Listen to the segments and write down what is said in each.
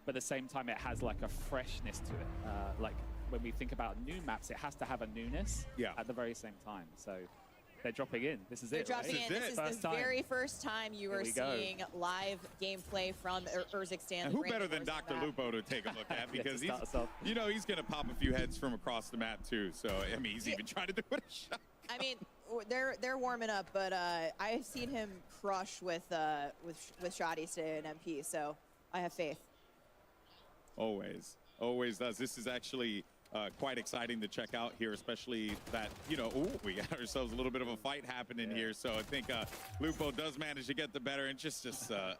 but at the same time, it has like a freshness to it. Like when we think about new maps, it has to have a newness at the very same time. So they're dropping in. This is it. They're dropping in. This is the very first time you are seeing live gameplay from Urzikstan. And who better than Dr. Lupo to take a look at? Because he's going to pop a few heads from across the map too. So I mean, he's even trying to do it a shot. I mean, they're warming up, but I've seen him crush with shotties today in MP. So I have faith. Always does. This is actually quite exciting to check out here, especially that, you know, we got ourselves a little bit of a fight happening here. So I think Lupo does manage to get the better, and just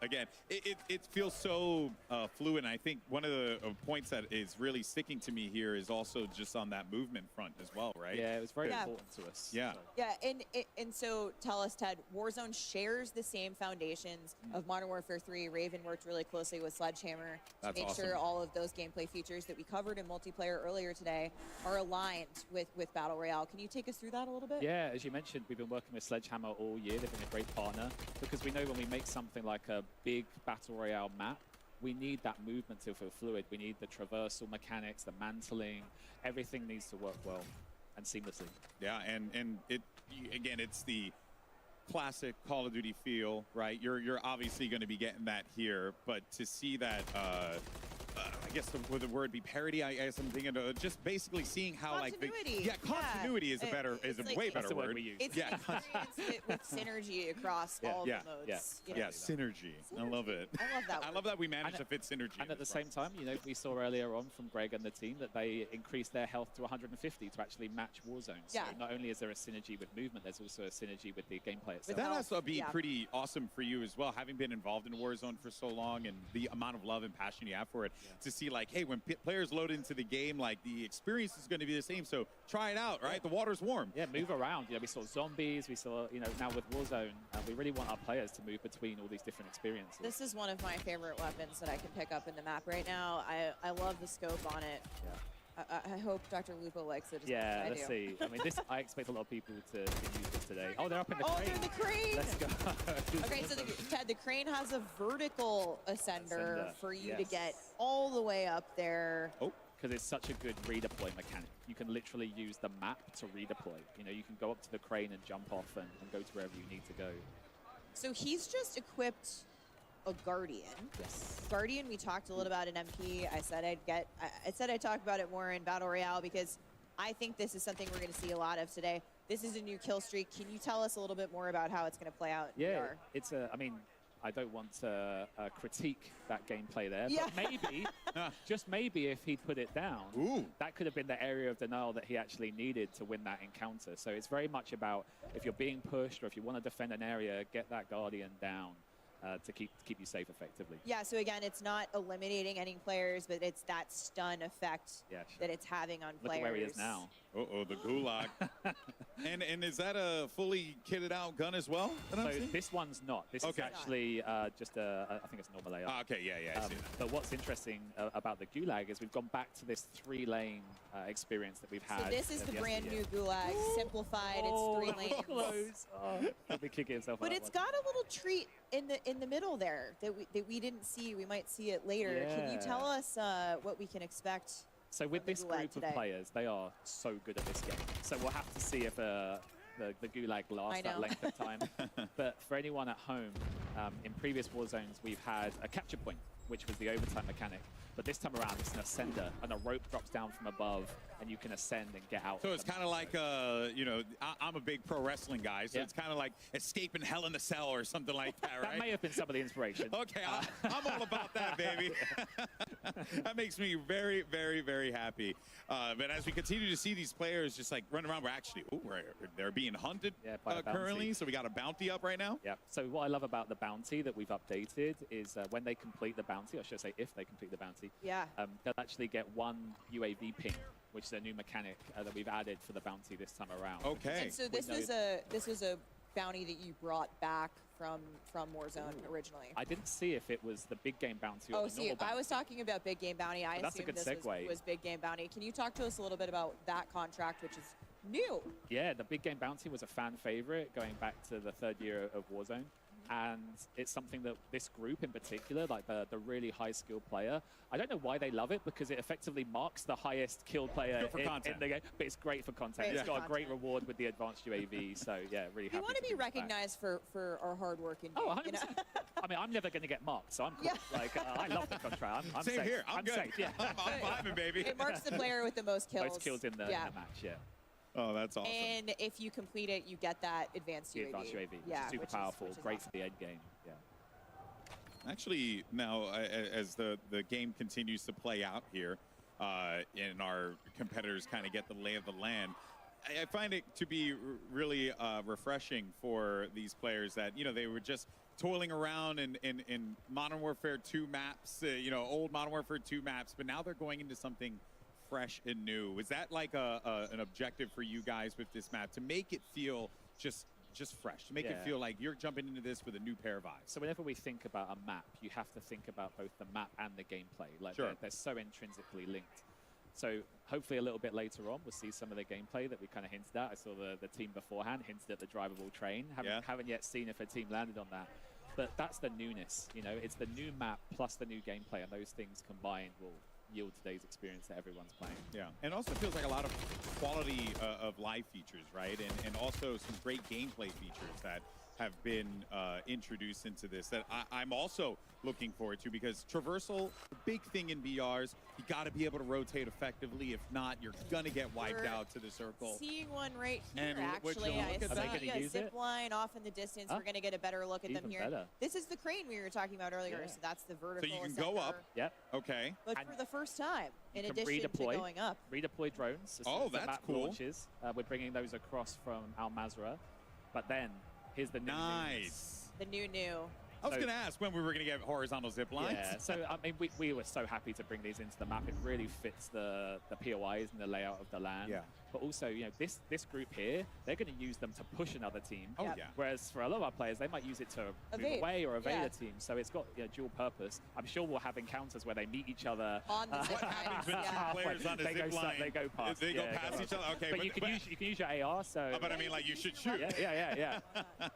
again, it feels so fluid. And I think one of the points that is really sticking to me here is also just on that movement front as well, right? Yeah, it was very important to us. Yeah. So. Yeah, and so tell us, Ted, Warzone shares the same foundations of Modern Warfare 3. Raven worked really closely with Sledgehammer to make sure all of those gameplay features that we covered in multiplayer earlier today are aligned with Battle Royale. Can you take us through that a little bit? Yeah, as you mentioned, we've been working with Sledgehammer all year. They've been a great partner because we know when we make something like a big Battle Royale map, we need that movement to feel fluid. We need the traversal mechanics, the mantling. Everything needs to work well and seamlessly. Yeah, and again, it's the classic Call of Duty feel, right? You're obviously going to be getting that here, but to see that I guess would the word be parody? I guess I'm thinking of just basically seeing how continuity. Continuity is a way better word. It's experience with synergy across all the modes. Yeah, synergy. I love it. I love that. I love that we managed to fit synergy. And at the same time, you know, we saw earlier on from Greg and the team that they increased their health to 150 to actually match Warzone. So not only is there a synergy with movement, there's also a synergy with the gameplay itself. But that has to be pretty awesome for you as well, having been involved in Warzone for so long and the amount of love and passion you have for it. To see like, hey, when players load into the game, like the experience is going to be the same. So try it out, right? The water's warm. Yeah, move around. You know, we saw zombies. We saw, you know, now with Warzone, we really want our players to move between all these different experiences. This is one of my favorite weapons that I can pick up in the map right now. I love the scope on it. Yeah. I hope Dr. Lupo likes it as much as I let's see. I mean, I expect a lot of people to use this today. Oh, they're up in the crane. Oh, they're in the crane. Let's go. Okay, so Ted, the crane has a vertical ascender for you to get all the way up there. Oh, because it's such a good redeploy mechanic. You can literally use the map to redeploy. You know, you can go up to the crane and jump off and go to wherever you need to go. So he's just equipped a Guardian. Yes. Guardian, we talked a little about in MP. I said I'd talk about it more in Battle Royale because I think this is something we're going to see a lot of today. This is a new kill streak. Can you tell us a little bit more about how it's going to play out in VR? It's I mean, I don't want to critique that gameplay there, but maybe, just maybe if he put it down, that could have been the area of denial that he actually needed to win that encounter. So it's very much about if you're being pushed or if you want to defend an area, get that Guardian down. To keep you safe effectively. Yeah, so again, it's not eliminating any players, but it's that stun effect that it's having on players. Look at where he is now. The gulag. and is that a fully kitted out gun as well? So this one's not. This is actually just I think it's normal AR. Okay, yeah, I see that. But what's interesting about the gulag is we've gone back to this 3-lane experience that we've had. So this is the brand new gulag, simplified. It's 3 lanes. He'll be kicking himself. But it's got a little treat in the middle there that we didn't see. We might see it later. Can you tell us what we can expect? So with this group of players, they are so good at this game. So we'll have to see if the gulag lasts that length of time. But for anyone at home, in previous Warzones, we've had a capture point, which was the overtime mechanic. But this time around, it's an ascender, and a rope drops down from above, and you can ascend and get out. So it's kind of like, you know, I'm a big pro wrestling guy, so it's kind of like escaping Hell in a Cell or something like that, right? That may have been some of the inspiration. Okay, I'm all about that, baby. That makes me very, very, very happy. But as we continue to see these players just like run around, they're being hunted currently, so we got a bounty up right now. Yeah, so what I love about the bounty that we've updated is when they complete the bounty, or should I say if they complete the bounty, they'll actually get 1 UAV ping, which is a new mechanic that we've added for the bounty this time around. Okay. And so this was a bounty that you brought back from Warzone originally. I didn't see if it was the big game bounty or the normal bounty. I was talking about big game bounty. I assumed this was big game bounty. Can you talk to us a little bit about that contract, which is new? Yeah, the big game bounty was a fan favorite going back to the 3rd year of Warzone. And it's something that this group in particular, like the really high skilled player, I don't know why they love it, because it effectively marks the highest killed player in the game. But it's great for content. It's got a great reward with the advanced UAV. So yeah, really happy. We want to be recognized for our hard work in game. Oh, 100%. I mean, I'm never going to get marked, so I'm cool. Like, I love the contract. I'm Same safe. here. I'm good. Safe. Yeah. I'm vibing, baby. It marks the player with the most kills. Most kills in the match, yeah. Oh, that's awesome. And if you complete it, you get that advanced UAV. The advanced UAV, which is super powerful, great for the end game. Yeah. Actually, now, as the game continues to play out here, and our competitors kind of get the lay of the land, I find it to be really refreshing for these players that, you know, they were just toiling around in Modern Warfare 2 maps, you know, old Modern Warfare 2 maps, but now they're going into something fresh and new. Is that like an objective for you guys with this map, to make it feel just fresh, to make it feel like you're jumping into this with a new pair of eyes? So whenever we think about a map, you have to think about both the map and the gameplay. Like they're so intrinsically linked. So hopefully a little bit later on, we'll see some of the gameplay that we kind of hinted at. I saw the team beforehand hinted at the drivable train. Haven't yet seen if a team landed on that. But that's the newness, you know, it's the new map plus the new gameplay, and those things combined will yield today's experience that everyone's playing. Yeah, and also feels like a lot of quality of life features, right? And also some great gameplay features that have been introduced into this that I'm also looking forward to, because traversal, the big thing in BRs, you got to be able to rotate effectively. If not, you're gonna get wiped out to the circle. Seeing one right here, And actually. I see a use zip line off in the distance. We're gonna get a better look at them here. Better. This is the crane we were talking about earlier, so that's the vertical. So you can go up. Yep. Okay. But for the first time, in You can addition to going up. Redeploy drones. As soon as the map launches. We're bringing those across from Al Mazrah. But then, here's the new newness. The new. I was going to ask when we were going to get horizontal zip lines. Yeah, so I mean, we were so happy to bring these into the map. It really fits the POIs and the layout of the land. Yeah. But also, you know, this group here, they're going to use them to push another team. Oh, yeah. Whereas for a lot of our players, they might use it to move away or evade a team. So it's got dual purpose. I'm sure we'll have encounters where they meet each other. On the zip What happens when two players on a zip line? They go past. They go past each other. Okay, but you can use your AR. So. But I mean, like, you should shoot. Yeah.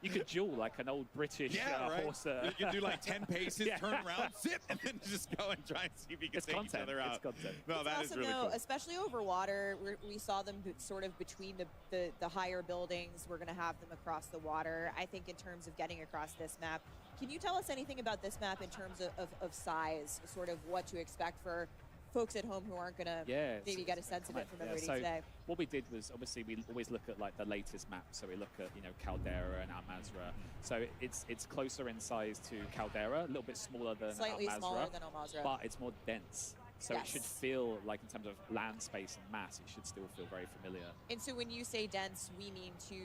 You could duel like an old British horse. You can do like 10 paces, turn around, zip, and then just go and try and see if you can take each other out. It's content. No, that is really cool. Especially over water, we saw them sort of between the higher buildings. We're going to have them across the water. I think in terms of getting across this map, can you tell us anything about this map in terms of size, sort of what to expect for folks at home who aren't going to maybe get a sense of it from everybody today? What we did was, obviously, we always look at like the latest maps. So we look at, Caldera and Al Mazrah. So it's closer in size to Caldera, a little bit smaller than Slightly Al Mazrah, smaller than Al Mazrah. but it's more dense. So it should feel like, in terms of land space and mass, it should still feel very familiar. And so when you say dense, we mean to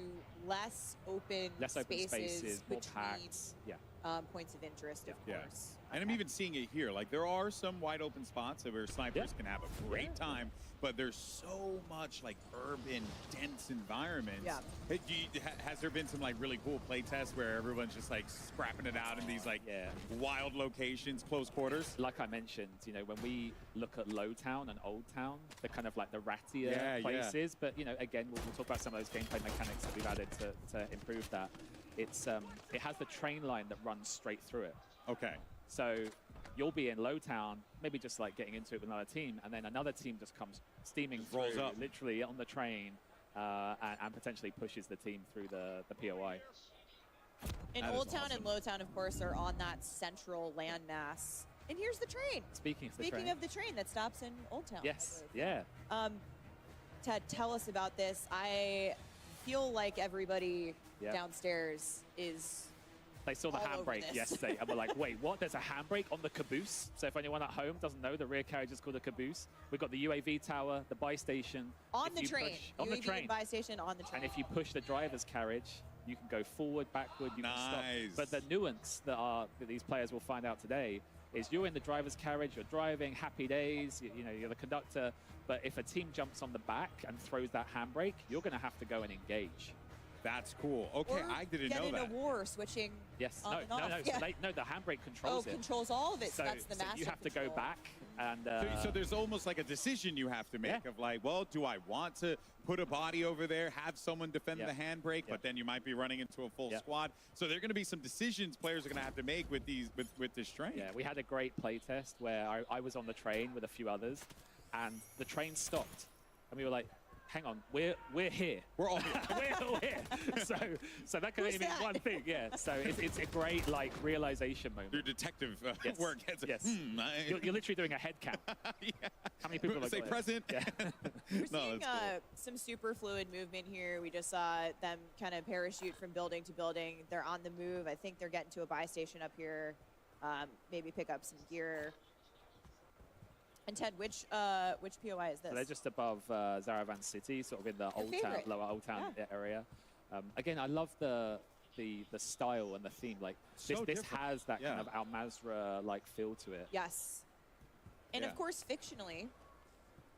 less open spaces more between packed. points of interest, of course. And I'm even seeing it here. Like, there are some wide open spots where snipers can have a great time, but there's so much like urban, dense environments. Yeah. Has there been some like really cool play tests where everyone's just like scrapping it out in these like wild locations, close quarters? Like I mentioned, when we look at Low Town and Old Town, they're kind of like the rattier places. But again, we'll talk about some of those gameplay mechanics that we've added to improve that. It's it has the train line that runs straight through it. Okay. So you'll be in Low Town, maybe just like getting into it with another team, and then another team just comes steaming rolls through, up literally on the train, and potentially pushes the team through the POI. And Old Town and Low Town, of course, are on that central landmass. And here's the train. Speaking of the train that stops in Old Town. Yes, yeah. Ted, tell us about this. I feel like everybody downstairs is They saw the handbrake yesterday and were like, wait, what? There's a handbrake on the caboose? So if anyone at home doesn't know, the rear carriage is called a caboose. We've got the UAV tower, the buy station. On the train. On the train. Buy station on the train. And if you push the driver's carriage, you can go forward, backward, you can stop. But the nuance that these players will find out today is you're in the driver's carriage, you're driving, happy days, you're the conductor. But if a team jumps on the back and throws that handbrake, you're going to have to go and engage. That's cool. Okay, or I didn't know that. get in a war switching on and off. No, the handbrake controls it. Controls all of it. So that's the master you have to go back and... So there's almost like a decision you have to make of like, well, do I want to put a body over there, have someone defend the handbrake, but then you might be running into a full squad. So there are going to be some decisions players are going to have to make with these with this train. Yeah, we had a great play test where I was on the train with a few others, and the train stopped, and we were like, hang on, we're here. We're all here. we're all here. So that can only mean one thing, yeah. So it's a great like realization moment. Your detective work. Yes. You're literally doing a head count. How many people say present? Yeah. We're seeing some super fluid movement here. We just saw them kind of parachute from building to building. They're on the move. I think they're getting to a buy station up here. Maybe pick up some gear. And Ted, which POI is this? So they're just above Zaravan City, sort of in the lower Old Town area. Again, I love the style and the theme. Like this has that kind of Al Mazrah like feel to it. Yes, and of course, fictionally,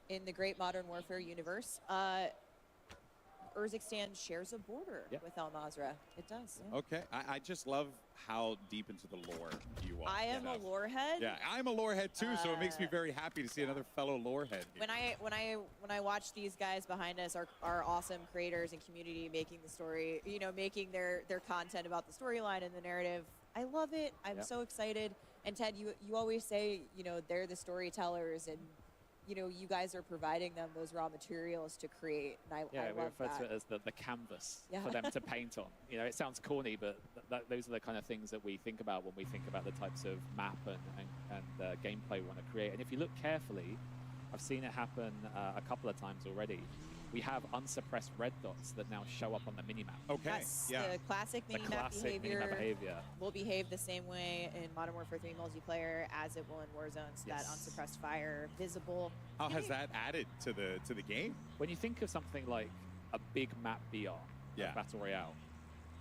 in the Great Modern Warfare universe, Urzikstan shares a border with Al Mazrah. It does. Yeah. Okay, I just love how deep into the lore you are. I am a lore head. Yeah, I'm a lore head too, so it makes me very happy to see another fellow lore head here. When I watch these guys behind us, our awesome creators and community making the story, making their content about the storyline and the narrative, I love it. I'm so excited. And Ted, you always say, they're the storytellers, and you guys are providing them those raw materials to create, and I we love refer that. to it as the canvas for them to paint on. It sounds corny, but those are the kind of things that we think about when we think about the types of map and gameplay we want to create. And if you look carefully, I've seen it happen a couple of times already. We have unsuppressed red dots that now show up on the minimap. Okay. Yes, the classic minimap behavior will behave the same way in Modern Warfare 3 multiplayer as it will in Warzone. So that unsuppressed fire, visible. How has that added to the game? When you think of something like a big map BR, Battle Royale,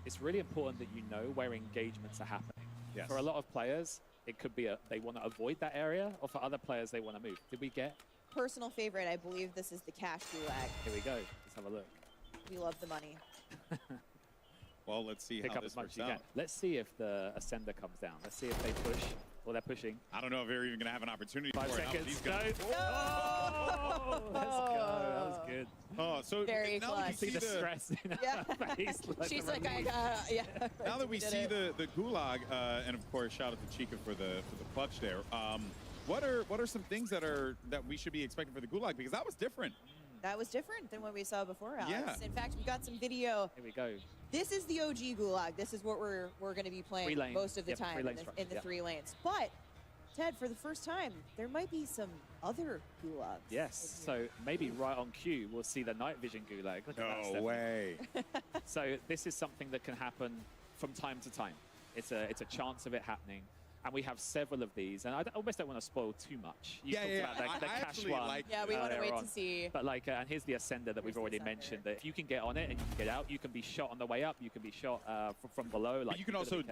it's really important that you know where engagements are happening. Yes. For a lot of players, it could be they want to avoid that area, or for other players, they want to move. Did we get... Personal favorite, I believe this is the cash gulag. Here we go. Let's have a look. We love the money. Well, let's see how this works out. Let's see if the Ascender comes down. Let's see if they push. Well, they're pushing. I don't know if they're even going to have an opportunity 5 for seconds. it. No. Oh, let's go. That was good. Oh, so very now that we see the stress in her face. She's like, now that we see the gulag, and of course, shout out to Chica for the clutch there. What are some things that we should be expecting for the gulag? Because that was different. That was different than what we saw before, Alex. Yeah. In fact, we got some video. Here we go. This is the OG gulag. This is what we're going to be playing most of the time in the 3 lanes. But Ted, for the first time, there might be some other gulags. Yes. So maybe right on cue, we'll see the night vision gulag. Look at that, no way. So this is something that can happen from time to time. It's a chance of it happening. And we have several of these, and I almost don't want to spoil too much. You talked about the cash one. We want to wait to see. But and here's the Ascender that we've already mentioned. That if you can get on it and you can get out, you can be shot on the way up. You can be shot from below. But you can also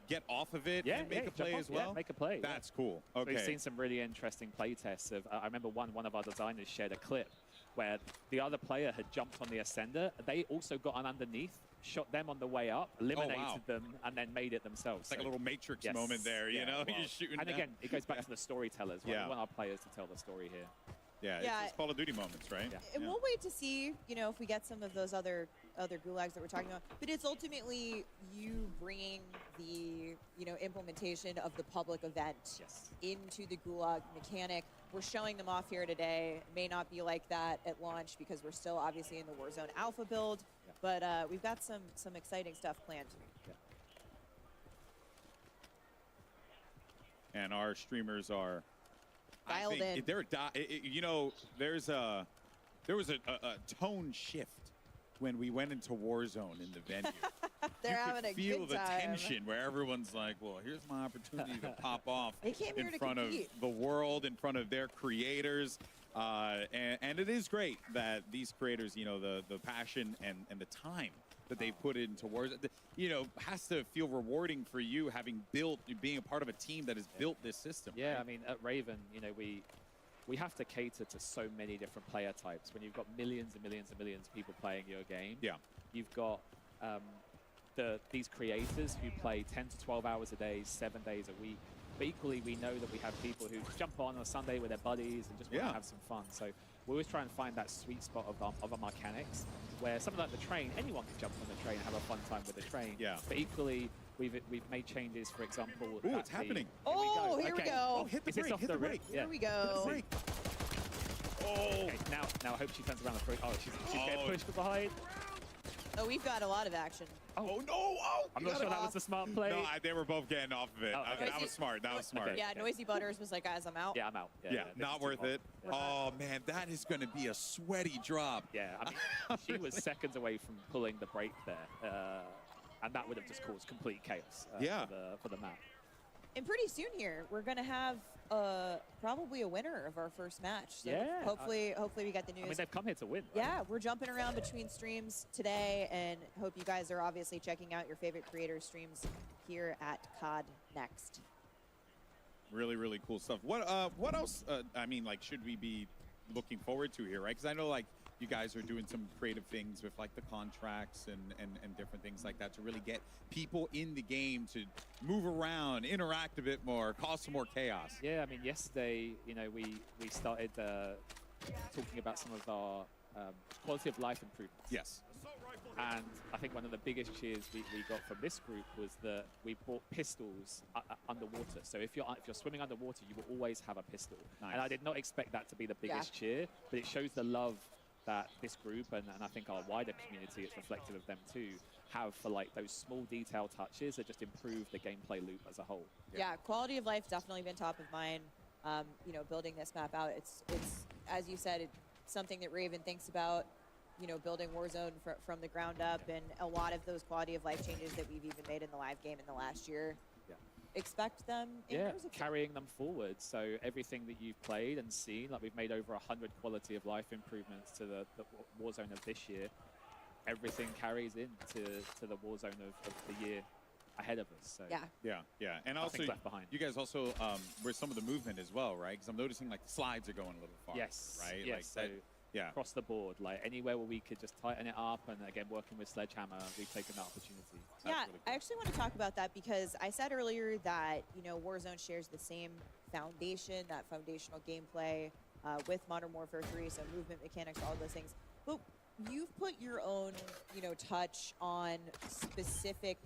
get off of it and make a play as well. Yeah, make a play. That's cool. Okay. So we've seen some really interesting play tests. I remember one of our designers shared a clip where the other player had jumped on the Ascender. They also got on underneath, shot them on the way up, eliminated them, and then made it themselves. It's like a little Matrix moment there, you know? You're shooting and down. Again, it goes back to the storytellers. Right? We want our players to tell the story here. Yeah, it's Call of Duty moments, right? Yeah. And we'll wait to see, if we get some of those other gulags that we're talking about. But it's ultimately you bringing the, implementation of the public event into the gulag mechanic. We're showing them off here today. It may not be like that at launch because we're still obviously in the Warzone alpha build. But we've got some exciting stuff planned. And our streamers are dialed in. There was a tone shift when we went into Warzone in the venue. They're having a good time. You could feel the tension where everyone's like, well, here's my opportunity to pop off in front of the world, in front of their creators. And it is great that these creators, the passion and the time that they've put into Warzone, has to feel rewarding for you being a part of a team that has built this system. Yeah, right? I mean, at Raven, we have to cater to so many different player types. When you've got millions and millions and millions of people playing your game, you've got these creators who play 10 to 12 hours a day, 7 days a week. But equally, we know that we have people who jump on a Sunday with their buddies and just want to have some fun. So we always try and find that sweet spot of our mechanics, where something like the train, anyone can jump on the train and have a fun time with the train. Yeah. But equally, we've made changes, for example. Oh, it's happening. Here we go. Oh, hit the brake, hit the brake. Here we go. Oh. Okay, now I hope she turns around the front. Oh, she's getting pushed behind. Oh, we've got a lot of action. Oh no! Oh, I'm not sure that was the smart play. No, they were both getting off of it. Oh, okay. That was smart. That was smart. Yeah, Noisy Butters was like, guys, I'm out. Yeah, I'm out. Yeah, not worth it. Oh man, that is going to be a sweaty drop. Yeah, I mean, she was seconds away from pulling the brake there, and that would have just caused complete chaos for the map. And pretty soon here, we're going to have probably a winner of our first match. So hopefully we get the news. I mean, they've come here to win. Right? Yeah, we're jumping around between streams today, and hope you guys are obviously checking out your favorite creators' streams here at COD Next. Really, really cool stuff. What else, I mean, like, should we be looking forward to here, right? Because I know, like, you guys are doing some creative things with like the contracts and different things like that to really get people in the game to move around, interact a bit more, cause some more chaos. Yeah, I mean, yesterday, you know, we started talking about some of our quality of life improvements. Yes. And I think one of the biggest cheers we got from this group was that we brought pistols underwater. So if you're swimming underwater, you will always have a pistol. Nice. And I did not expect that to be the biggest cheer, but it shows the love that this group and I think our wider community, it's reflective of them too, have for like those small detail touches that just improve the gameplay loop as a whole. Yeah, quality of life's definitely been top of mind. You know, building this map out, it's as you said, it's something that Raven thinks about. You know, building Warzone from the ground up, and a lot of those quality of life changes that we've even made in the live game in the last year. Expect them in carrying them forward. So everything that you've played and seen, like we've made over 100 quality of life improvements to the Warzone of this year. Everything carries into the Warzone of the year ahead of us. So yeah. And also, left behind. You guys also were some of the movement as well, right? Because I'm noticing like the slides are going a little far. Yes. Right. Yes. Like So that, across the board, like anywhere where we could just tighten it up, and again working with Sledgehammer, we've taken that opportunity. That's really cool. I actually want to talk about that because I said earlier that, you know, Warzone shares the same foundation, that foundational gameplay with Modern Warfare 3, so movement mechanics, all of those things. But you've put your own, you know, touch on specific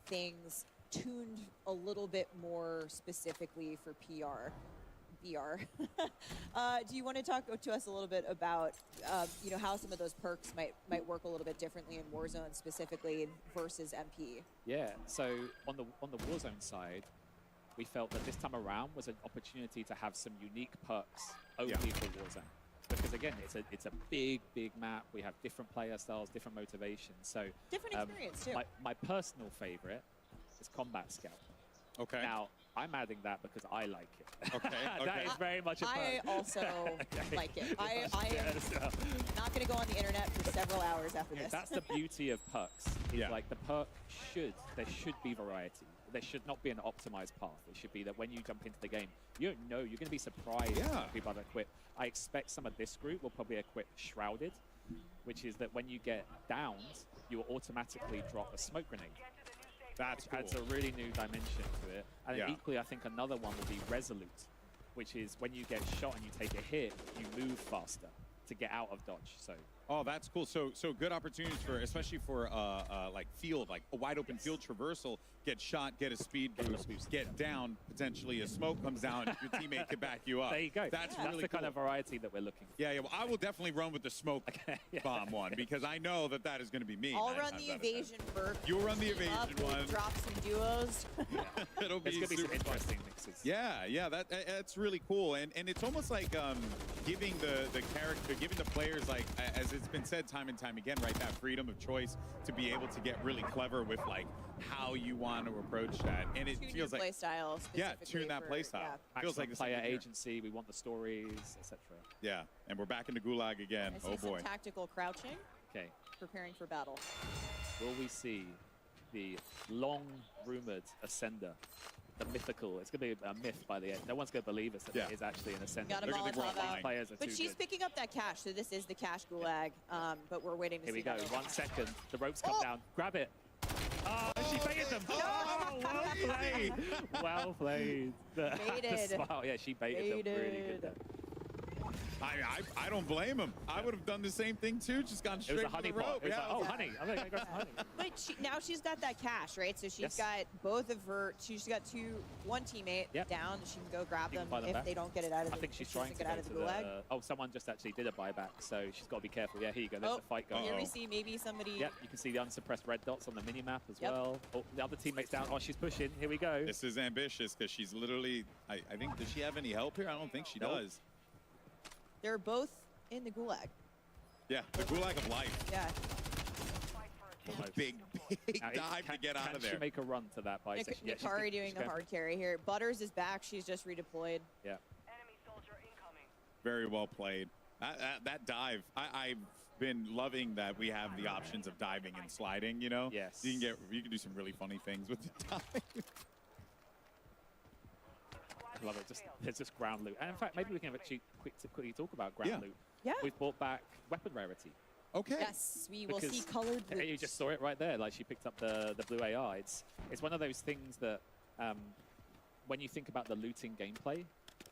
things tuned a little bit more specifically for PR. VR. Do you want to talk to us a little bit about, you know, how some of those perks might work a little bit differently in Warzone specifically versus MP? Yeah. So on the Warzone side, we felt that this time around was an opportunity to have some unique perks only for Warzone. Because again, it's a big map. We have different player styles, different motivations. So different experience too. My personal favorite is Combat Scout. Okay. Now, I'm adding that because I like it. Okay. That is very much a perk. I also like it. I am not going to go on the internet for several hours after this. That's the beauty of perks. Like the perk there should be variety. There should not be an optimized path. It should be that when you jump into the game, you don't know, you're going to be surprised when people have equipped. I expect some of this group will probably equip Shrouded, which is that when you get downed, you will automatically drop a smoke grenade. That adds a really new dimension to it. And then equally, I think another one would be Resolute, which is when you get shot and you take a hit, you move faster to get out of dodge. So. Oh, that's cool. So good opportunities for, especially for like field, like a wide open field traversal, get shot, get a speed boost, get down, potentially a smoke comes down, your teammate can back you up. There you go. That's really the cool. Kind of variety that we're looking for. Yeah, well, I will definitely run with the smoke bomb one because I know that is going to be me. I'll run the evasion perk. You'll run the evasion one. Drop some duos. It'll be There's going to be some interesting mixes. Yeah, that's really cool. And it's almost like giving the character, giving the players, like, as it's been said time and time again, right, that freedom of choice to be able to get really clever with like how you want to approach that. And it feels like play style. Tune that play style. Feels like player agency. We want the stories, etc. Yeah, and we're back into Gulag again. I see some tactical crouching. Okay. Preparing for battle. Will we see the long rumored Ascender the mythical. It's going to be a myth by the end. No one's going to believe us that it is actually an ascendant. Got a Molotov out. Players are but she's picking up that cash, so this is the cash gulag. But we're waiting to see. Here we go. 1 second. The ropes come down. Grab it. Oh, she baited them. Oh, well played. Well played. Baited. Smile. Yeah, she baited them really good there. I don't blame him. I would have done the same thing too, just gone straight for the rope. It was like, oh, honey. I'm going to go for honey. But now she's got that cash, right? So she's got both of her, she's got one teammate down. She can go grab them if they don't get it out of the, I think she's trying to get out of the gulag. Oh, someone just actually did a buyback, so she's got to be careful. Yeah, here you go. There's the fight going on. Here we see maybe somebody. Yep, you can see the unsuppressed red dots on the mini-map as well. Oh, the other teammate's down. Oh, she's pushing. Here we go. This is ambitious because she's literally, I think, does she have any help here? I don't think she does. They're both in the gulag. Yeah, the gulag of life. Yeah. Big dive to get out of there. Can she make a run to that buy station? Nikari doing the hard carry here. Butters is back. She's just redeployed. Yeah. Enemy soldier incoming. Very well played. That dive, I've been loving that we have the options of diving and sliding, you know? Yes. You can do some really funny things with the dive. I love it. There's just ground loot. And in fact, maybe we can actually quickly talk about ground loot. Yeah. We've brought back weapon rarity. Okay. Yes, we will see colored loot. You just saw it right there. Like she picked up the blue AR. It's one of those things that when you think about the looting gameplay,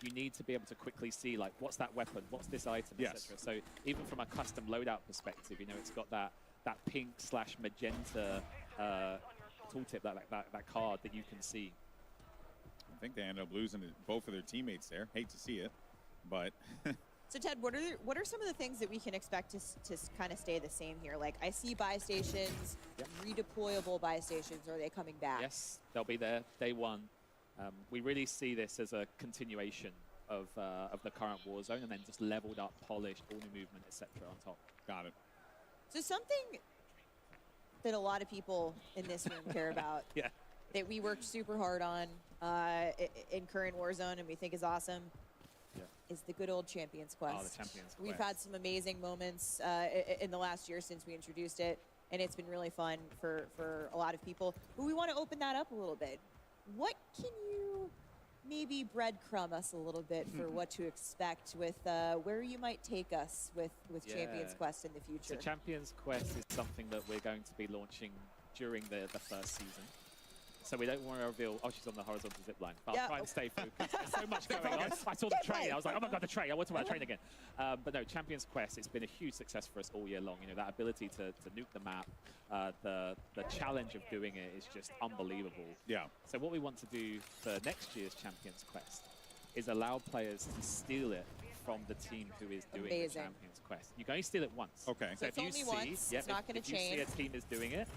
you need to be able to quickly see like what's that weapon, what's this item, etc. So even from a custom loadout perspective, you know, it's got that pink/magenta tooltip, that card that you can see. I think they ended up losing both of their teammates there. Hate to see it, but. So Ted, what are some of the things that we can expect to kind of stay the same here? Like I see buy stations, redeployable buy stations. Are they coming back? Yes, they'll be there day one. We really see this as a continuation of the current Warzone, and then just leveled up, polished, all new movement, etc. on top. Got it. So something that a lot of people in this room care about. Yeah. That we worked super hard on in current Warzone and we think is awesome is the good old Champions Quest. Oh, the Champions Quest. We've had some amazing moments in the last year since we introduced it, and it's been really fun for a lot of people. But we want to open that up a little bit. What can you maybe breadcrumb us a little bit for what to expect with where you might take us with Champions Quest in the future? So Champions Quest is something that we're going to be launching during the first season. So we don't want to reveal, oh, she's on the horizontal zip line. But I'll try and stay focused. There's so much going on. I saw the train. I was like, oh my God, the train. I want to talk about the train again. But no, Champions Quest, it's been a huge success for us all year long. You know, that ability to nuke the map, the challenge of doing it is just unbelievable. Yeah. So what we want to do for next year's Champions Quest is allow players to steal it from the team who is doing the Champions Quest. You can only steal it once. Okay. So if you see, it's not going to change. If you see a team is doing it,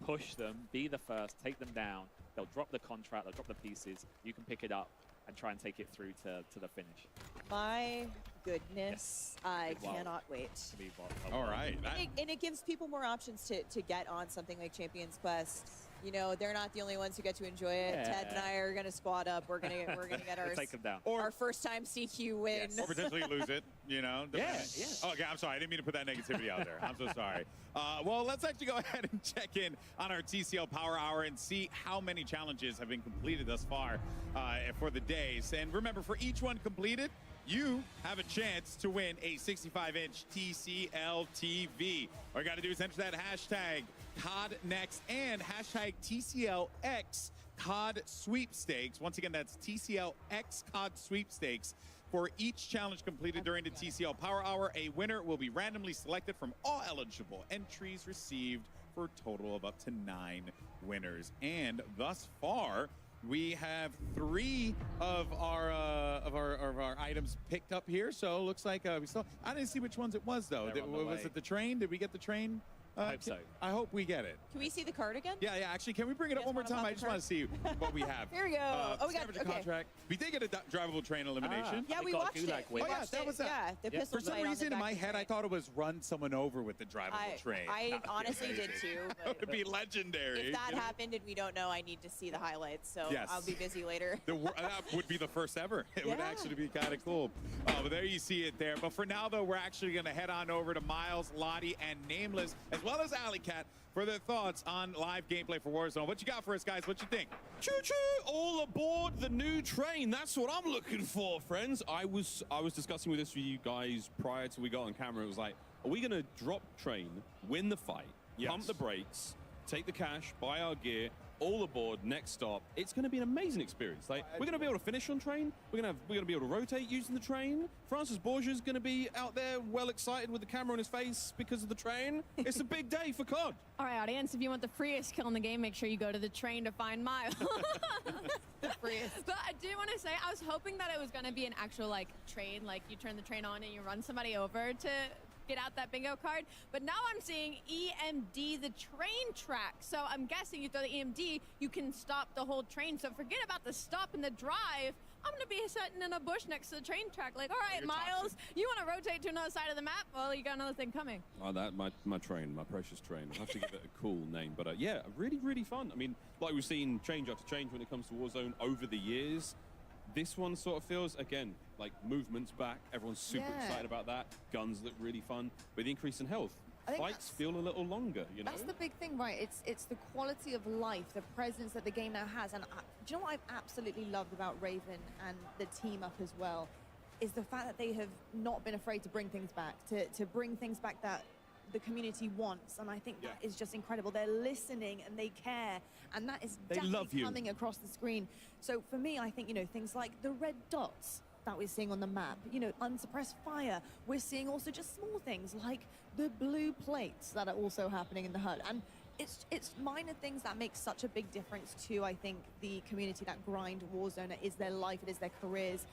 push them, be the first, take them down. They'll drop the contract, they'll drop the pieces. You can pick it up and try and take it through to the finish. My goodness, I cannot wait. All right. And it gives people more options to get on something like Champions Quest. You know, they're not the only ones who get to enjoy it. Yeah. Ted and I are going to squad up. We're going to get our take them down. Our first time CQ win. Yes. Or potentially lose it, you know. Yeah. Oh, okay, I'm sorry. I didn't mean to put that negativity out there. I'm so sorry. Well, let's actually go ahead and check in on our TCL Power Hour and see how many challenges have been completed thus far for the days. And remember, for each one completed, you have a chance to win a 65-inch TCL TV. All you got to do is enter that hashtag CODNext and hashtag TCLX COD Sweepstakes. Once again, that's TCLX COD Sweepstakes. For each challenge completed during the TCL Power Hour, a winner will be randomly selected from all eligible entries received for a total of up to 9 winners. And thus far, we have 3 of our items picked up here. So it looks like we still. I didn't see which ones it was though. Was it the train? Did we get the train? I hope so. I hope we get it. Can we see the card again? Yeah. Actually, can we bring it up one more time? I just want to see what we have. Here we go. We got a contract. We did get a drivable train elimination. Yeah, we watched it. That was that. Yeah, the pistol. For some reason in my head, I thought it was run someone over with the drivable train. I honestly did too. That would be legendary. If that happened and we don't know, I need to see the highlights. So I'll be busy later. That would be the first ever. It would actually be kind of cool. But there you see it there. But for now, though, we're actually going to head on over to Miles, Lottie, and Nameless as as well as Alley Cat, for their thoughts on live gameplay for Warzone. What you got for us, guys? What you think? Choo-choo! All aboard the new train. That's what I'm looking for, friends. I was discussing with this with you guys prior to we got on camera. It was like, are we going to drop train, win the fight, pump the brakes, take the cash, buy our gear, all aboard, next stop? It's going to be an amazing experience. Like, we're going to be able to finish on train. We're going to be able to rotate using the train. Francis Borgia's going to be out there well excited with the camera on his face because of the train. It's a big day for COD. All right, audience, if you want the freest kill in the game, make sure you go to the train to find Miles. The freest. But I do want to say, I was hoping that it was going to be an actual, like, train, like you turn the train on and you run somebody over to get out that bingo card. But now I'm seeing EMD, the train track. So I'm guessing you throw the EMD, you can stop the whole train. So forget about the stop and the drive. I'm going to be sitting in a bush next to the train track like, all right, Miles, you want to rotate to another side of the map? Well, you got another thing coming. Oh, that my train, my precious train. I have to give it a cool name. But yeah, really, really fun. I mean, like we've seen change after change when it comes to Warzone over the years. This one sort of feels, again, like movement's back. Everyone's super excited about that. Guns look really fun. With the increase in health, fights feel a little longer, you know? That's the big thing, right? It's the quality of life, the presence that the game now has. And do you know what I've absolutely loved about Raven and the team up as well? Is the fact that they have not been afraid to bring things back, to bring things back that the community wants. And I think that is just incredible. They're listening and they care. And that is definitely coming across the screen. So for me, I think, you know, things like the red dots that we're seeing on the map, you know, unsuppressed fire. We're seeing also just small things like the blue plates that are also happening in the HUD. And it's minor things that make such a big difference to, I think, the community that grind Warzone. It is their life, it is their careers.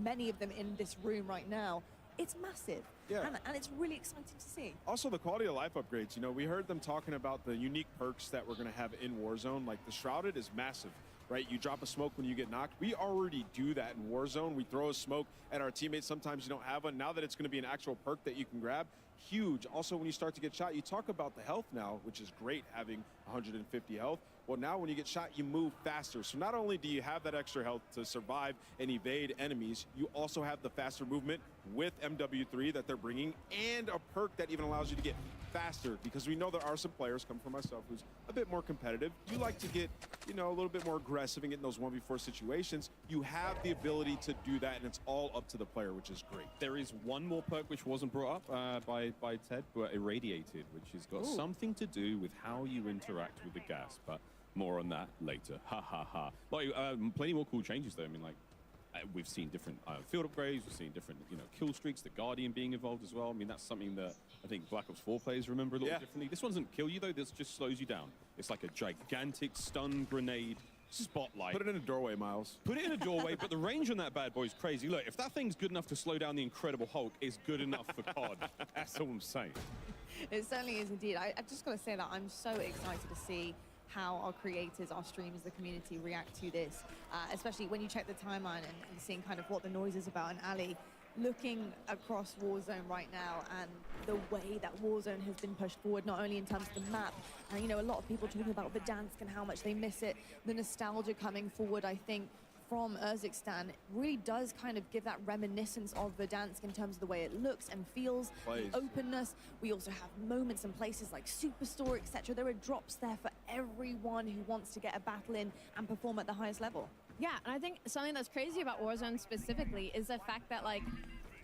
Many of them in this room right now. It's massive, and it's really exciting to see. Also, the quality of life upgrades. You know, we heard them talking about the unique perks that we're going to have in Warzone. Like the Shrouded is massive, right? You drop a smoke when you get knocked. We already do that in Warzone. We throw a smoke at our teammates. Sometimes you don't have one. Now that it's going to be an actual perk that you can grab, huge. Also, when you start to get shot, you talk about the health now, which is great, having 150 health. Well, now when you get shot, you move faster. So not only do you have that extra health to survive and evade enemies, you also have the faster movement with MW3 that they're bringing, and a perk that even allows you to get faster, because we know there are some players, come from myself, who's a bit more competitive. You like to get, you know, a little bit more aggressive and get in those 1v4 situations. You have the ability to do that, and it's all up to the player, which is great. There is one more perk which wasn't brought up by Ted, but Irradiated, which has got something to do with how you interact with the gas, but more on that later. Ha ha ha. Like, plenty more cool changes though. I mean, like, we've seen different field upgrades. We've seen different, you know, kill streaks. The Guardian being involved as well. I mean, that's something that I think Black Ops 4 players remember a little differently. This one doesn't kill you though. This just slows you down. It's like a gigantic stun grenade spotlight. Put it in a doorway, Miles. Put it in a doorway, but the range on that bad boy is crazy. Look, if that thing's good enough to slow down the Incredible Hulk, it's good enough for COD. That's all I'm saying. It certainly is indeed. I just got to say that I'm so excited to see how our creators, our streamers, the community react to this, especially when you check the timeline and seeing kind of what the noise is about. And Ali, looking across Warzone right now and the way that Warzone has been pushed forward, not only in terms of the map, and you know, a lot of people talking about Verdansk and how much they miss it, the nostalgia coming forward, I think, from Urzikstan really does kind of give that reminiscence of Verdansk in terms of the way it looks and feels, the openness. We also have moments and places like Superstore, etc. There are drops there for everyone who wants to get a battle in and perform at the highest level. Yeah, and I think something that's crazy about Warzone specifically is the fact that, like,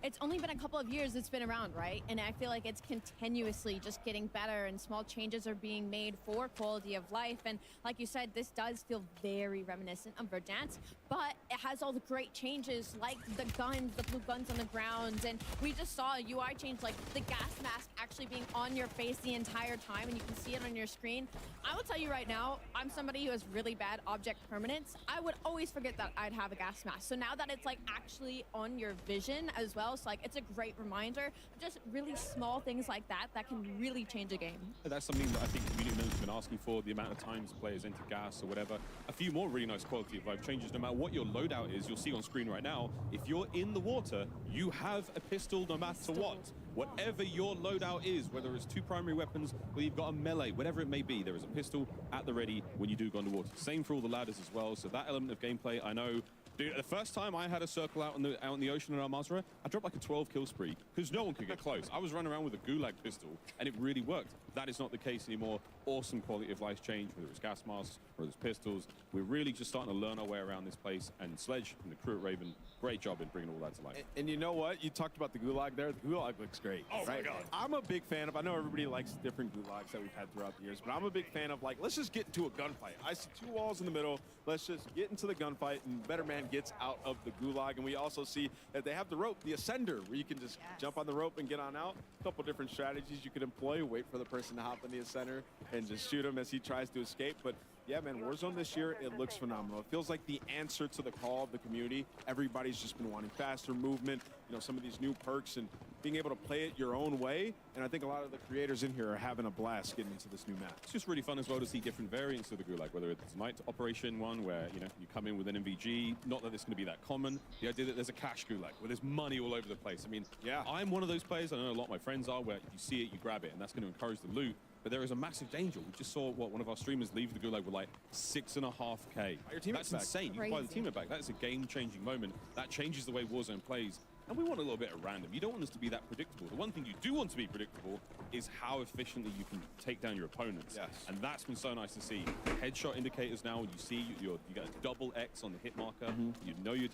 it's only been a couple of years it's been around, right? And I feel like it's continuously just getting better, and small changes are being made for quality of life. And like you said, this does feel very reminiscent of Verdansk, but it has all the great changes like the guns, the blue guns on the ground. And we just saw a UI change, like the gas mask actually being on your face the entire time, and you can see it on your screen. I will tell you right now, I'm somebody who has really bad object permanence. I would always forget that I'd have a gas mask. So now that it's like actually on your vision as well, so like it's a great reminder. Just really small things like that that can really change a game. That's something that I think community members have been asking for, the amount of times players enter gas or whatever. A few more really nice quality of life changes. No matter what your loadout is, you'll see on screen right now, if you're in the water, you have a pistol no matter what. Whatever your loadout is, whether it's 2 primary weapons, whether you've got a melee, whatever it may be, there is a pistol at the ready when you do go underwater. Same for all the ladders as well. So that element of gameplay, I know Dude, the first time I had a circle out in the ocean in Al Mazrah, I dropped like a 12 kill spree because no one could get close. I was running around with a gulag pistol and it really worked. That is not the case anymore. Awesome quality of life change, whether it's gas masks or it's pistols. We're really just starting to learn our way around this place, and Sledge and the crew at Raven, great job in bringing all that to life. And you know what? You talked about the gulag there. The gulag looks great. Oh my God. I'm a big fan of, I know everybody likes different gulags that we've had throughout the years, but I'm a big fan of, like, let's just get into a gunfight. I see 2 walls in the middle. Let's just get into the gunfight, and better man gets out of the gulag. And we also see that they have the rope, the ascender, where you can just jump on the rope and get on out. A couple different strategies you could employ. Wait for the person to hop in the ascender and just shoot him as he tries to escape. But yeah, man, Warzone this year, it looks phenomenal. It feels like the answer to the call of the community. Everybody's just been wanting faster movement, you know, some of these new perks and being able to play it your own way. And I think a lot of the creators in here are having a blast getting into this new map. It's just really fun as well to see different variants of the gulag, whether it's night operation one where, you know, you come in with an MVG, not that it's going to be that common. The idea that there's a cash gulag where there's money all over the place. I mean, yeah, I'm one of those players, I know a lot of my friends are, where you see it, you grab it, and that's going to encourage the loot. But there is a massive danger. We just saw one of our streamers leave the gulag with like 6.5K. That's insane. You can buy the teammate back. That is a game-changing moment. That changes the way Warzone plays. And we want a little bit of random. You don't want this to be that predictable. The one thing you do want to be predictable is how efficiently you can take down your opponents. Yes. And that's been so nice to see. Headshot indicators now, you see you get a double X on the hit marker. You know you're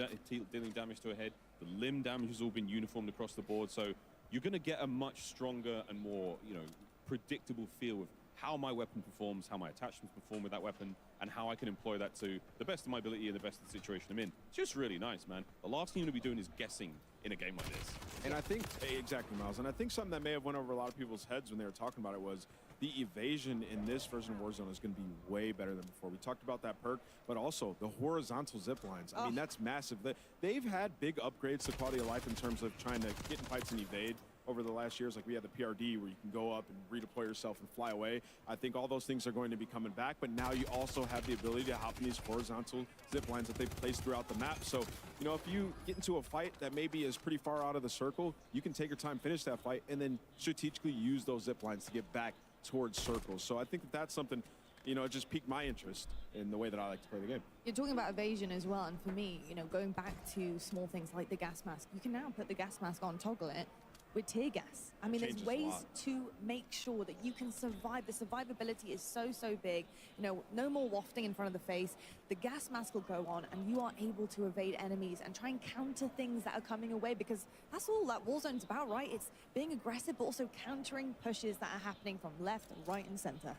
dealing damage to a head. The limb damage has all been uniformed across the board. So you're going to get a much stronger and more, you know, predictable feel of how my weapon performs, how my attachments perform with that weapon, and how I can employ that to the best of my ability and the best of the situation I'm in. It's just really nice, man. The last thing you want to be doing is guessing in a game like this. And I think, exactly, Miles, and I think something that may have went over a lot of people's heads when they were talking about it was the evasion in this version of Warzone is going to be way better than before. We talked about that perk, but also the horizontal zip lines. I mean, that's massive. They've had big upgrades to quality of life in terms of trying to get in fights and evade over the last years. Like we had the PRD where you can go up and redeploy yourself and fly away. I think all those things are going to be coming back, but now you also have the ability to hop in these horizontal zip lines that they've placed throughout the map. So, you know, if you get into a fight that maybe is pretty far out of the circle, you can take your time, finish that fight, and then strategically use those zip lines to get back towards circles. So I think that that's something, you know, it just piqued my interest in the way that I like to play the game. You're talking about evasion as well, and for me, you know, going back to small things like the gas mask, you can now put the gas mask on, toggle it with tear gas. I mean, there's ways to make sure that you can survive. The survivability is so big. You know, no more wafting in front of the face. The gas mask will go on, and you are able to evade enemies and try and counter things that are coming away, because that's all that Warzone's about, right? It's being aggressive, but also countering pushes that are happening from left, right, and center.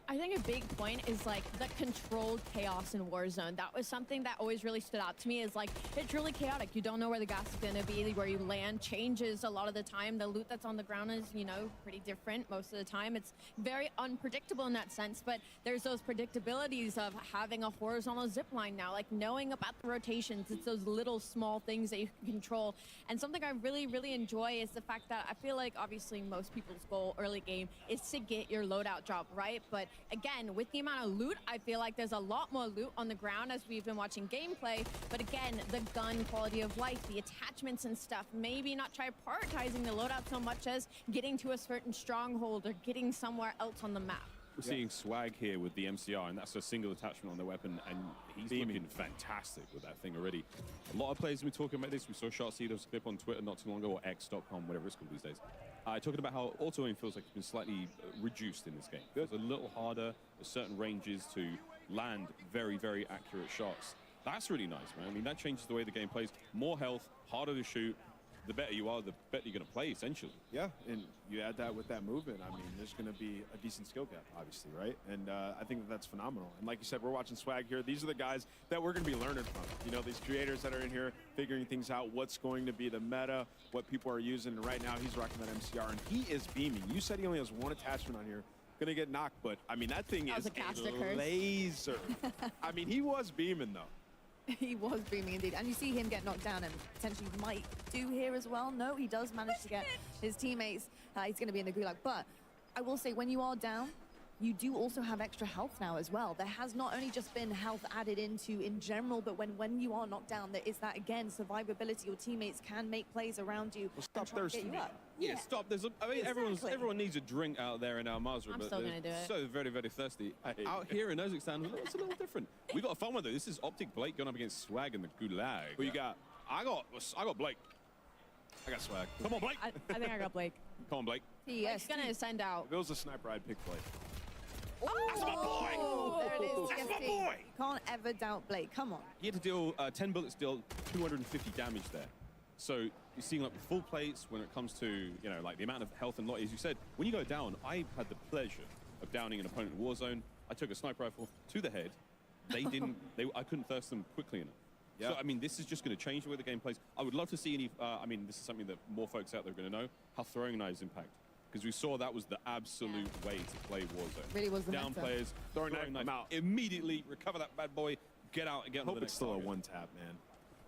I think a big point is like the controlled chaos in Warzone. That was something that always really stood out to me, is like, it's really chaotic. You don't know where the gas is gonna be, where you land changes a lot of the time. The loot that's on the ground is, you know, pretty different most of the time. It's very unpredictable in that sense, but there's those predictabilities of having a horizontal zip line now, like knowing about the rotations. It's those little small things that you can control. And something I really enjoy is the fact that I feel like obviously most people's goal early game is to get your loadout drop, right? But again, with the amount of loot, I feel like there's a lot more loot on the ground as we've been watching gameplay. But again, the gun quality of life, the attachments and stuff, maybe not try prioritizing the loadout so much as getting to a certain stronghold or getting somewhere else on the map. We're seeing Swag here with the MCR, and that's a single attachment on the weapon, and he's looking fantastic with that thing already. A lot of players have been talking about this. We saw Shotseed, there was a clip on Twitter not too long ago, or X.com, whatever it's called these days, talking about how auto-aim feels like it's been slightly reduced in this game. It's a little harder at certain ranges to land very accurate shots. That's really nice, man. I mean, that changes the way the game plays. More health, harder to shoot. The better you are, the better you're going to play, essentially. Yeah, and you add that with that movement, I mean, there's going to be a decent skill gap, obviously, right? And I think that that's phenomenal. And like you said, we're watching Swag here. These are the guys that we're going to be learning from. You know, these creators that are in here figuring things out, what's going to be the meta, what people are using. And right now, he's rocking that MCR, and he is beaming. You said he only has one attachment on here. Going to get knocked, but, I mean, that thing is a laser. I mean, he was beaming, though. He was beaming indeed. And you see him get knocked down, and potentially might do here as well. No, he does manage to get his teammates. He's going to be in the gulag. But I will say, when you are down, you do also have extra health now as well. There has not only just been health added into in general, but when you are knocked down, there is that, again, survivability. Your teammates can make plays around you. Well, stop thirsting. Yeah, stop. I mean, everyone needs a drink out there in Al Mazrah, I'm but still gonna do it. so very, very thirsty. Out here in Kazakhstan, it's a little different. We got a fun one though. This is Optic Blake going up against Swag in the Gulag. Who you got? I got Blake. I got Swag. Come on, Blake. I think I got Blake. Come on, Blake. He's gonna send out. If it was a sniper, I'd pick Blake. That's my boy. There it is. That's my TST. boy. Can't ever doubt Blake. Come on. He had to deal 10 bullets, deal 250 damage there. So you're seeing like full plates when it comes to, you know, like the amount of health and lot. As you said, when you go down, I had the pleasure of downing an opponent in Warzone. I took a sniper rifle to the head. They didn't. I couldn't thirst them quickly enough. Yeah. So I mean, this is just going to change the way the game plays. I would love to see any. I mean, this is something that more folks out there are going to know how throwing knives impact. Because we saw that was the absolute way to play Warzone. Really was the down meta. players, throwing knife out. Immediately recover that bad boy, get out and get on I hope the next it's still target. a one tap, man.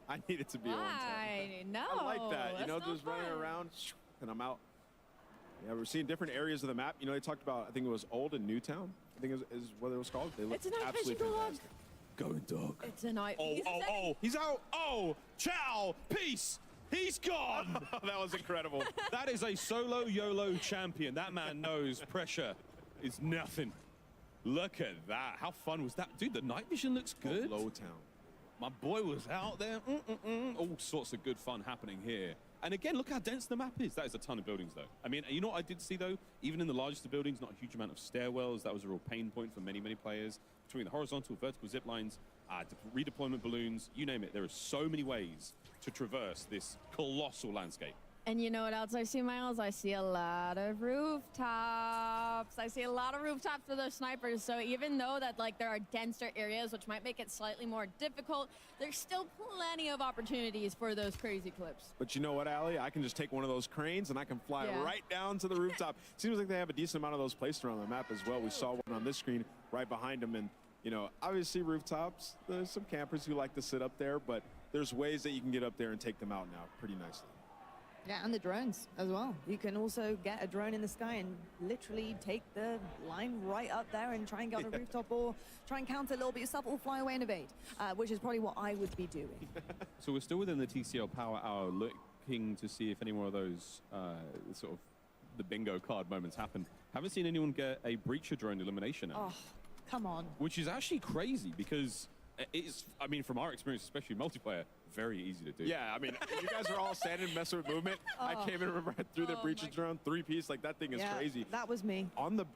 I need it to be a one tap. Why? No. I like that. You that's know, not just running fun. around and I'm out. Yeah, we're seeing different areas of the map. You know, they talked about, I think it was Old and Newtown. I think is what it was called. They look It's a night absolutely vision gulag. fantastic. Going dog. It's a night. He's out. Oh, ciao, peace. He's gone. That was incredible. That is a solo YOLO champion. That man knows pressure is nothing. Look at that. How fun was that? Dude, the night vision looks good. Low Town. My boy was out there. All sorts of good fun happening here. And again, look how dense the map is. That is a ton of buildings, though. I mean, you know what I did see, though? Even in the largest of buildings, not a huge amount of stairwells. That was a real pain point for many, many players. Between the horizontal, vertical zip lines, redeployment balloons, you name it. There are so many ways to traverse this colossal landscape. And you know what else I see, Miles? I see a lot of rooftops. I see a lot of rooftops for those snipers. So even though that like there are denser areas, which might make it slightly more difficult, there's still plenty of opportunities for those crazy clips. But you know what, Allie? I can just take one of those cranes and I can fly Yeah. right down to the rooftop. Seems like they have a decent amount of those placed around the map as well. We saw one on this screen right behind them. And, you know, obviously rooftops, there's some campers who like to sit up there, but there's ways that you can get up there and take them out now pretty nicely. Yeah, and the drones as well. You can also get a drone in the sky and literally take the line right up there and try and get on a rooftop or try and counter a little bit yourself or fly away and evade, which is probably what I would be doing. So we're still within the TCL Power Hour, looking to see if any more of those sort of the bingo card moments happen. Haven't seen anyone get a breacher drone elimination out. Oh, come on. Which is actually crazy because it's, I mean, from our experience, especially multiplayer, very easy to do. Yeah, I mean, you guys are all standing messing with movement. I came in, remember, I threw the breacher drone, 3-piece, like that thing is crazy. That was me. On the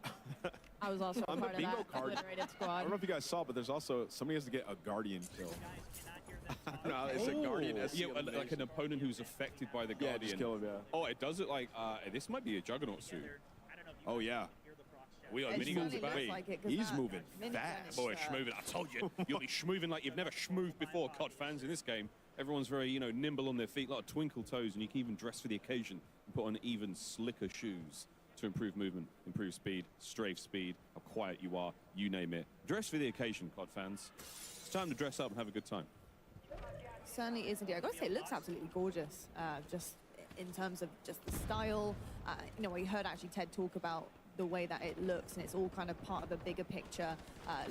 I was also on a the part of bingo that card, obliterated I squad. don't know if you guys saw, but there's also, somebody has to get a Guardian kill. No, it's a Guardian SC Yeah, like elimination. an opponent who's affected by the Guardian. Yeah, just kill him, yeah. Oh, it does it like, this might be a Juggernaut suit. Oh, yeah. We are It mini certainly guns, looks baby. like it, 'cause He's that moving minigun fast. is, Boy, schmooving. I told you. You'll be schmooving like you've never schmooved before, COD fans, in this game. Everyone's very, you know, nimble on their feet, a lot of twinkle toes, and you can even dress for the occasion and put on even slicker shoes to improve movement, improve speed, strafe speed, how quiet you are, you name it. Dress for the occasion, COD fans. It's time to dress up and have a good time. Certainly is indeed. I gotta say, it looks absolutely gorgeous. Just in terms of just the style. You know, we heard actually Ted talk about the way that it looks, and it's all kind of part of a bigger picture,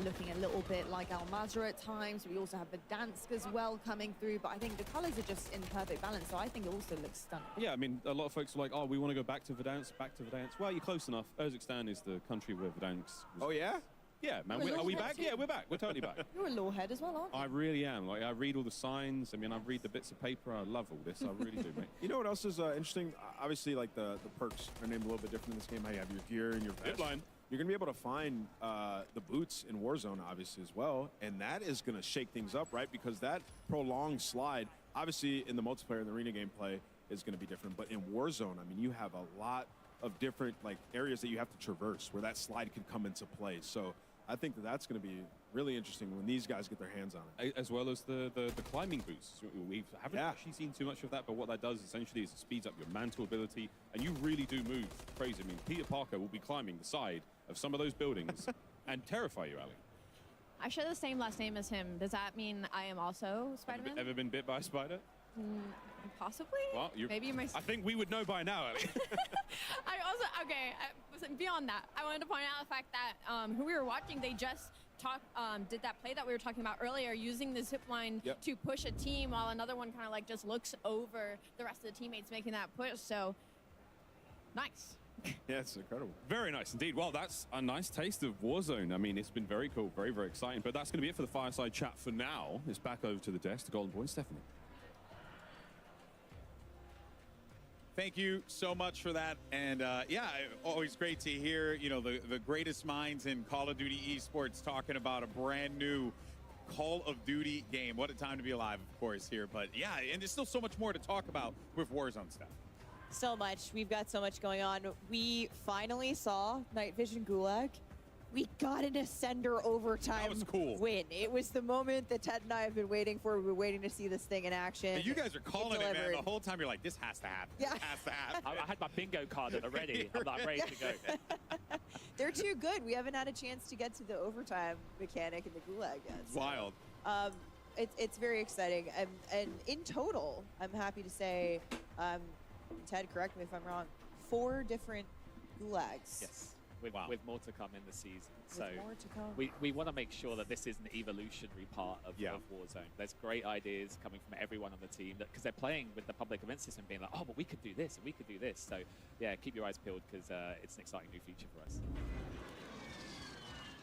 looking a little bit like Al Mazrah at times. We also have Verdansk as well coming through, but I think the colors are just in perfect balance, so I think it also looks stunning. Yeah, I mean, a lot of folks are like, oh, we want to go back to Verdansk, back to Verdansk. Well, you're close enough. Kazakhstan is the country where Verdansk was. Oh, yeah? Yeah, man. We're Are we lawheads back? too. Yeah, we're back. We're totally back. You're a lawhead as well, aren't you? I really am. Like, I read all the signs. I mean, I read the bits of paper. I love all this. I really do, mate. You know what else is interesting? Obviously, like the perks are named a little bit different in this game. How you have your gear and your vest. Zipline. You're going to be able to find the boots in Warzone, obviously, as well. And that is going to shake things up, right? Because that prolonged slide, obviously, in the multiplayer and the arena gameplay is going to be different. But in Warzone, I mean, you have a lot of different like areas that you have to traverse where that slide can come into play. So I think that that's going to be really interesting when these guys get their hands on it. As well as the climbing boots. We haven't actually seen too much of that, but what that does essentially is it speeds up your mantle ability, and you really do move crazy. I mean, Peter Parker will be climbing the side of some of those buildings and terrify you, Ali. I share the same last name as him. Does that mean I am also Spider-Man? Ever been bit by a spider? Possibly? Well, Maybe my... I think we would know by now, Ellie. Beyond that, I wanted to point out the fact that who we were watching, they just did that play that we were talking about earlier, using the zip line to push a team while another one kind of like just looks over the rest of the teammates making that push. So nice. Yeah, it's incredible. Very nice indeed. Well, that's a nice taste of Warzone. I mean, it's been very cool, very, very exciting. But that's going to be it for the Fireside Chat for now. It's back over to the desk, the Golden Boy, Stephanie. Thank you so much for that. And yeah, always great to hear, you know, the greatest minds in Call of Duty esports talking about a brand new Call of Duty game. What a time to be alive, of course, here. But yeah, and there's still so much more to talk about with Warzone stuff. So much. We've got so much going on. We finally saw Night Vision Gulag. We got an Ascender overtime That was cool. win. It was the moment that Ted and I have been waiting for. We've been waiting to see this thing in action. And you guys are calling it, man. The whole time you're like, this has to happen. Yeah. This has to happen. I had my bingo card at the ready. I'm ready to go. They're too good. We haven't had a chance to get to the overtime mechanic in the Gulag yet. It's wild. It's very exciting. And in total, I'm happy to say, Ted, correct me if I'm wrong, 4 different Gulags. Yes. With more to come in the season. So more to come. we want to make sure that this is an evolutionary part of Warzone. There's great ideas coming from everyone on the team because they're playing with the public event system, being like, oh, but we could do this and we could do this. So yeah, keep your eyes peeled because it's an exciting new feature for us.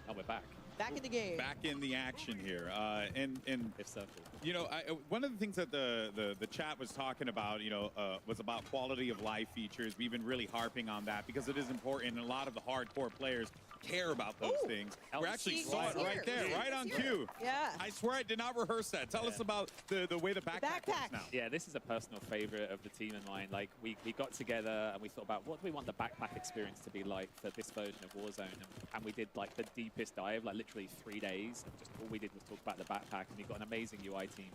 And we're back. Back in the game. Back in the action here. And if so, you know, one of the things that the chat was talking about, you know, was about quality of life features. We've been really harping on that because it is important, and a lot of the hardcore players care about those things. We actually saw it right there, right on cue. Yeah. I swear I did not rehearse that. Tell us about the way the backpack works now. Yeah, this is a personal favorite of the team and mine. Like, we got together and we thought about what do we want the backpack experience to be like for this version of Warzone. And we did, like, the deepest dive, like, literally 3 days. And just all we did was talk about the backpack. And we've got an amazing UI team.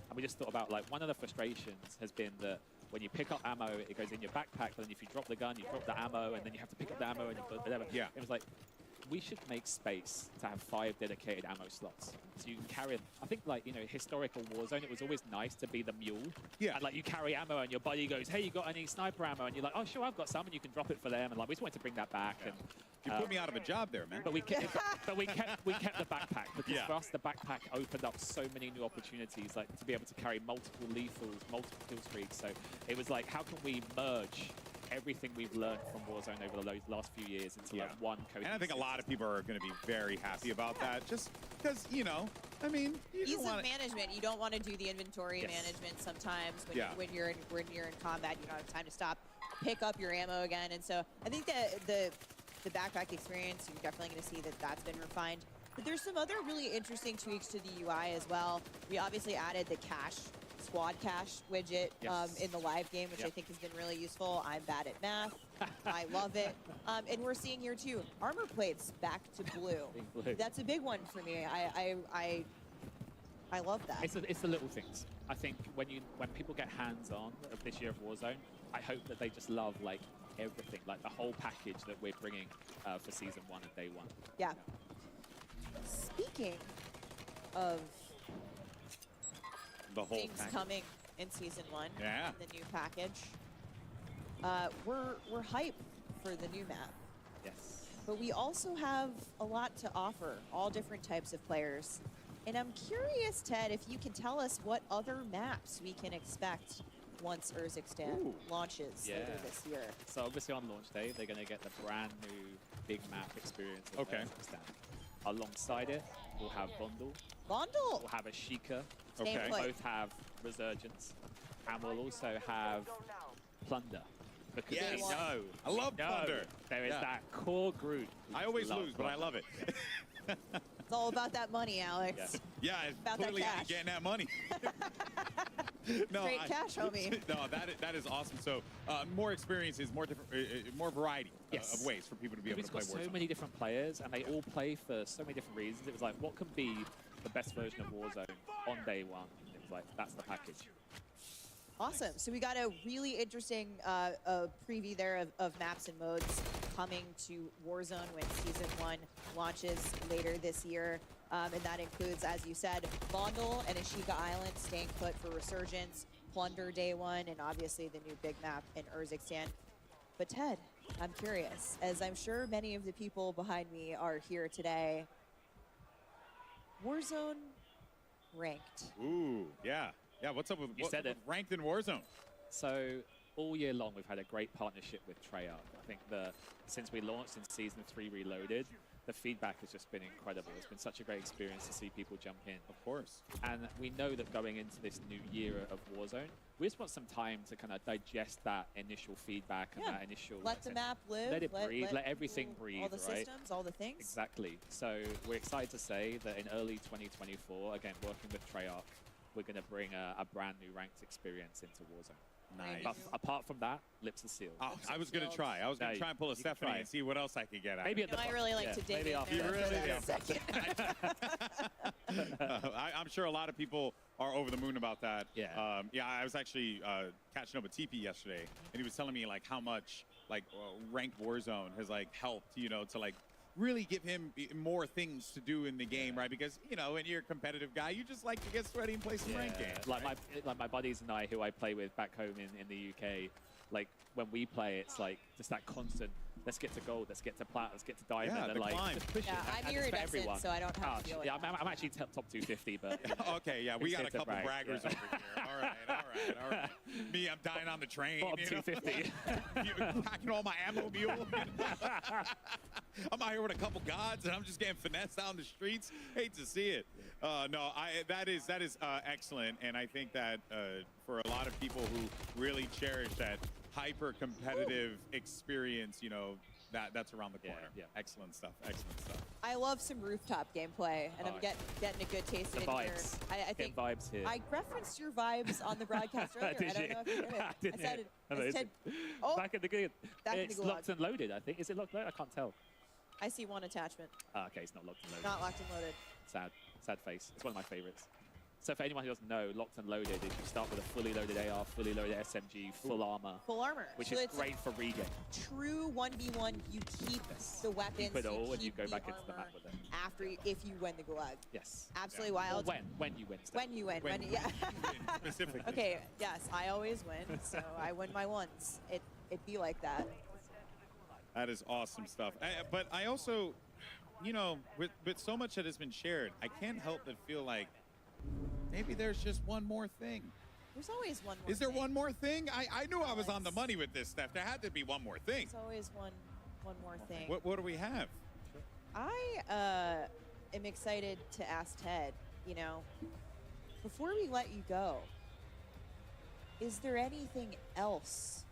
And we just thought about, like, one of the frustrations has been that when you pick up ammo, it goes in your backpack. But then if you drop the gun, you drop the ammo. And then you have to pick up the ammo and you put whatever. Yeah. It was like, we should make space to have 5 dedicated ammo slots. So you can carry, I think, like, you know, historical Warzone, it was always nice to be the mule. Yeah. And, like, you carry ammo and your buddy goes, hey, you got any sniper ammo? And you're like, oh, sure, I've got some, and you can drop it for them. And, like, we just wanted to bring that back. Yeah. And You put me out of a job there, man. But we kept the backpack because for us, the backpack opened up so many new opportunities, like to be able to carry multiple lethals, multiple kill streaks. So it was like, how can we merge everything we've learned from Warzone over the last few years into like one cohesive. And I think a lot of people are going to be very happy about that, just because, you know, I mean, ease of management. You don't want to do the inventory management sometimes when you're in combat. You don't have time to stop, pick up your ammo again. And so I think that the backpack experience, you're definitely going to see that that's been refined. But there's some other really interesting tweaks to the UI as well. We obviously added the squad cache widget in the live game, which I think has been really useful. I'm bad at math. I love it. And we're seeing here too, armor plates back to blue. That's a big one for me. I love that. It's the little things. I think when people get hands-on of this year of Warzone, I hope that they just love like everything, like the whole package that we're bringing for Season 1 and Day 1. Yeah. Speaking of the whole things coming in Season 1, the new package, we're hyped for the new map. Yes. But we also have a lot to offer, all different types of players. And I'm curious, Ted, if you can tell us what other maps we can expect once Urzikstan launches later this year. So obviously on launch day, they're going to get the brand new big map experience of Urzikstan. Alongside it, we'll have Bundle. We'll have Ashika. Okay. We'll both have Resurgence. And we'll also have Plunder. Because we know, I love Plunder. There is that core group. I always lose, but I love it. It's all about that money, Alex. Yeah, it's about clearly that cash. getting that money. Straight cash, homie. No, that is awesome. So more experiences, more different, more variety of ways for people to be able to play Warzone. So many different players, and they all play for so many different reasons. It was like, what can be the best version of Warzone on day one? And it was like, that's the package. Awesome. So we got a really interesting preview there of maps and modes coming to Warzone when Season 1 launches later this year. And that includes, as you said, Vondel and Ashika Island staying put for Resurgence. Plunder Day 1 and obviously the new big map in Urzikstan. But Ted, I'm curious, as I'm sure many of the people behind me are here today, Warzone ranked. Ooh, yeah. Yeah, what's up with, ranked in Warzone? So all year long, we've had a great partnership with Treyarch. I think since we launched in Season 3 Reloaded, the feedback has just been incredible. It's been such a great experience to see people jump in. Of course. And we know that going into this new year of Warzone, we just want some time to kind of digest that initial feedback and that initial... Let the map live. Let it breathe. Let everything breathe, all the right? systems, all the things. Exactly. So we're excited to say that in early 2024, again, working with Treyarch, we're going to bring a brand new ranked experience into Warzone. Nice. But apart from that, lips are sealed. Oh, I was going to try. I was going to try and pull a Stephanie and see what else I could get out. Maybe at the I really like to dig in there You really for that second. I'm sure a lot of people are over the moon about that. Yeah. Yeah, I was actually catching up with TP yesterday, and he was telling me like how much like ranked Warzone has like helped, you know, to like really give him more things to do in the game, right? Because, you know, when you're a competitive guy, you just like to get sweaty and play some ranked games. Like my buddies and I, who I play with back home in the UK, like when we play, it's like just that constant, let's get to gold, let's get to plat, let's get to diamond. Yeah, and the like, climb. just push it. I'm And it's for iridescent, everyone. so I don't have to deal with Yeah, that. I'm actually top 250, but... You know, Okay, yeah, we got a couple braggers over here. All right. Me, I'm dying on the train. Bottom 250. Packing all my ammo mule. I'm out here with a couple gods, and I'm just getting finessed out in the streets. Hate to see it. No, that is excellent, and I think that for a lot of people who really cherish that hyper-competitive experience, you know, that's around the corner. Yeah. Excellent stuff. Excellent stuff. I love some rooftop gameplay, and I'm getting a good taste The of it vibes. here. I think vibes here. I referenced your vibes on the broadcast earlier. Did I don't you? know if you heard it. Didn't I said you? it. I said, Oh, back in the good. Back in the It's gulag. locked and loaded, I think. Is it locked and loaded? I can't tell. I see one attachment, Okay, it's not locked and loaded. not locked and loaded. Sad face. It's one of my favorites. So for anyone who doesn't know, locked and loaded is you start with a fully loaded AR, fully loaded SMG, full armor. Full armor. Which So is it's great for regain. True 1v1. You keep the weapons. Keep it all, and you keep go the back into the armor map with it. after if you win the gulag. Yes. Absolutely Or wild. when you win. Steph. When you win. When Yeah. Specifically. Okay. Yes, I always win, so I win my ones. It be like that. That is awesome stuff. But I also, you know, with so much that has been shared, I can't help but feel like maybe there's just one more thing. There's always one more. Is there thing. one more thing? I knew I was on the money with this stuff. There had to be one more thing. There's always one more thing. What do we have? I am excited to ask Ted, you know, before we let you go, is there anything else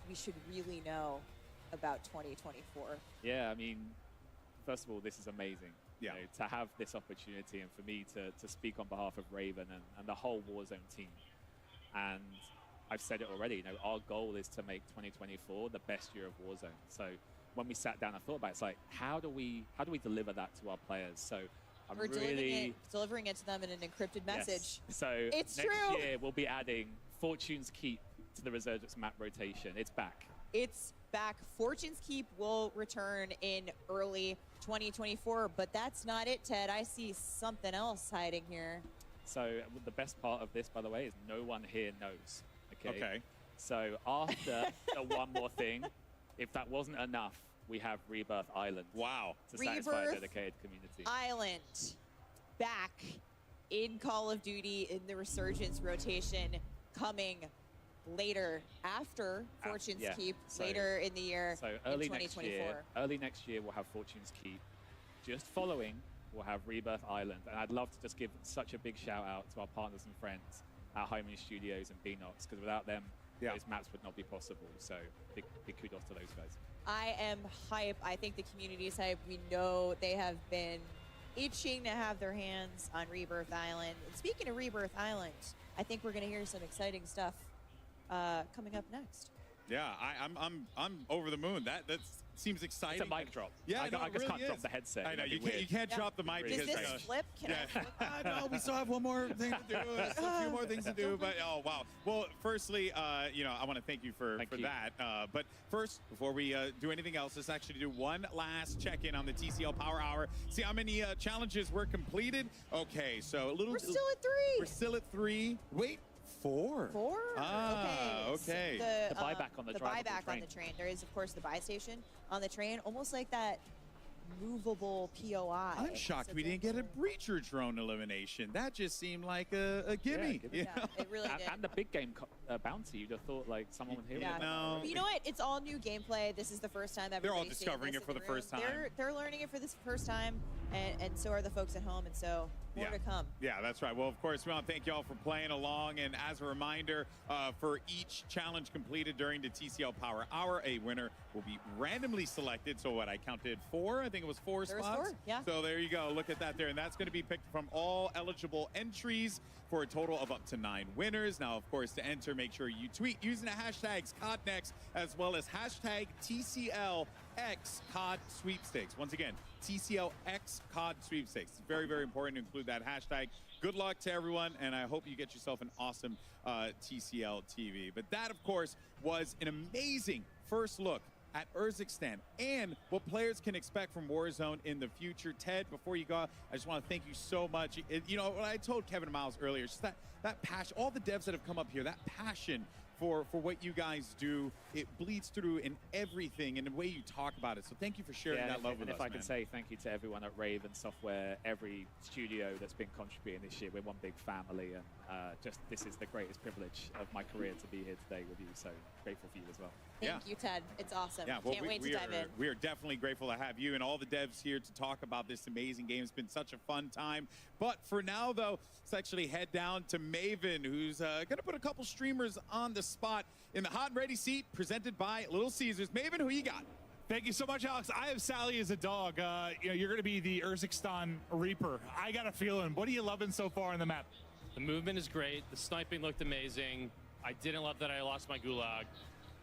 we should really know about 2024? Yeah, I mean, first of all, this is amazing. Yeah. You know, to have this opportunity and for me to speak on behalf of Raven and the whole Warzone team. And I've said it already, you know, our goal is to make 2024 the best year of Warzone. So when we sat down and thought about it, it's like, how do we deliver that to our players? So I'm We're really delivering it to them in an encrypted message. Yes. So It's next true. year we'll be adding Fortune's Keep to the Resurgence map rotation. It's back. It's back. Fortune's Keep will return in early 2024, but that's not it, Ted. I see something else hiding here. So the best part of this, by the way, is no one here knows. Okay. So after the one more thing, if that wasn't enough, we have Rebirth Island. Wow. To satisfy a Rebirth dedicated community. Island back in Call of Duty in the Resurgence rotation, coming later after Fortune's Keep, So- later in the year. So in early next 2024. year, we'll have Fortune's Keep. Just following, we'll have Rebirth Island. And I'd love to just give such a big shout out to our partners and friends at Hyman Studios and Beanox, because without them, those maps would not be possible. So big kudos to those guys. I am hype. I think the community is hype. We know they have been itching to have their hands on Rebirth Island. And speaking of Rebirth Island, I think we're going to hear some exciting stuff coming up next. Yeah, I'm over the moon. That seems exciting. It's a mic drop. Yeah, I just can't drop the headset. I know That'd you be can't weird. drop the mic Does because this flip? Can I flip? no, we still have one more thing to do. A few more things to do, but oh wow. Well, firstly, you know, I want to thank you for that. But first, before we do anything else, let's actually do one last check-in on the TCL Power Hour. See how many challenges were completed. Okay, so a little. We're still at 3. We're still at 3. Wait 4. 4? Okay. So The buyback on the drivable buyback on train. the train. There is, of course, the buy station on the train, almost like that movable POI. I'm shocked So we didn't get a therefore- breacher drone elimination. That just seemed like a gimme. gimme. you Yeah, know? it really did. And the big game bounty, you'd have thought like someone would hear Yeah. it. No. But you know what? It's all new gameplay. This is the first time They're all everybody's seeing discovering this it for in the room. first time. They're learning it for this first time, and so are the folks at home, and so more Yeah. to come. Yeah, that's right. Well, of course, we want to thank you all for playing along. And as a reminder, for each challenge completed during the TCL Power Hour, a winner will be randomly selected. So what, I counted 4? I think it was 4 There was spots. 4, yeah. So there you go. Look at that there. And that's going to be picked from all eligible entries for a total of up to 9 winners. Now, of course, to enter, make sure you tweet using the hashtags CODNEXT as well as hashtag TCLX Sweepstakes. Once again, TCLX Sweepstakes. It's very, very important to include that hashtag. Good luck to everyone, and I hope you get yourself an awesome TCL TV. But that, of course, was an amazing first look at Urzikstan and what players can expect from Warzone in the future. Ted, before you go, I just want to thank you so much. You know, what I told Kevin and Miles earlier, just that passion, all the devs that have come up here, that passion for what you guys do, it bleeds through in everything and the way you talk about it. So thank you for sharing that love with us, and if I man. can say thank you to everyone at Raven Software, every studio that's been contributing this year. We're one big family, and just this is the greatest privilege of my career to be here today with you. So grateful for you as well. Thank you, Ted. It's awesome. Yeah, well, Can't wait to dive in. We are definitely grateful to have you and all the devs here to talk about this amazing game. It's been such a fun time. But for now, though, let's actually head down to Maven, who's going to put a couple streamers on the spot in the hot and ready seat, presented by Little Caesars. Maven, who you got? Thank you so much, Alex. I have Sally as a dog. You know, you're going to be the Urzikstan Reaper. I got a feeling. What are you loving so far on the map? The movement is great. The sniping looked amazing. I didn't love that I lost my gulag,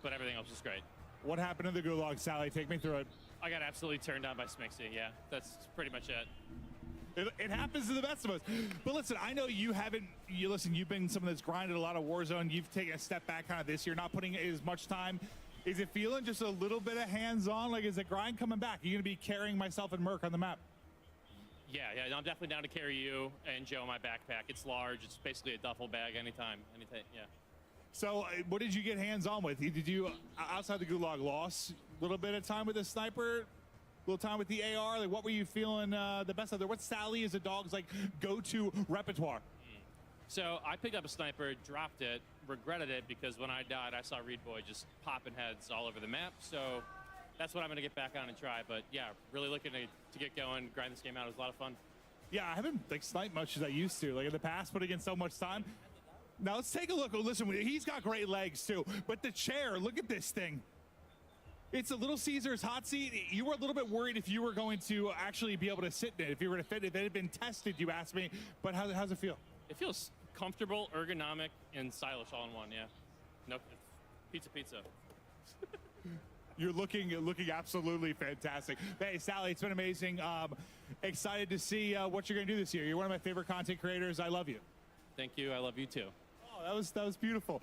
but everything else was great. What happened to the Gulag, Sally? Take me through it. I got absolutely turned down by Smixy. Yeah, that's pretty much it. It happens to the best of us. But listen, I know you haven't, you've been someone that's grinded a lot of Warzone. You've taken a step back kind of this year, not putting as much time. Is it feeling just a little bit of hands-on? Like, is the grind coming back? Are you going to be carrying myself and Merc on the map? Yeah, I'm definitely down to carry you and Joe in my backpack. It's large. It's basically a duffel bag anytime, yeah. So what did you get hands-on with? Did you, outside the Gulag, lost a little bit of time with the sniper? A little time with the AR? Like, what were you feeling the best of there? What's Sally as a dog's like go-to repertoire? So I picked up a sniper, dropped it, regretted it because when I died, I saw Reed Boy just popping heads all over the map. So that's what I'm going to get back on and try. But yeah, really looking to get going, grind this game out. It was a lot of fun. Yeah, I haven't like sniped much as I used to. Like in the past, putting in so much time. Now let's take a look. Oh, listen, he's got great legs too. But the chair, look at this thing. It's a Little Caesars hot seat. You were a little bit worried if you were going to actually be able to sit in it. If you were to fit, if it had been tested, you asked me. But how's it feel? It feels comfortable, ergonomic, and stylish all in one. Yeah. No, pizza. You're looking absolutely fantastic. Hey, Sally, it's been amazing. Excited to see what you're going to do this year. You're one of my favorite content creators. I love you. Thank you. I love you too. Oh, that was beautiful.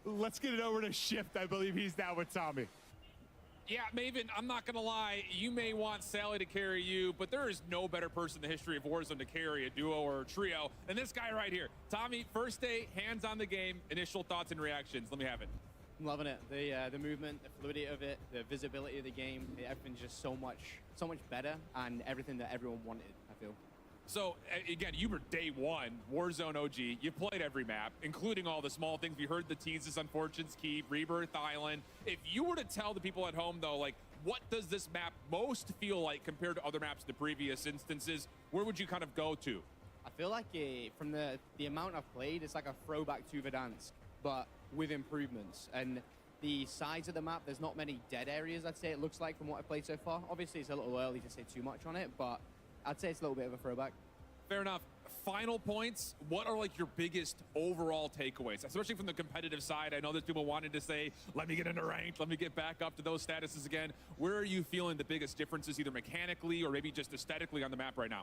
Let's get it over to Shift. I believe he's down with Tommy. Yeah, Maven, I'm not going to lie. You may want Sally to carry you, but there is no better person in the history of Warzone to carry a duo or a trio than this guy right here. Tommy, first day, hands on the game, initial thoughts and reactions. Let me have it. I'm loving it. The movement, the fluidity of it, the visibility of the game, everything's just so much better, and everything that everyone wanted, I feel. So, again, you were day one, Warzone OG. You played every map, including all the small things. We heard the teases on Fortune's Keep, Rebirth Island. If you were to tell the people at home, though, like, what does this map most feel like compared to other maps in the previous instances, where would you kind of go to? I feel like from the amount I've played, it's like a throwback to Verdansk, but with improvements. And the size of the map, there's not many dead areas, I'd say it looks like, from what I've played so far. Obviously, it's a little early to say too much on it, but I'd say it's a little bit of a throwback. Fair enough. Final points, what are like your biggest overall takeaways, especially from the competitive side? I know there's people wanting to say, let me get into ranked, let me get back up to those statuses again. Where are you feeling the biggest differences, either mechanically or maybe just aesthetically on the map right now?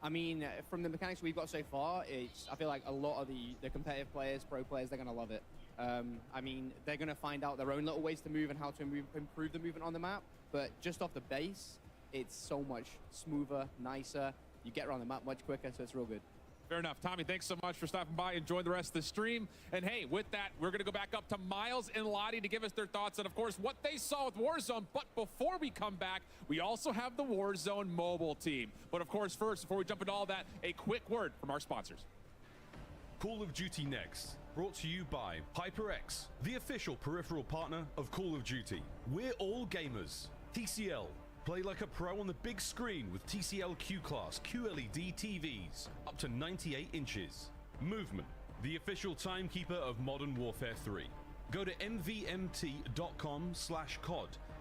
I mean, from the mechanics we've got so far, I feel like a lot of the competitive players, pro players, they're going to love it. I mean, they're going to find out their own little ways to move and how to improve the movement on the map. But just off the base, it's so much smoother, nicer. You get around the map much quicker, so it's real good. Fair enough. Tommy, thanks so much for stopping by and join the rest of the stream. And hey, with that, we're going to go back up to Miles and Lottie to give us their thoughts on, of course, what they saw with Warzone. But before we come back, we also have the Warzone mobile team. But of course, first, before we jump into all that, a quick word from our sponsors. Call of Duty Next, brought to you by HyperX, the official peripheral partner of Call of Duty. We're all gamers. TCL. Play like a pro on the big screen with TCL Q-Class QLED TVs, up to 98 inches. Movement, the official timekeeper of Modern Warfare 3. Go to mvmt.com/COD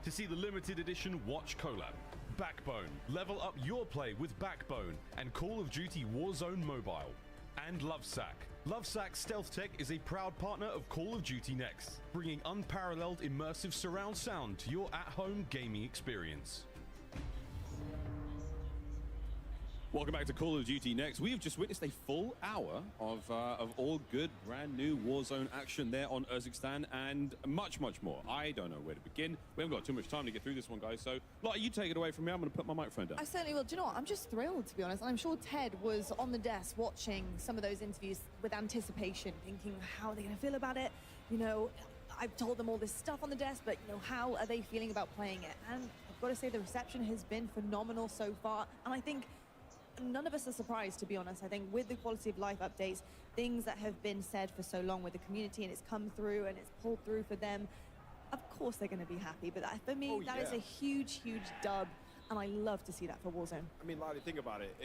to see the limited edition Watch collab. Backbone, level up your play with Backbone and Call of Duty Warzone Mobile. And Lovesack. Lovesack Stealth Tech is a proud partner of Call of Duty Next, bringing unparalleled immersive surround sound to your at-home gaming experience. Welcome back to Call of Duty Next. We've just witnessed a full hour of all good, brand new Warzone action there on Urzikstan and much, much more. I don't know where to begin. We haven't got too much time to get through this one, guys. So, Lottie, you take it away from me. I'm going to put my microphone down. I certainly will. Do you know what? I'm just thrilled, to be honest. And I'm sure Ted was on the desk watching some of those interviews with anticipation, thinking, how are they going to feel about it? You know, I've told them all this stuff on the desk, but, you know, how are they feeling about playing it? And I've got to say the reception has been phenomenal so far. And I think none of us are surprised, to be honest. I think with the quality of life updates, things that have been said for so long with the community and it's come through and it's pulled through for them, of course they're going to be happy. But for me, that is a huge, huge dub. And I love to see that for Warzone. I mean, Lottie, think about it.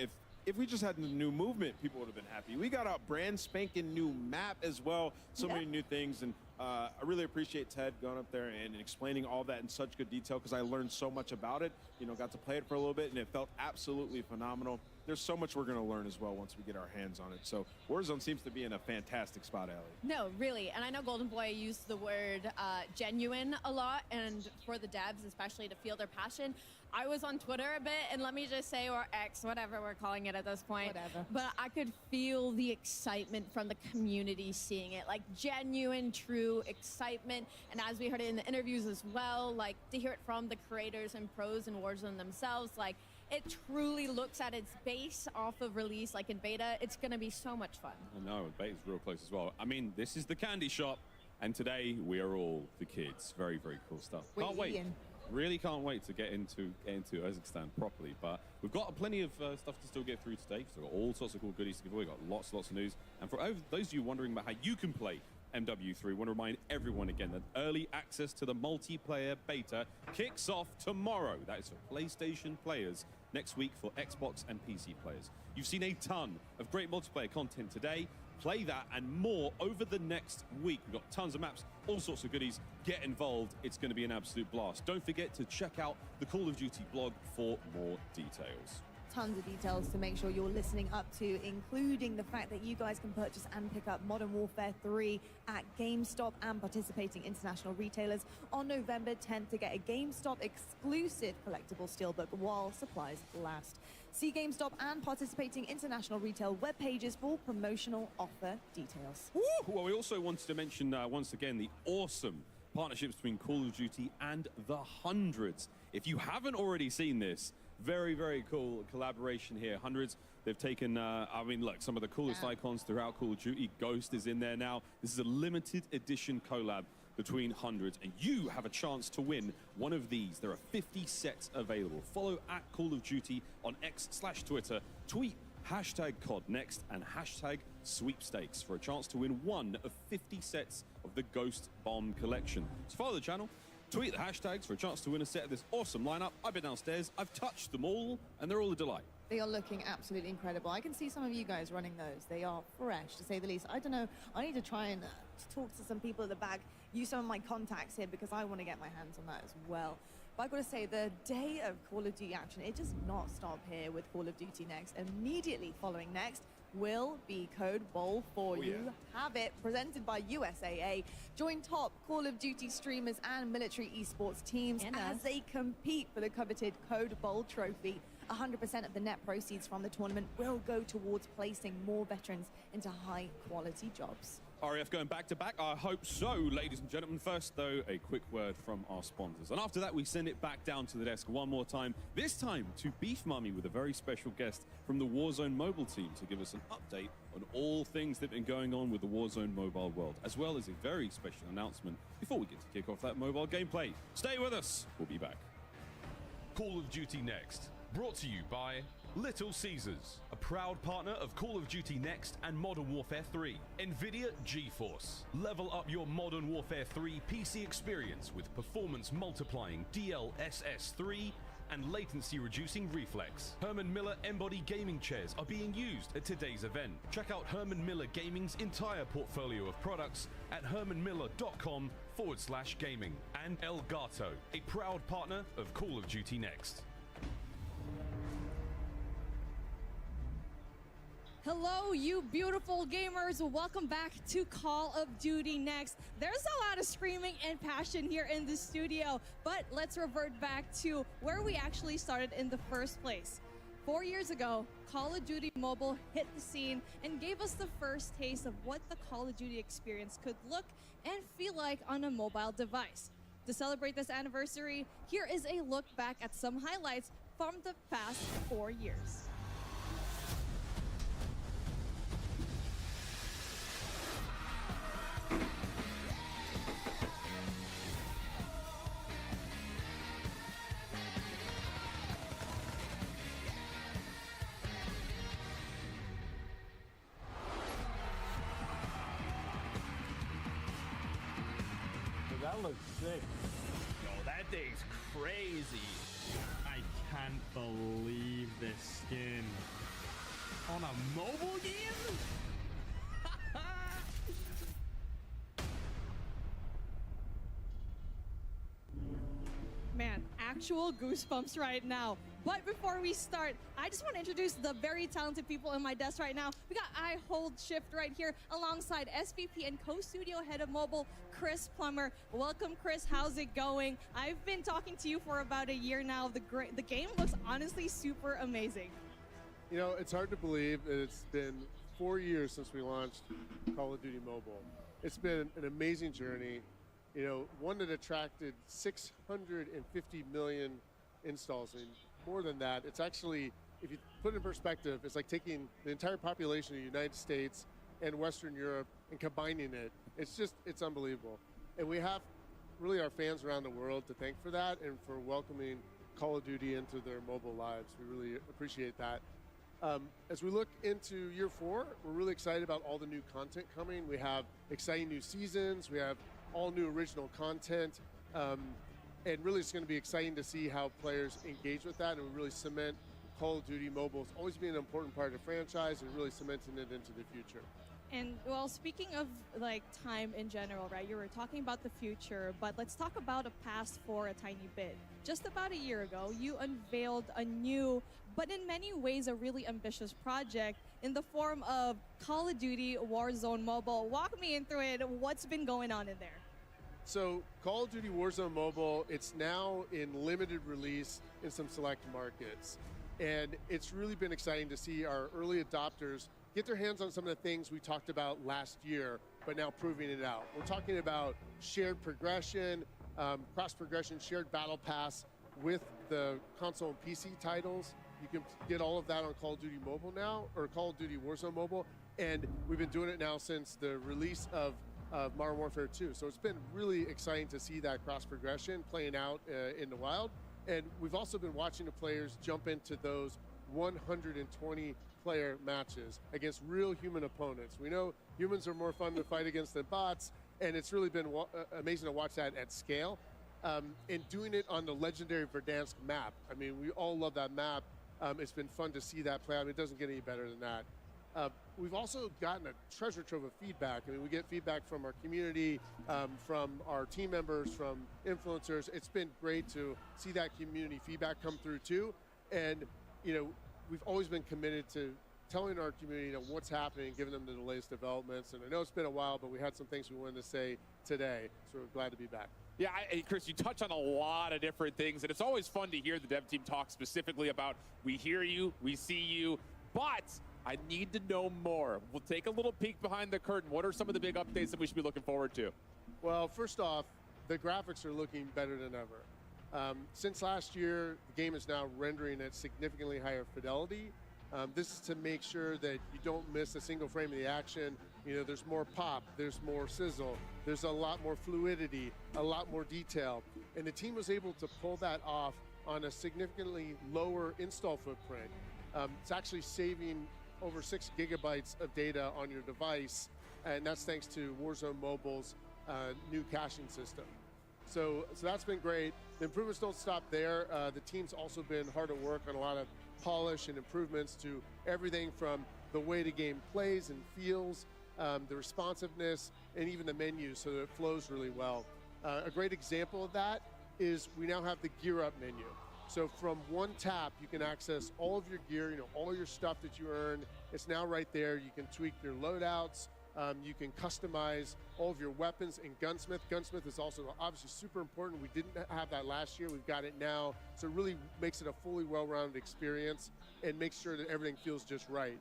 If we just had the new movement, people would have been happy. We got a brand spanking new map as well. So many new things. And I really appreciate Ted going up there and explaining all that in such good detail because I learned so much about it. You know, got to play it for a little bit and it felt absolutely phenomenal. There's so much we're going to learn as well once we get our hands on it. So Warzone seems to be in a fantastic spot, Ellie. No, really. And I know Golden Boy used the word genuine a lot, and for the devs, especially to feel their passion. I was on Twitter a bit, and let me just say, or X, whatever we're calling it at this point. Whatever. But I could feel the excitement from the community seeing it, like genuine, true excitement. And as we heard it in the interviews as well, like to hear it from the creators and pros in Warzone themselves, like it truly looks at its base off of release, like in beta. It's going to be so much fun. I know, beta's real close as well. I mean, this is the candy shop, and today we are all the kids. Very, very cool stuff. Can't wait. Really can't wait to get into Urzikstan properly. But we've got plenty of stuff to still get through today. So we've got all sorts of cool goodies to give away. We've got lots of news. And for those of you wondering about how you can play MW3, I want to remind everyone again that early access to the multiplayer beta kicks off tomorrow. That is for PlayStation players. Next week for Xbox and PC players. You've seen a ton of great multiplayer content today. Play that and more over the next week. We've got tons of maps, all sorts of goodies. Get involved. It's going to be an absolute blast. Don't forget to check out the Call of Duty blog for more details. Tons of details to make sure you're listening up to, including the fact that you guys can purchase and pick up Modern Warfare 3 at GameStop and participating international retailers on November 10th to get a GameStop exclusive collectible steelbook while supplies last. See GameStop and participating international retail web pages for promotional offer details. Woo! Well, we also wanted to mention once again the awesome partnerships between Call of Duty and the Hundreds. If you haven't already seen this, very, very cool collaboration here. Hundreds, they've taken, I mean, look, some of the coolest icons throughout Call of Duty. Ghost is in there now. This is a limited edition collab between Hundreds, and you have a chance to win one of these. There are 50 sets available. Follow at Call of Duty on X/Twitter. Tweet #CODNext and #sweepstakes for a chance to win one of 50 sets of the Ghost Bomb collection. So follow the channel. Tweet the hashtags for a chance to win a set of this awesome lineup. I've been downstairs, I've touched them all, and they're all a delight. They are looking absolutely incredible. I can see some of you guys running those. They are fresh, to say the least. I don't know, I need to try and talk to some people at the back, use some of my contacts here, because I want to get my hands on that as well. But I've got to say, the day of Call of Duty action, it does not stop here with Call of Duty Next. Immediately following Next will be Code Bowl for you. Have it presented by USAA. Join top Call of Duty streamers and military esports teams as they compete for the coveted Code Bowl trophy. 100% of the net proceeds from the tournament will go towards placing more veterans into high quality jobs. RAF going back to back? I hope so, ladies and gentlemen. First, though, a quick word from our sponsors. And after that, we send it back down to the desk one more time, this time to Beef Mummy with a very special guest from the Warzone mobile team to give us an update on all things that have been going on with the Warzone mobile world, as well as a very special announcement before we get to kick off that mobile gameplay. Stay with us. We'll be back. Call of Duty Next, brought to you by Little Caesars, a proud partner of Call of Duty Next and Modern Warfare 3. NVIDIA GeForce. Level up your Modern Warfare 3 PC experience with performance multiplying DLSS 3 and latency reducing reflex. Herman Miller Embody gaming chairs are being used at today's event. Check out Herman Miller Gaming's entire portfolio of products at hermanmiller.com/gaming. And Elgato, a proud partner of Call of Duty Next. Hello, you beautiful gamers. Welcome back to Call of Duty Next. There's a lot of screaming and passion here in the studio, but let's revert back to where we actually started in the first place. 4 years ago, Call of Duty Mobile hit the scene and gave us the first taste of what the Call of Duty experience could look and feel like on a mobile device. To celebrate this anniversary, here is a look back at some highlights from the past 4 years. That looks sick. Yo, that thing's crazy. I can't believe this skin. On a mobile game? Man, actual goosebumps right now. But before we start, I just want to introduce the very talented people in my desk right now. We got I Hold Shift right here alongside SVP and co-studio head of mobile, Chris Plummer. Welcome, Chris. How's it going? I've been talking to you for about a year now. The game looks honestly super amazing. You know, it's hard to believe it's been 4 years since we launched Call of Duty Mobile. It's been an amazing journey. You know, one that attracted 650 million installs. And more than that, it's actually, if you put it in perspective, it's like taking the entire population of the United States and Western Europe and combining it. It's unbelievable. And we have really our fans around the world to thank for that and for welcoming Call of Duty into their mobile lives. We really appreciate that. As we look into year 4, we're really excited about all the new content coming. We have exciting new seasons. We have all new original content. And really it's going to be exciting to see how players engage with that and really cement Call of Duty Mobile. It's always been an important part of the franchise and really cementing it into the future. And well, speaking of like time in general, right? You were talking about the future, but let's talk about the past for a tiny bit. Just about a year ago, you unveiled a new, but in many ways a really ambitious project in the form of Call of Duty Warzone Mobile. Walk me into it. What's been going on in there? So Call of Duty Warzone Mobile, it's now in limited release in some select markets. And it's really been exciting to see our early adopters get their hands on some of the things we talked about last year, but now proving it out. We're talking about shared progression, cross-progression, shared battle pass with the console and PC titles. You can get all of that on Call of Duty Mobile now, or Call of Duty Warzone Mobile. And we've been doing it now since the release of Modern Warfare 2. So it's been really exciting to see that cross-progression playing out in the wild. And we've also been watching the players jump into those 120-player matches against real human opponents. We know humans are more fun to fight against than bots, and it's really been amazing to watch that at scale. And doing it on the legendary Verdansk map. I mean, we all love that map. It's been fun to see that play out. I mean, it doesn't get any better than that. We've also gotten a treasure trove of feedback. I mean, we get feedback from our community, from our team members, from influencers. It's been great to see that community feedback come through too. And, you know, we've always been committed to telling our community, you know, what's happening, giving them the latest developments. And I know it's been a while, but we had some things we wanted to say today. So we're glad to be back. Yeah, Chris, you touch on a lot of different things, and it's always fun to hear the dev team talk specifically about we hear you, we see you, but I need to know more. We'll take a little peek behind the curtain. What are some of the big updates that we should be looking forward to? Well, first off, the graphics are looking better than ever. Since last year, the game is now rendering at significantly higher fidelity. This is to make sure that you don't miss a single frame of the action. You know, there's more pop, there's more sizzle, there's a lot more fluidity, a lot more detail. And the team was able to pull that off on a significantly lower install footprint. It's actually saving over 6 gigabytes of data on your device, and that's thanks to Warzone Mobile's new caching system. So that's been great. The improvements don't stop there. The team's also been hard at work on a lot of polish and improvements to everything from the way the game plays and feels, the responsiveness, and even the menus so that it flows really well. A great example of that is we now have the Gear Up menu. So from one tap, you can access all of your gear, all your stuff that you earn. It's now right there. You can tweak your loadouts. You can customize all of your weapons in Gunsmith. Gunsmith is also obviously super important. We didn't have that last year. We've got it now. So it really makes it a fully well-rounded experience and makes sure that everything feels just right.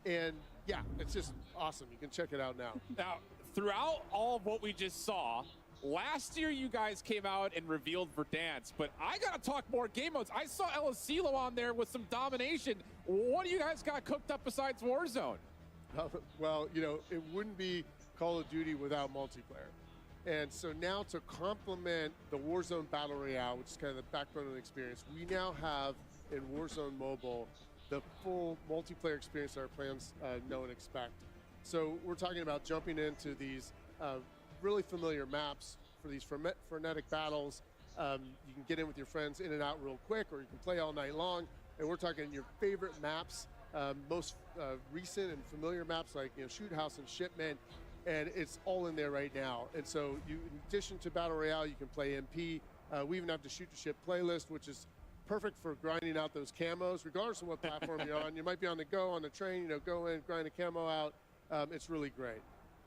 And yeah, it's just awesome. You can check it out now. Now, throughout all of what we just saw, last year you guys came out and revealed Verdansk, but I gotta talk more game modes. I saw Elisilo on there with some domination. What do you guys got cooked up besides Warzone? Well, it wouldn't be Call of Duty without multiplayer. And so now to complement the Warzone Battle Royale, which is kind of the backbone of the experience, we now have in Warzone Mobile the full multiplayer experience that our plans know and expect. So we're talking about jumping into these really familiar maps for these frenetic battles. You can get in with your friends in and out real quick, or you can play all night long. And we're talking your favorite maps, most recent and familiar maps like Shoot House and Shipment, and it's all in there right now. And so in addition to Battle Royale, you can play MP. We even have the Shoot to Ship playlist, which is perfect for grinding out those camos, regardless of what platform you're on. You might be on the go, on the train, go in, grind a camo out. It's really great.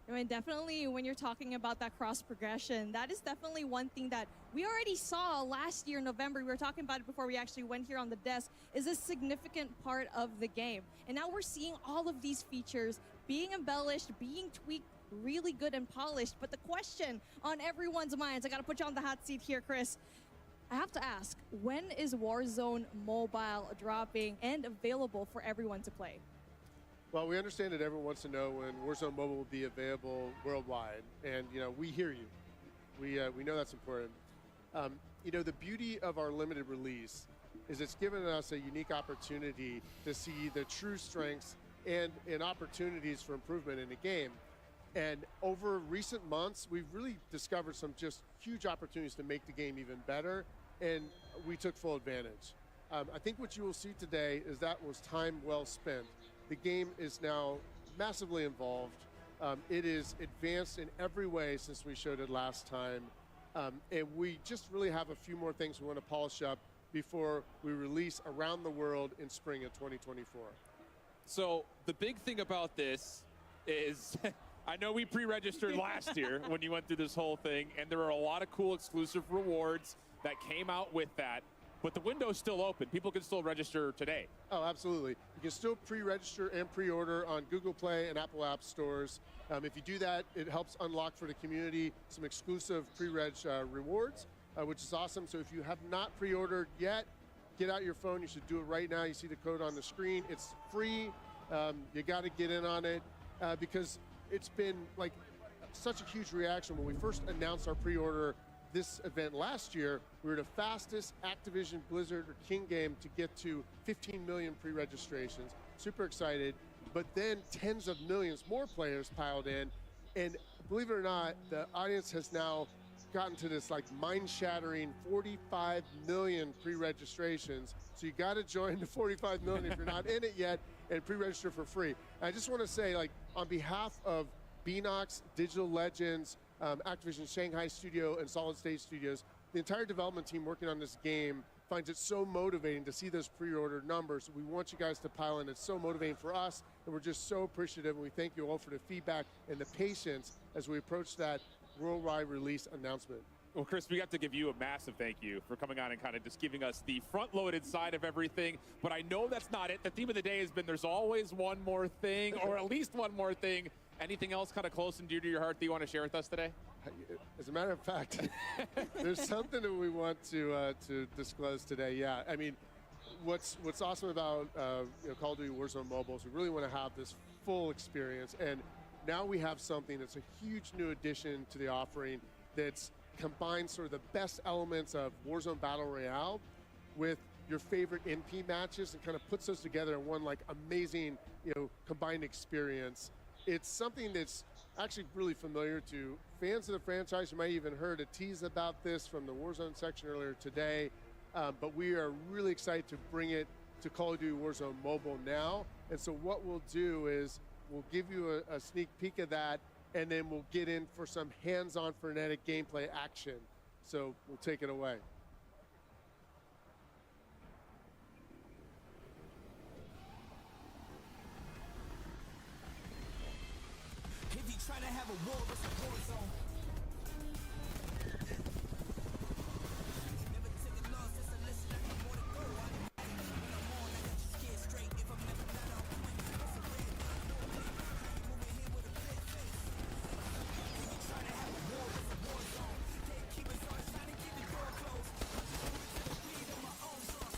I mean, definitely when you're talking about that cross progression, that is definitely one thing that we already saw last year in November. We were talking about it before we actually went here on the desk, is a significant part of the game. And now we're seeing all of these features being embellished, being tweaked, really good and polished. But the question on everyone's minds, I got to put you on the hot seat here, Chris. I have to ask, when is Warzone Mobile dropping and available for everyone to play? Well, we understand that everyone wants to know when Warzone Mobile will be available worldwide, and we hear you. We know that's important. The beauty of our limited release is it's given us a unique opportunity to see the true strengths and opportunities for improvement in the game. And over recent months, we've really discovered some just huge opportunities to make the game even better, and we took full advantage. I think what you will see today is that was time well spent. The game is now massively involved. It is advanced in every way since we showed it last time. And we just really have a few more things we want to polish up before we release around the world in spring of 2024. So the big thing about this is I know we pre-registered last year when you went through this whole thing, and there are a lot of cool exclusive rewards that came out with that. But the window's still open. People can still register today. Oh, absolutely. You can still pre-register and pre-order on Google Play and Apple App Stores. If you do that, it helps unlock for the community some exclusive pre-reg rewards, which is awesome. So if you have not pre-ordered yet, get out your phone. You should do it right now. You see the code on the screen. It's free. You got to get in on it because it's been like such a huge reaction. When we first announced our pre-order this event last year, we were the fastest Activision Blizzard or King game to get to 15 million pre-registrations. Super excited. But then tens of millions more players piled in. And believe it or not, the audience has now gotten to this like mind-shattering 45 million pre-registrations. So you got to join the 45 million if you're not in it yet and pre-register for free. And I just want to say, like, on behalf of Beanox, Digital Legends, Activision Shanghai Studio, and Solid State Studios, the entire development team working on this game finds it so motivating to see those pre-order numbers. We want you guys to pile in. It's so motivating for us, and we're just so appreciative, and we thank you all for the feedback and the patience as we approach that worldwide release announcement. Well, Chris, we have to give you a massive thank you for coming on and kind of just giving us the front-loaded side of everything. But I know that's not it. The theme of the day has been there's always one more thing, or at least one more thing. Anything else kind of close and dear to your heart that you want to share with us today? As a matter of fact, there's something that we want to disclose today. Yeah, I mean, what's awesome about Call of Duty Warzone Mobile is we really want to have this full experience, and now we have something that's a huge new addition to the offering that's combines sort of the best elements of Warzone Battle Royale with your favorite NP matches and kind of puts those together in one like amazing, combined experience. It's something that's actually really familiar to fans of the franchise. You might even heard a tease about this from the Warzone section earlier today, but we are really excited to bring it to Call of Duty Warzone Mobile now. And so what we'll do is we'll give you a sneak peek of that, and then we'll get in for some hands-on frenetic gameplay action. So we'll take it away. If you try to have a war, it's a war zone. Never take a loss, it's a lesson I got more to go. When I'm on, I got you scared straight. If I'm never not on point, it's a red dot, no play. How you moving here with a clear face? If you try to have a war, it's a war zone. Gatekeepers always trying to keep the door closed. Bleed on my own zone.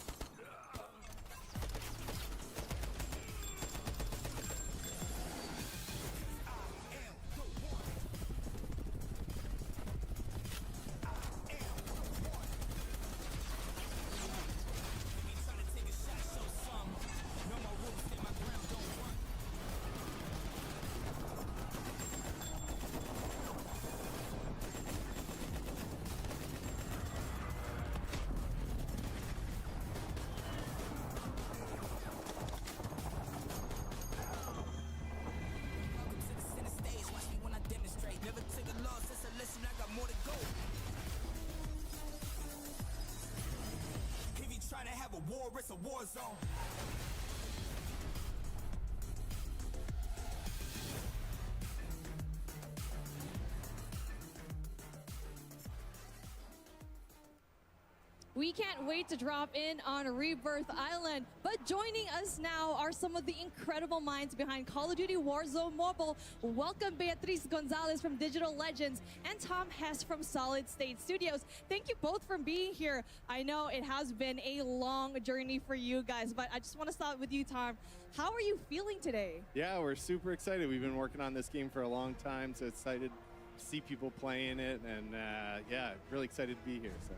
Never take a loss, it's a lesson, I got more to go. If you try to have a war, it's a war zone. We can't wait to drop in on Rebirth Island, but joining us now are some of the incredible minds behind Call of Duty Warzone Mobile. Welcome Beatriz Gonzalez from Digital Legends and Tom Hess from Solid State Studios. Thank you both for being here. I know it has been a long journey for you guys, but I just want to start with you, Tom. How are you feeling today? Yeah, we're super excited. We've been working on this game for a long time, so excited to see people playing it, and yeah, really excited to be here. So.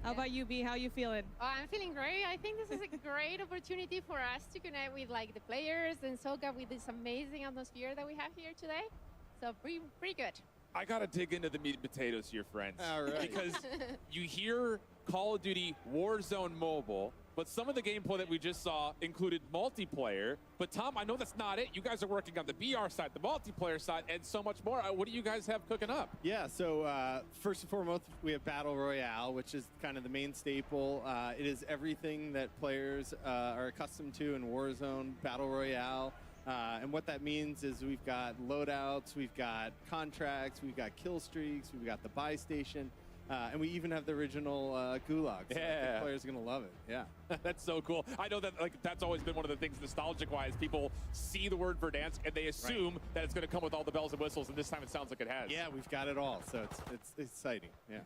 How about you, B? How you feeling? I'm feeling great. I think this is a great opportunity for us to connect with the players and soak up with this amazing atmosphere that we have here today. So pretty good. I got to dig into the meat and potatoes here, friends. All right. Because you hear Call of Duty Warzone Mobile, but some of the gameplay that we just saw included multiplayer. But Tom, I know that's not it. You guys are working on the BR side, the multiplayer side, and so much more. What do you guys have cooking up? Yeah, so first and foremost, we have Battle Royale, which is kind of the main staple. It is everything that players are accustomed to in Warzone Battle Royale. And what that means is we've got loadouts, we've got contracts, we've got kill streaks, we've got the buy station, and we even have the original gulag. So I think players are going to love it. Yeah. That's so cool. I know that that's always been one of the things nostalgic-wise. People see the word Verdansk and they assume that it's going to come with all the bells and whistles, and this time it sounds like it has. Yeah, we've got it all. So it's exciting. Yeah.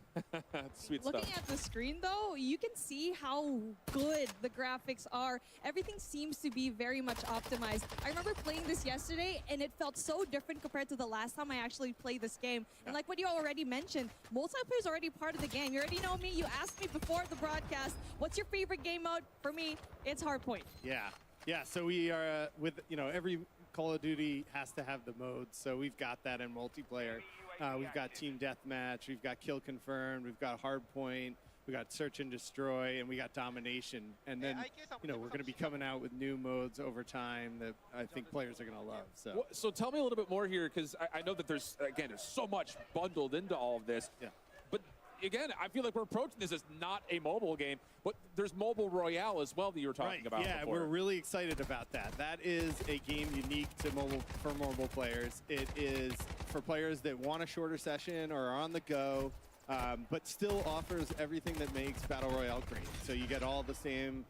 Sweet Looking stuff. at the screen, though, you can see how good the graphics are. Everything seems to be very much optimized. I remember playing this yesterday, and it felt so different compared to the last time I actually played this game. And like what you already mentioned, multiplayer is already part of the game. You already know me. You asked me before the broadcast, what's your favorite game mode? For me, it's Hardpoint. Yeah. So we are with every Call of Duty has to have the modes. So we've got that in multiplayer. We've got Team Deathmatch. We've got Kill Confirmed. We've got Hardpoint. We got Search and Destroy, and we got Domination. And then we're going to be coming out with new modes over time that I think players are going to love. So tell me a little bit more here, because I know that there's so much bundled into all of this. Yeah. But again, I feel like we're approaching this as not a mobile game, but there's Mobile Royale as well that you were talking about Yeah, before. we're really excited about that. That is a game unique to mobile players. It is for players that want a shorter session or are on the go. but still offers everything that makes Battle Royale great. So you get all the same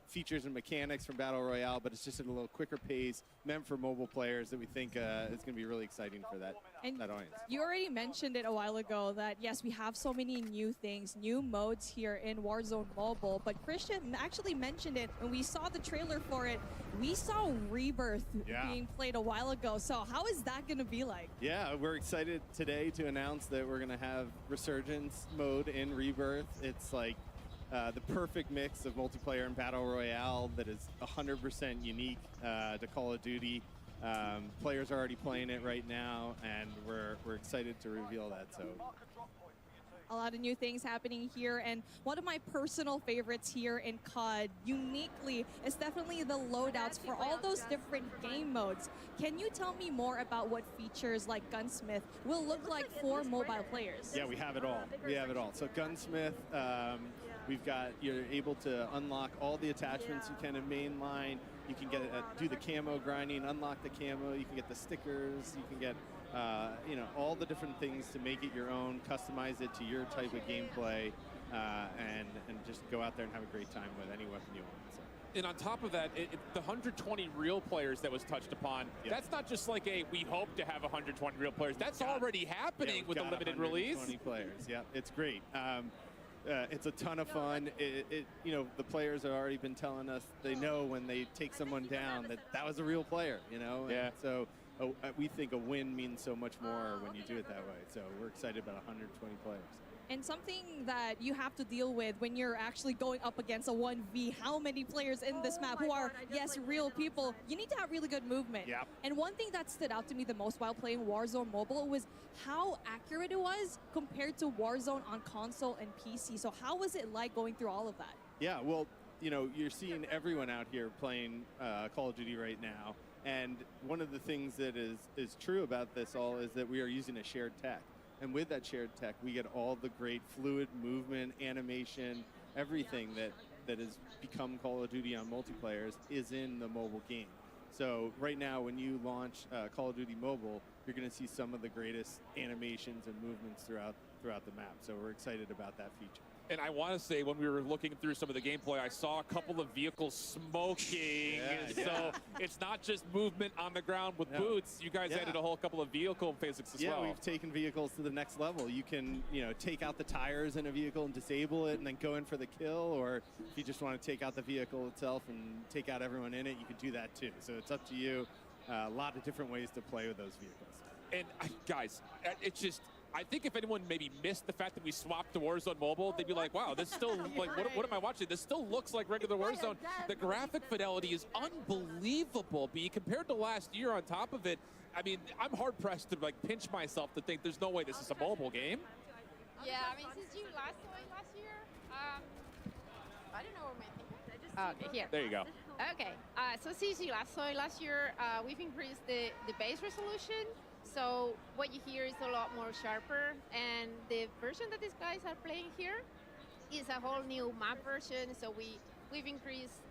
features and mechanics from Battle Royale, but it's just at a little quicker pace, meant for mobile players that we think is going to be really exciting for that audience. You already mentioned it a while ago that, yes, we have so many new things, new modes here in Warzone Mobile, but Christian actually mentioned it when we saw the trailer for it. We saw Rebirth being played a while ago, so how is that going to be like? Yeah, we're excited today to announce that we're going to have Resurgence mode in Rebirth. It's like the perfect mix of multiplayer and Battle Royale that is 100% unique to Call of Duty. Players are already playing it right now, and we're excited to reveal that. So, a lot of new things happening here, and one of my personal favorites here in COD, uniquely, is definitely the loadouts for all those different game modes. Can you tell me more about what features like Gunsmith will look like for mobile players? yeah, we have it all. We have it all. So Gunsmith, you're able to unlock all the attachments you can in mainline. You can get do the camo grinding, unlock the camo. You can get the stickers. You can get all the different things to make it your own, customize it to your type of gameplay, and just go out there and have a great time with any weapon you want. So. And on top of that, the 120 real players that was touched upon, that's not just like we hope to have 120 real players. That's already happening with the limited release. 120 players, yeah, it's great. It's a ton of fun. The players have already been telling us they know when they take someone down that was a real player, Yeah. And so we think a win means so much more when you do it that way. So we're excited about 120 players. And something that you have to deal with when you're actually going up against a 1v, how many players in this map who are, yes, real people, you need to have really good movement. Yep. And one thing that stood out to me the most while playing Warzone Mobile was how accurate it was compared to Warzone on console and PC. So how was it like going through all of that? Yeah, well, you're seeing everyone out here playing Call of Duty right now. And one of the things that is true about this all is that we are using a shared tech. And with that shared tech, we get all the great fluid movement, animation, everything that has become Call of Duty on multiplayers is in the mobile game. So right now, when you launch Call of Duty Mobile, you're going to see some of the greatest animations and movements throughout the map. So we're excited about that feature. And I want to say, when we were looking through some of the gameplay, I saw a couple of vehicles smoking. So it's not just movement on the ground with boots. You guys added a whole couple of vehicle physics as well. Yeah, we've taken vehicles to the next level. You can, take out the tires in a vehicle and disable it and then go in for the kill. Or if you just want to take out the vehicle itself and take out everyone in it, you can do that too. So it's up to you. A lot of different ways to play with those vehicles. And guys, it's just, I think if anyone maybe missed the fact that we swapped to Warzone Mobile, they'd be like, wow, this still, like, what am I watching? This still looks like regular Warzone. The graphic fidelity is unbelievable. But compared to last year on top of it, I mean, I'm hard-pressed to, pinch myself to think there's no way this is a mobile game. Yeah, I mean, since you last saw it last year, I don't know where my thing is. Okay, here. There you go. Okay, so since you last saw it last year, we've increased the base resolution. So what you hear is a lot more sharper, and the version that these guys are playing here is a whole new map version. So we've increased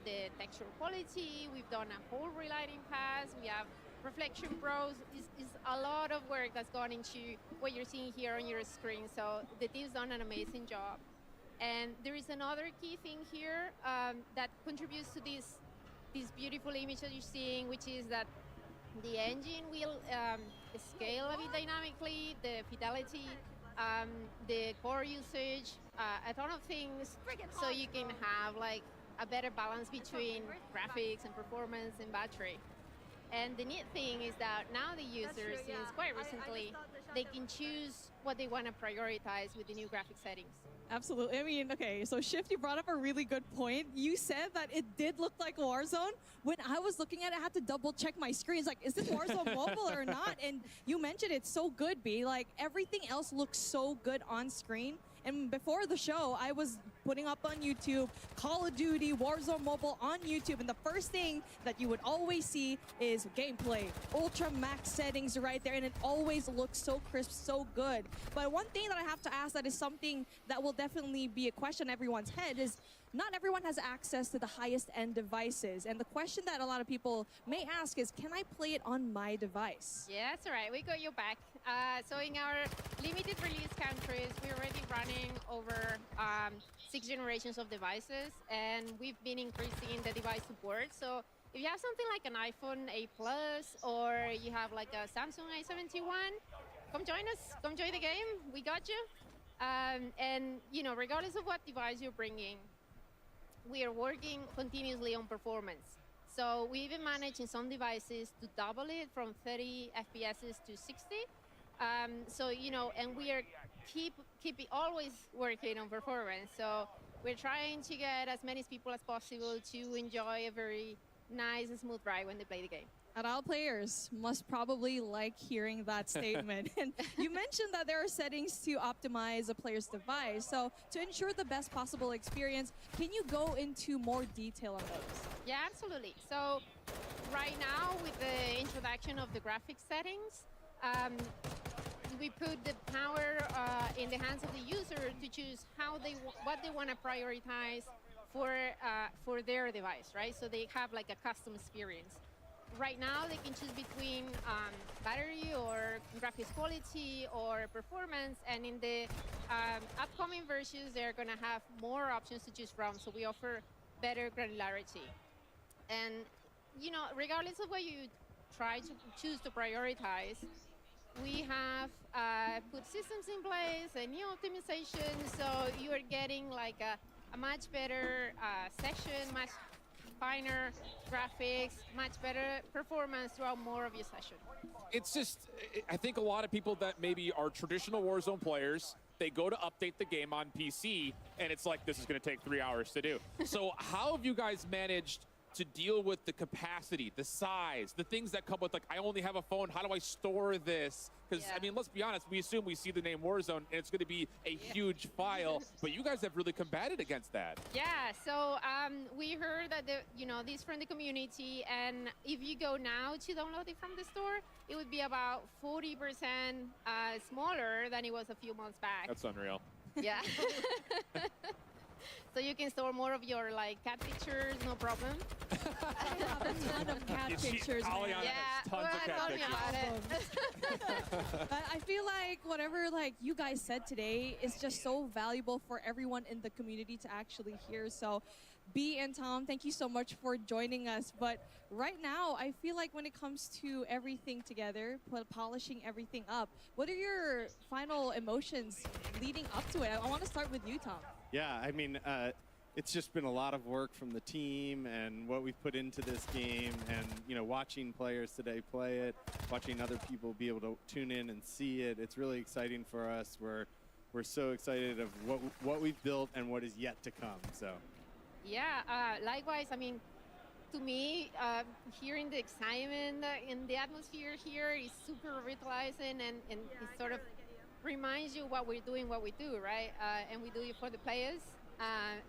the texture quality. We've done a whole relighting pass. We have reflection pros. It's a lot of work that's gone into what you're seeing here on your screen. So the team's done an amazing job. And there is another key thing here that contributes to this beautiful image that you're seeing, which is that the engine will scale a bit dynamically, the fidelity, the core usage, a ton of things, so you can have a better balance between graphics and performance and battery. And the neat thing is that now the users, since quite recently, they can choose what they want to prioritize with the new graphic settings. Absolutely. I mean, okay, so Shift, you brought up a really good point. You said that it did look like Warzone. When I was looking at it, I had to double check my screen. It's like, is this Warzone Mobile or not? And you mentioned it's so good, B. Like, everything else looks so good on screen. And before the show, I was putting up on YouTube Call of Duty Warzone Mobile on YouTube, and the first thing that you would always see is gameplay, ultra max settings right there, and it always looks so crisp, so good. But one thing that I have to ask that is something that will definitely be a question in everyone's head is, not everyone has access to the highest end devices. And the question that a lot of people may ask is, can I play it on my device? Yeah, that's all right. We got your back. So in our limited release countries, we're already running over 6 generations of devices, and we've been increasing the device support. So if you have something like an iPhone 8 Plus, or you have like a Samsung A71, come join us. Come join the game. We got you. And you know, regardless of what device you're bringing, we are working continuously on performance. So we even managed in some devices to double it from 30 FPS to 60. So, you know, and we are keep always working on performance. So we're trying to get as many people as possible to enjoy a very nice and smooth ride when they play the game. And all players must probably like hearing that statement. And you mentioned that there are settings to optimize a player's device. So to ensure the best possible experience, can you go into more detail on those? Yeah, absolutely. So right now, with the introduction of the graphics settings, we put the power in the hands of the user to choose what they want to prioritize for their device, right? So they have like a custom experience. Right now, they can choose between battery or graphics quality or performance, and in the upcoming versions, they're going to have more options to choose from, so we offer better granularity. And, you know, regardless of what you try to choose to prioritize, we have put systems in place, a new optimization, so you are getting like a much better section, much finer graphics, much better performance throughout more of your session. It's just, I think a lot of people that maybe are traditional Warzone players, they go to update the game on PC, and it's like, this is going to take 3 hours to do. So how have you guys managed to deal with the capacity, the size, the things that come with, like, I only have a phone, how do I store this? Because, I mean, let's be honest, we assume we see the name Warzone, and it's going to be a huge file, but you guys have really combated against that. Yeah, so we heard that, this from the community, and if you go now to download it from the store, it would be about 40% smaller than it was a few months back. That's unreal. Yeah. So you can store more of your cat pictures, no problem. I have a ton of cat pictures. Tons of cat pictures. But I feel like whatever you guys said today is just so valuable for everyone in the community to actually hear. So B and Tom, thank you so much for joining us. But right now, I feel like when it comes to everything together, polishing everything up, what are your final emotions leading up to it? I want to start with you, Tom. Yeah, I mean, it's just been a lot of work from the team and what we've put into this game, and watching players today play it, watching other people be able to tune in and see it. It's really exciting for us. We're so excited of what we've built and what is yet to come. So. Yeah, likewise. I mean, to me, hearing the excitement in the atmosphere here is super revitalizing, and it sort of reminds you what we're doing, what we do, right? And we do it for the players,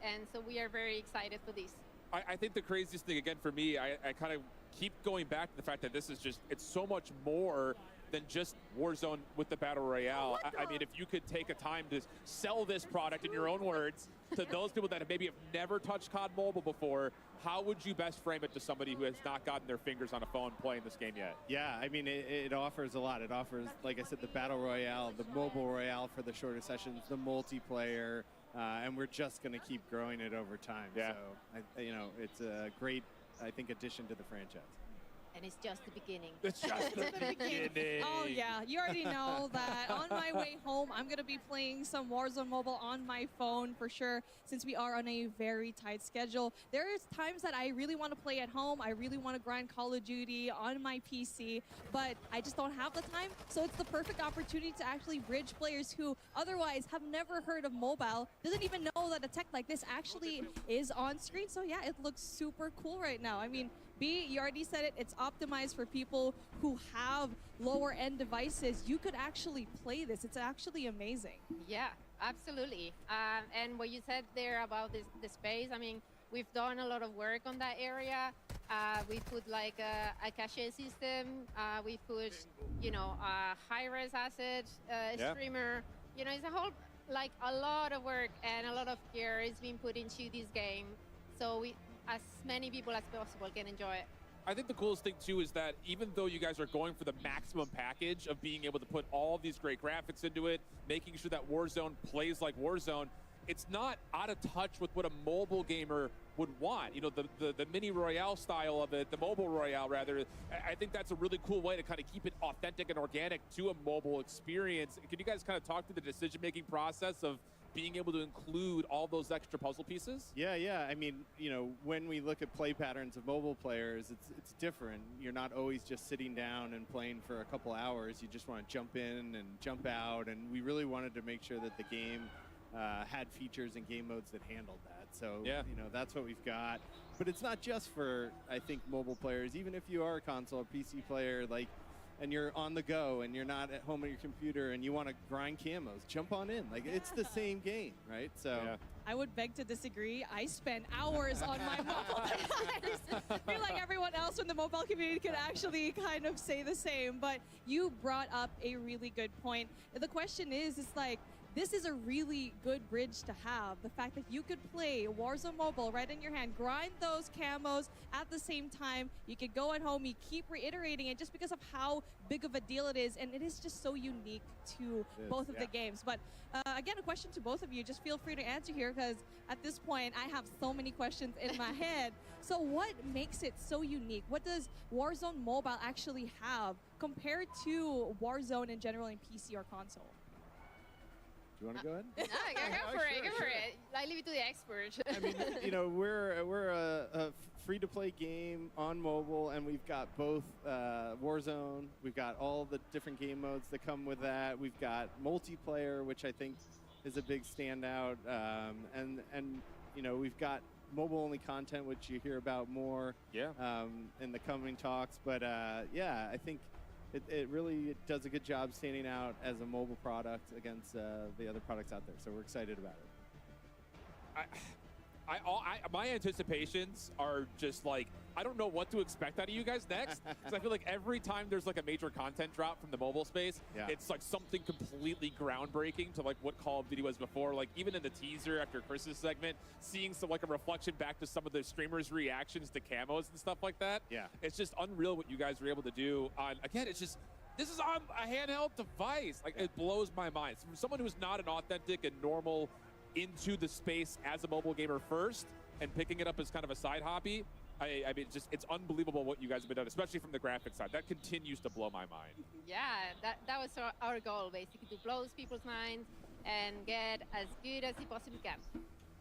and so we are very excited for this. I think the craziest thing, again, for me, I kind of keep going back to the fact that this is just, it's so much more than just Warzone with the Battle Royale. I mean, if you could take a time to sell this product in your own words to those people that maybe have never touched COD Mobile before, how would you best frame it to somebody who has not gotten their fingers on a phone playing this game yet? Yeah, I mean, it offers a lot. It offers, like I said, the Battle Royale, the Mobile Royale for the shorter sessions, the multiplayer, and we're just going to keep growing it over time. Yeah. So, it's a great, I think, addition to the franchise. And it's just the beginning. It's just the beginning. Oh, yeah. You already know that on my way home, I'm going to be playing some Warzone Mobile on my phone for sure, since we are on a very tight schedule. There's times that I really want to play at home. I really want to grind Call of Duty on my PC, but I just don't have the time. So it's the perfect opportunity to actually bridge players who otherwise have never heard of mobile, doesn't even know that a tech like this actually is on screen. So yeah, it looks super cool right now. I mean, B, you already said it, it's optimized for people who have lower end devices. You could actually play this. It's actually amazing. Yeah, absolutely. And what you said there about the space, I mean, we've done a lot of work on that area. We put like a cache system. We put, a high-res asset streamer. It's a whole like a lot of work and a lot of care is being put into this game, so as many people as possible can enjoy it. I think the coolest thing too is that even though you guys are going for the maximum package of being able to put all of these great graphics into it, making sure that Warzone plays like Warzone, it's not out of touch with what a mobile gamer would want. You know, the mini royale style of it, the mobile royale rather. I think that's a really cool way to kind of keep it authentic and organic to a mobile experience. Can you guys kind of talk to the decision-making process of being able to include all those extra puzzle pieces? Yeah. I mean, you know, when we look at play patterns of mobile players, it's different. You're not always just sitting down and playing for a couple hours. You just want to jump in and jump out, and we really wanted to make sure that the game had features and game modes that handled that. So, yeah, you know, that's what we've got. But it's not just for, I think, mobile players. Even if you are a console or PC player, like, and you're on the go and you're not at home on your computer and you want to grind camos, jump on in. Like, it's the same game, right? So I would beg to disagree. I spend hours on my mobile device. I feel like everyone else in the mobile community could actually kind of say the same. But you brought up a really good point. The question is, it's like, this is a really good bridge to have. The fact that you could play Warzone Mobile right in your hand, grind those camos at the same time. You could go at home, you keep reiterating it just because of how big of a deal it is. And it is just so unique to both of the games. But again, a question to both of you. Just feel free to answer here because at this point, I have so many questions in my head. So what makes it so unique? What does Warzone Mobile actually have compared to Warzone in general in PC or console? Do you want to go ahead? No, go for it. Go for it. I leave it to the expert. I mean, you know, we're a free-to-play game on mobile, and we've got both Warzone. We've got all the different game modes that come with that. We've got multiplayer, which I think is a big standout, and you know, we've got mobile-only content, which you hear about more in the coming talks. But yeah, I think it really does a good job standing out as a mobile product against the other products out there. So we're excited about it. My anticipations are just like, I don't know what to expect out of you guys next. Because I feel like every time there's like a major content drop from the mobile space, it's like something completely groundbreaking to like what Call of Duty was before. Like even in the teaser after Chris's segment, seeing some like a reflection back to some of the streamers' reactions to camos and stuff like that. Yeah. It's just unreal what you guys were able to do. Again, it's just, this is on a handheld device. Like it blows my mind. From someone who's not an authentic and normal into the space as a mobile gamer first and picking it up as kind of a side hobby, I mean, it's unbelievable what you guys have been doing, especially from the graphics side. That continues to blow my mind. Yeah, that was our goal, basically, to blow people's minds and get as good as he possibly can.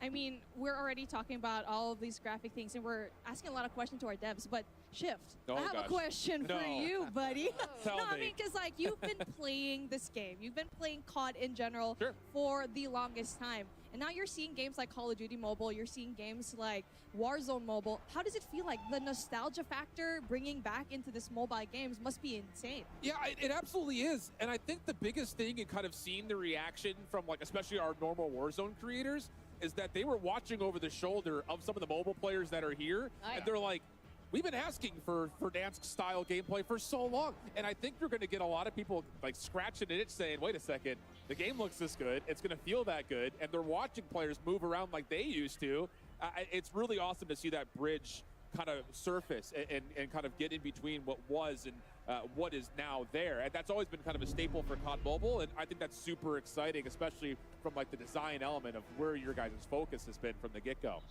I mean, we're already talking about all of these graphic things, and we're asking a lot of questions to our devs, but Shift, I have a question for you, buddy. Tell no, I me. mean, because like you've been playing this game. You've been playing COD in general for the longest time. And now you're seeing games like Call of Duty Mobile. You're seeing games like Warzone Mobile. How does it feel like? The nostalgia factor bringing back into this mobile games must be insane. Yeah, it absolutely is. And I think the biggest thing in kind of seeing the reaction from like, especially our normal Warzone creators, is that they were watching over the shoulder of some of the mobile players that are here. And they're like, we've been asking for Verdansk-style gameplay for so long. And I think you're going to get a lot of people like scratching an itch saying, wait a second, the game looks this good. It's going to feel that good. And they're watching players move around like they used to. It's really awesome to see that bridge kind of surface and kind of get in between what was and what is now there. And that's always been kind of a staple for COD Mobile. And I think that's super exciting, especially from like the design element of where your guys' focus has been from the get-go.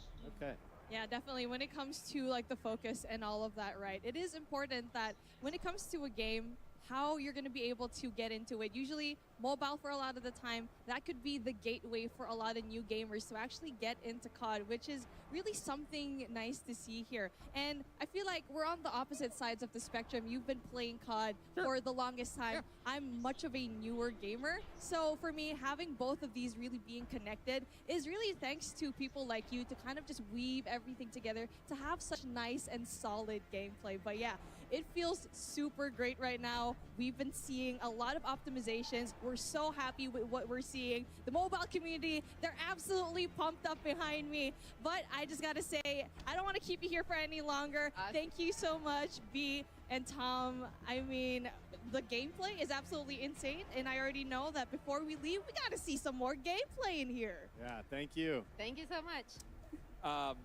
Okay. Yeah, definitely. When it comes to like the focus and all of that, right? It is important that when it comes to a game, how you're going to be able to get into it. Usually mobile for a lot of the time, that could be the gateway for a lot of new gamers to actually get into COD, which is really something nice to see here. And I feel like we're on the opposite sides of the spectrum. You've been playing COD for the longest time. I'm much of a newer gamer. So for me, having both of these really being connected is really thanks to people like you to kind of just weave everything together to have such nice and solid gameplay. But yeah, it feels super great right now. We've been seeing a lot of optimizations. We're so happy with what we're seeing. The mobile community, they're absolutely pumped up behind me. But I just gotta say, I don't want to keep you here for any longer. Thank you so much, B and Tom. I mean, the gameplay is absolutely insane, and I already know that before we leave, we got to see some more gameplay in here. Yeah, thank you. Thank you so much.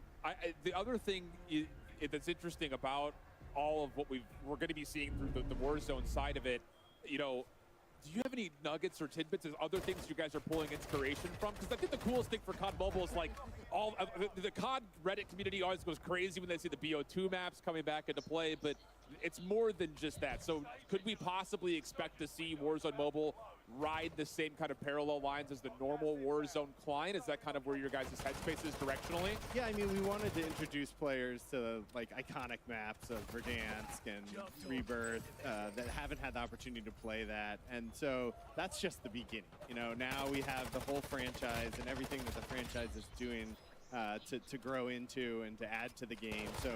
The other thing that's interesting about all of what we're going to be seeing through the Warzone side of it, you know, do you have any nuggets or tidbits of other things you guys are pulling inspiration from? Because I think the coolest thing for COD Mobile is like all the COD Reddit community always goes crazy when they see the BO2 maps coming back into play, but it's more than just that. So could we possibly expect to see Warzone Mobile ride the same kind of parallel lines as the normal Warzone client? Is that kind of where your guys' headspace is directionally? Yeah, I mean, we wanted to introduce players to like iconic maps of Verdansk and Rebirth that haven't had the opportunity to play that, and so that's just the beginning. You know, now we have the whole franchise and everything that the franchise is doing to grow into and to add to the game. So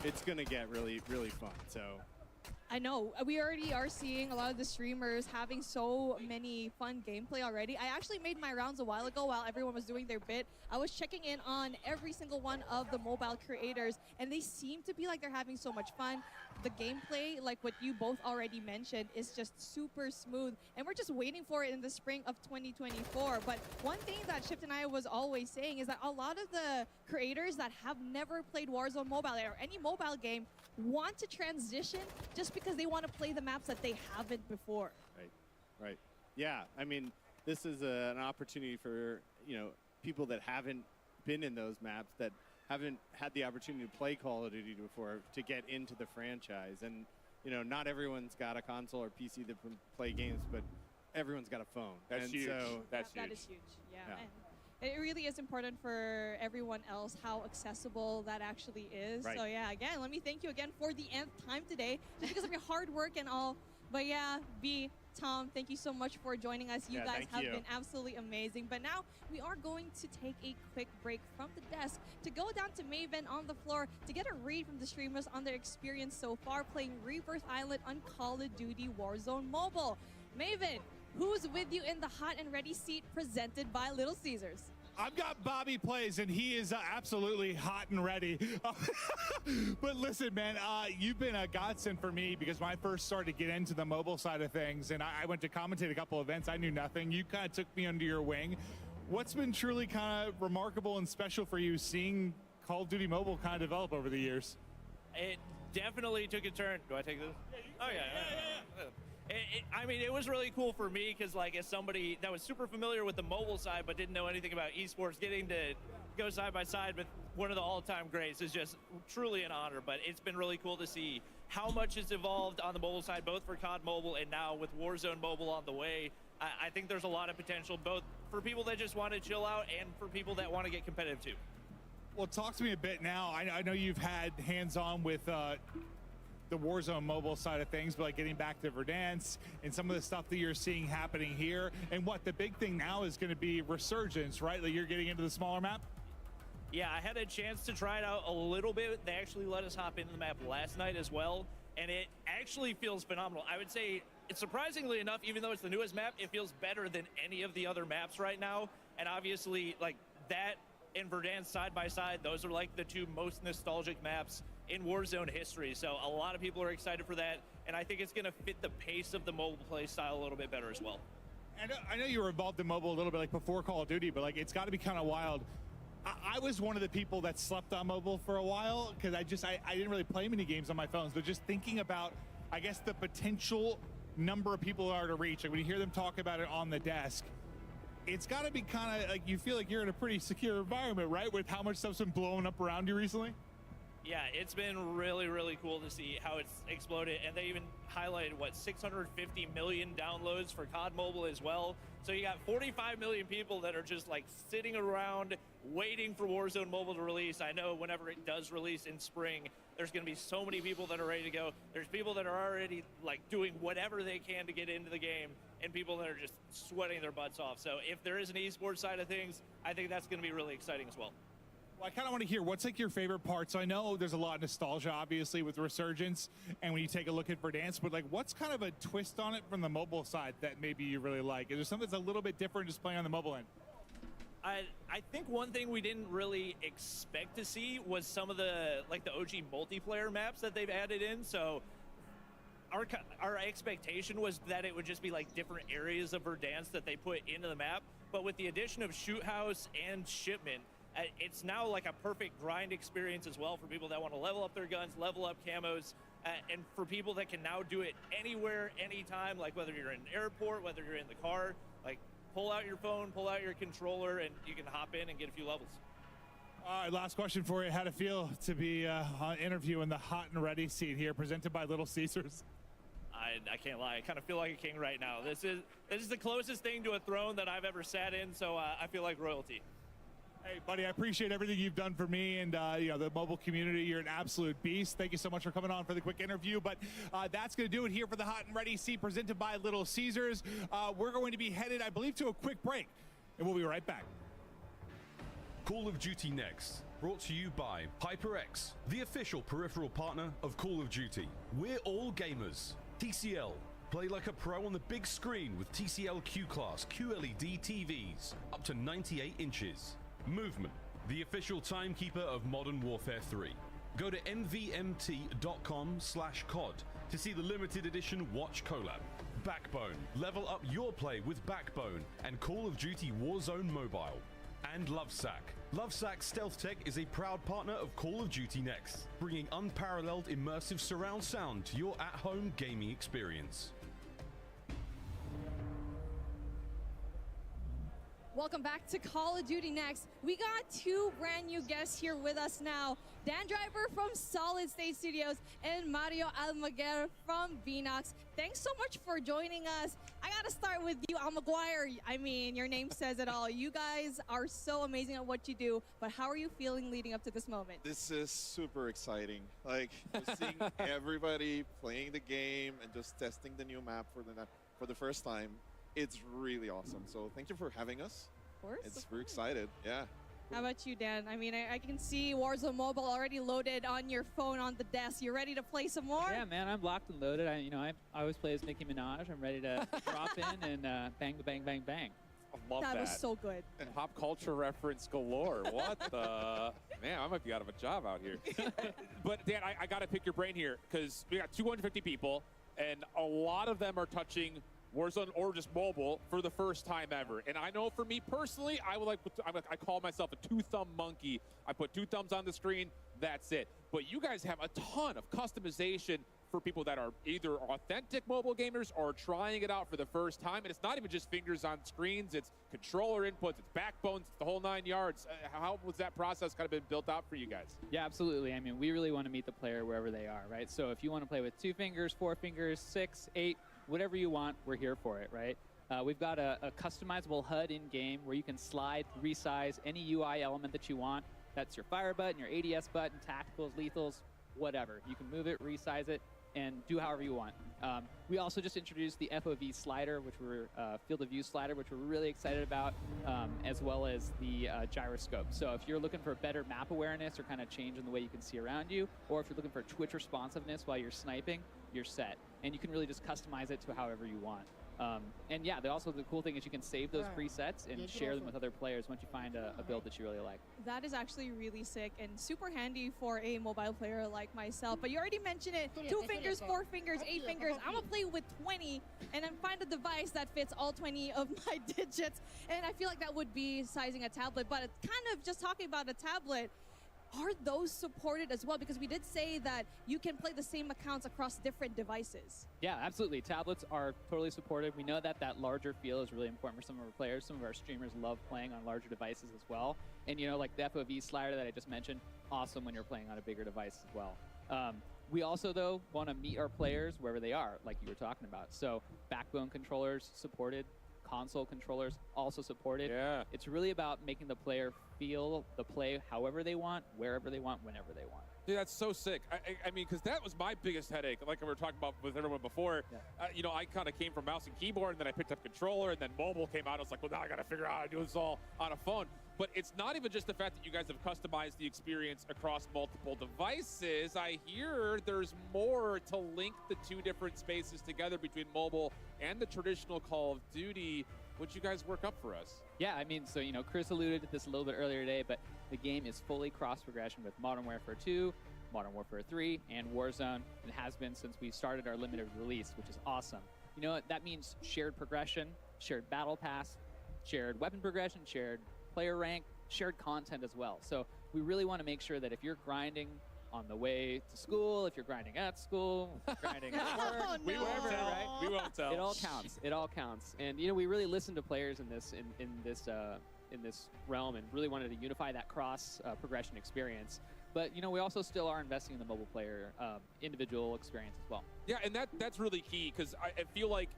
it's going to get really, really fun. So. I know. We already are seeing a lot of the streamers having so many fun gameplay already. I actually made my rounds a while ago while everyone was doing their bit. I was checking in on every single one of the mobile creators, and they seem to be like they're having so much fun. The gameplay, like what you both already mentioned, is just super smooth, and we're just waiting for it in the spring of 2024. But one thing that Shift and I was always saying is that a lot of the creators that have never played Warzone Mobile or any mobile game want to transition just because they want to play the maps that they haven't before. Right. Yeah, I mean, this is an opportunity for, you know, people that haven't been in those maps, that haven't had the opportunity to play Call of Duty before, to get into the franchise. And, you know, not everyone's got a console or PC that can play games, but everyone's got a phone. That's huge. So That's huge. That is huge, yeah. And it really is important for everyone else how accessible that actually is. Right. So yeah, again, let me thank you again for the nth time today, just because of your hard work and all. But yeah, B, Tom, thank you so much for joining us. You guys have been absolutely amazing. But now we are going to take a quick break from the desk to go down to Maven on the floor to get a read from the streamers on their experience so far playing Rebirth Island on Call of Duty Warzone Mobile. Maven, who's with you in the hot and ready seat presented by Little Caesars? I've got Bobby Plays, and he is absolutely hot and ready. But listen, man, you've been a godsend for me because when I first started to get into the mobile side of things, and I went to commentate a couple events, I knew nothing. You kind of took me under your wing. What's been truly kind of remarkable and special for you seeing Call of Duty Mobile kind of develop over the years? It definitely took a turn. Do I take this? Oh, yeah. I mean, it was really cool for me because, like, as somebody that was super familiar with the mobile side but didn't know anything about esports, getting to go side by side with one of the all-time greats is just truly an honor. But it's been really cool to see how much has evolved on the mobile side, both for COD Mobile and now with Warzone Mobile on the way. I think there's a lot of potential, both for people that just want to chill out and for people that want to get competitive too. Well, talk to me a bit now. I know you've had hands-on with the Warzone Mobile side of things, but like getting back to Verdansk and some of the stuff that you're seeing happening here. And what the big thing now is going to be Resurgence, right? Like you're getting into the smaller map? Yeah, I had a chance to try it out a little bit. They actually let us hop into the map last night as well, and it actually feels phenomenal. I would say, surprisingly enough, even though it's the newest map, it feels better than any of the other maps right now. And obviously, like that and Verdansk side by side, those are like the two most nostalgic maps in Warzone history. So a lot of people are excited for that, and I think it's going to fit the pace of the mobile play style a little bit better as well. And I know you were involved in mobile a little bit like before Call of Duty, but like it's got to be kind of wild. I was one of the people that slept on mobile for a while because I didn't really play many games on my phones, but just thinking about, I guess, the potential number of people that are to reach. Like when you hear them talk about it on the desk, it's got to be kind of like you feel like you're in a pretty secure environment, right? With how much stuff's been blowing up around you recently. Yeah, it's been really, really cool to see how it's exploded. And they even highlighted, 650 million downloads for COD Mobile as well. So you got 45 million people that are just like sitting around waiting for Warzone Mobile to release. I know whenever it does release in spring, there's going to be so many people that are ready to go. There's people that are already like doing whatever they can to get into the game, and people that are just sweating their butts off. So if there is an esports side of things, I think that's going to be really exciting as well. Well, I kind of want to hear what's like your favorite part. So I know there's a lot of nostalgia, obviously, with Resurgence, and when you take a look at Verdansk, but like, what's kind of a twist on it from the mobile side that maybe you really like? Is there something that's a little bit different just playing on the mobile end? I think one thing we didn't really expect to see was some of the OG multiplayer maps that they've added in. So our expectation was that it would just be like different areas of Verdansk that they put into the map, but with the addition of Shoot House and Shipment, it's now like a perfect grind experience as well for people that want to level up their guns, level up camos, and for people that can now do it anywhere, anytime, like whether you're in an airport, whether you're in the car, like pull out your phone, pull out your controller, and you can hop in and get a few levels. All right, last question for you. How'd it feel to be interviewing the hot and ready seat here, presented by Little Caesars? I can't lie. I kind of feel like a king right now. This is the closest thing to a throne that I've ever sat in, so I feel like royalty. Hey, buddy, I appreciate everything you've done for me and the mobile community. You're an absolute beast. Thank you so much for coming on for the quick interview. But that's going to do it here for the hot and ready seat presented by Little Caesars. We're going to be headed, I believe, to a quick break, and we'll be right back. Call of Duty Next, brought to you by HyperX, the official peripheral partner of Call of Duty. We're all gamers. TCL, play like a pro on the big screen with TCL Q-Class QLED TVs, up to 98 inches. Movement, the official timekeeper of Modern Warfare 3. Go to mvmt.com/COD to see the limited edition Watch collab. Backbone, level up your play with Backbone and Call of Duty Warzone Mobile. And Lovesack. Lovesack Stealth Tech is a proud partner of Call of Duty Next, bringing unparalleled immersive surround sound to your at-home gaming experience. Welcome back to Call of Duty Next. We got two brand new guests here with us now. Dan Driver from Solid State Studios and Mario Almaguer from Vinox. Thanks so much for joining us. I gotta start with you, Almaguer. I mean, your name says it all. You guys are so amazing at what you do, but how are you feeling leading up to this moment? This is super exciting. Like, just seeing everybody playing the game and just testing the new map for the first time. It's really awesome. So thank you for having us. Of course. We're excited. Yeah. How about you, Dan? I mean, I can see Warzone Mobile already loaded on your phone on the desk. You ready to play some more? Yeah, man, I'm locked and loaded. I always play as Nicki Minaj. I'm ready to drop in and bang, bang, bang, bang. I love that. That was so good. And pop culture reference galore. What the? Man, I might be out of a job out here. But Dan, I got to pick your brain here because we got 250 people, and a lot of them are touching Warzone or just mobile for the first time ever. And I know for me personally, I call myself a two-thumb monkey. I put two thumbs on the screen, that's it. But you guys have a ton of customization for people that are either authentic mobile gamers or trying it out for the first time. And it's not even just fingers on screens, it's controller inputs, it's backbones, it's the whole 9 yards. How was that process kind of been built out for you guys? Yeah, absolutely. I mean, we really want to meet the player wherever they are, right? So if you want to play with 2 fingers, 4 fingers, 6, 8, whatever you want, we're here for it, right? We've got a customizable HUD in-game where you can slide, resize any UI element that you want. That's your fire button, your ADS button, tacticals, lethals, whatever. You can move it, resize it, and do however you want. We also just introduced the FOV slider, which we're field of view slider, which we're really excited about, as well as the gyroscope. So if you're looking for better map awareness or kind of change in the way you can see around you, or if you're looking for Twitch responsiveness while you're sniping, you're set. And you can really just customize it to however you want. And yeah, also the cool thing is you can save those presets and share them with other players once you find a build that you really like. That is actually really sick and super handy for a mobile player like myself. But you already mentioned it, 2 fingers, 4 fingers, 8 fingers. I'm gonna play with 20 and then find a device that fits all 20 of my digits. And I feel like that would be sizing a tablet, but it's kind of just talking about a tablet. Are those supported as well? Because we did say that you can play the same accounts across different devices. Yeah, absolutely. Tablets are totally supported. We know that larger feel is really important for some of our players. Some of our streamers love playing on larger devices as well. And, like the FOV slider that I just mentioned, awesome when you're playing on a bigger device as well. We also, though, want to meet our players wherever they are, like you were talking about. So backbone controllers supported. Console controllers also supported. Yeah. It's really about making the player feel the play however they want, wherever they want, whenever they want. Dude, that's so sick. I mean, because that was my biggest headache, like we were talking about with everyone before. Yeah. I kind of came from mouse and keyboard, and then I picked up controller, and then mobile came out. I was like, well, now I got to figure out how to do this all on a phone. But it's not even just the fact that you guys have customized the experience across multiple devices. I hear there's more to link the 2 different spaces together between mobile and the traditional Call of Duty. Would you guys work up for us? Yeah, I mean, so, Chris alluded to this a little bit earlier today, but the game is fully cross-progression with Modern Warfare 2, Modern Warfare 3 and Warzone. It has been since we started our limited release, which is awesome. You know what? That means shared progression, shared battle pass, shared weapon progression, shared player rank, shared content as well. So we really want to make sure that if you're grinding on the way to school, if you're grinding at school, grinding at work, Oh, We won't no. tell. right? We won't tell. It all counts. It all counts. And you know, we really listened to players in this realm and really wanted to unify that cross progression experience. But you know, we also still are investing in the mobile player individual experience as well. Yeah, and that's really key because I feel like